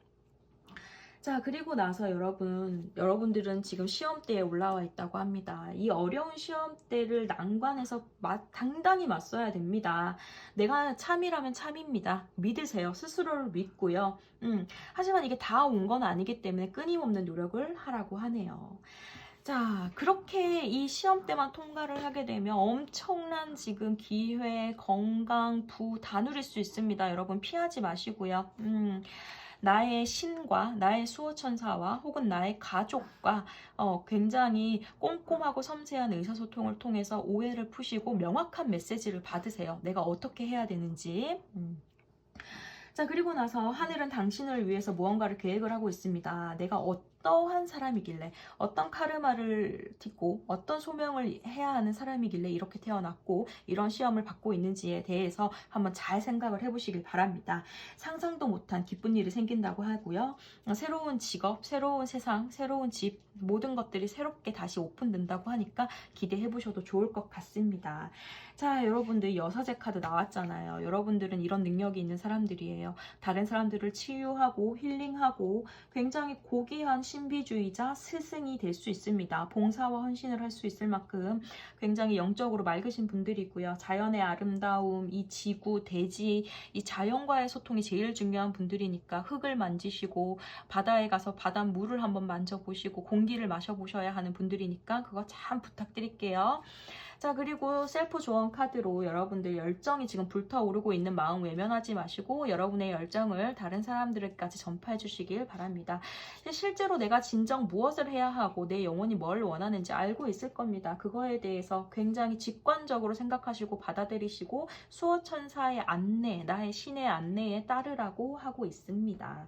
자, 그리고 나서 여러분들은 지금 시험대에 올라와 있다고 합니다. 이 어려운 시험대를 난관해서 당당히 맞서야 됩니다. 내가 참이라면 참입니다. 믿으세요. 스스로를 믿고요. 하지만 이게 다 온 건 아니기 때문에 끊임없는 노력을 하라고 하네요. 자, 그렇게 이 시험 때만 통과를 하게 되면 엄청난 지금 기회, 건강, 부 다 누릴 수 있습니다. 여러분 피하지 마시고요. 나의 신과 나의 수호천사와 혹은 나의 가족과 굉장히 꼼꼼하고 섬세한 의사소통을 통해서 오해를 푸시고 명확한 메시지를 받으세요. 내가 어떻게 해야 되는지. 자, 그리고 나서 하늘은 당신을 위해서 무언가를 계획을 하고 있습니다. 내가 어떠한 사람이길래, 어떤 카르마를 딛고 어떤 소명을 해야 하는 사람이길래 이렇게 태어났고 이런 시험을 받고 있는지에 대해서 한번 잘 생각을 해보시길 바랍니다. 상상도 못한 기쁜 일이 생긴다고 하고요. 새로운 직업, 새로운 세상, 새로운 집 모든 것들이 새롭게 다시 오픈된다고 하니까 기대해 보셔도 좋을 것 같습니다. 자, 여러분들 여사제 카드 나왔잖아요. 여러분들은 이런 능력이 있는 사람들이에요. 다른 사람들을 치유하고 힐링하고 굉장히 고귀한 신비주의자 스승이 될 수 있습니다. 봉사와 헌신을 할 수 있을 만큼 굉장히 영적으로 맑으신 분들이고요. 자연의 아름다움, 이 지구, 대지, 이 자연과의 소통이 제일 중요한 분들이니까 흙을 만지시고 바다에 가서 바닷물을 한번 만져보시고 공기를 마셔보셔야 하는 분들이니까 그거 참 부탁드릴게요. 자, 그리고 셀프 조언 카드로 여러분들 열정이 지금 불타오르고 있는 마음 외면하지 마시고 여러분의 열정을 다른 사람들에게까지 전파해 주시길 바랍니다. 실제로 내가 진정 무엇을 해야 하고 내 영혼이 뭘 원하는지 알고 있을 겁니다. 그거에 대해서 굉장히 직관적으로 생각하시고 받아들이시고 수호천사의 안내, 나의 신의 안내에 따르라고 하고 있습니다.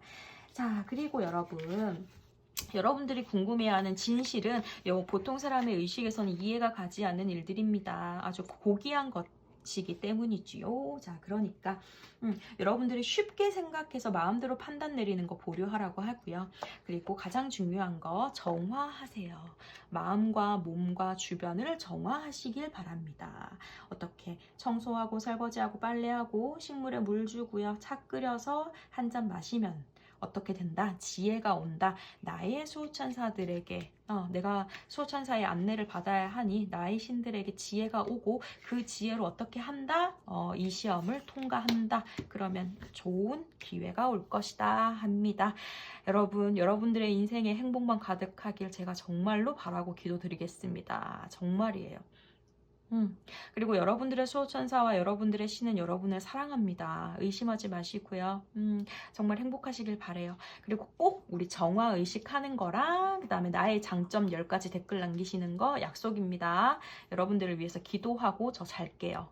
자, 그리고 여러분 여러분들이 궁금해하는 진실은 보통 사람의 의식에서는 이해가 가지 않는 일들입니다. 아주 고귀한 것이기 때문이지요. 자, 그러니까 여러분들이 쉽게 생각해서 마음대로 판단 내리는 거 보류하라고 하고요. 그리고 가장 중요한 거 정화하세요. 마음과 몸과 주변을 정화하시길 바랍니다. 어떻게? 청소하고 설거지하고 빨래하고 식물에 물 주고요. 차 끓여서 한 잔 마시면 어떻게 된다? 지혜가 온다. 나의 수호천사들에게 내가 수호천사의 안내를 받아야 하니 나의 신들에게 지혜가 오고 그 지혜로 어떻게 한다? 이 시험을 통과한다. 그러면 좋은 기회가 올 것이다 합니다. 여러분, 여러분들의 인생에 행복만 가득하길 제가 정말로 바라고 기도드리겠습니다. 정말이에요. 그리고 여러분들의 수호천사와 여러분들의 신은 여러분을 사랑합니다. 의심하지 마시고요. 정말 행복하시길 바래요. 그리고 꼭 우리 정화 의식하는 거랑 그 다음에 나의 장점 10가지 댓글 남기시는 거 약속입니다. 여러분들을 위해서 기도하고 저 잘게요.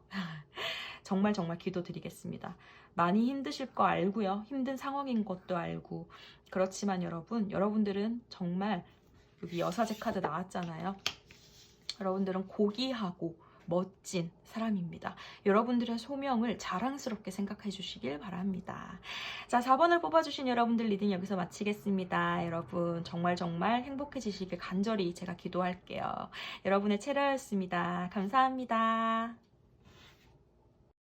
정말 정말 기도드리겠습니다. 많이 힘드실 거 알고요. 힘든 상황인 것도 알고. 그렇지만 여러분들은 정말 여기 여사제 카드 나왔잖아요. 여러분들은 고귀하고 멋진 사람입니다. 여러분들의 소명을 자랑스럽게 생각해 주시길 바랍니다. 자, 4번을 뽑아주신 여러분들 리딩 여기서 마치겠습니다. 여러분 정말 정말 행복해지시길 간절히 제가 기도할게요. 여러분의 체라였습니다. 감사합니다.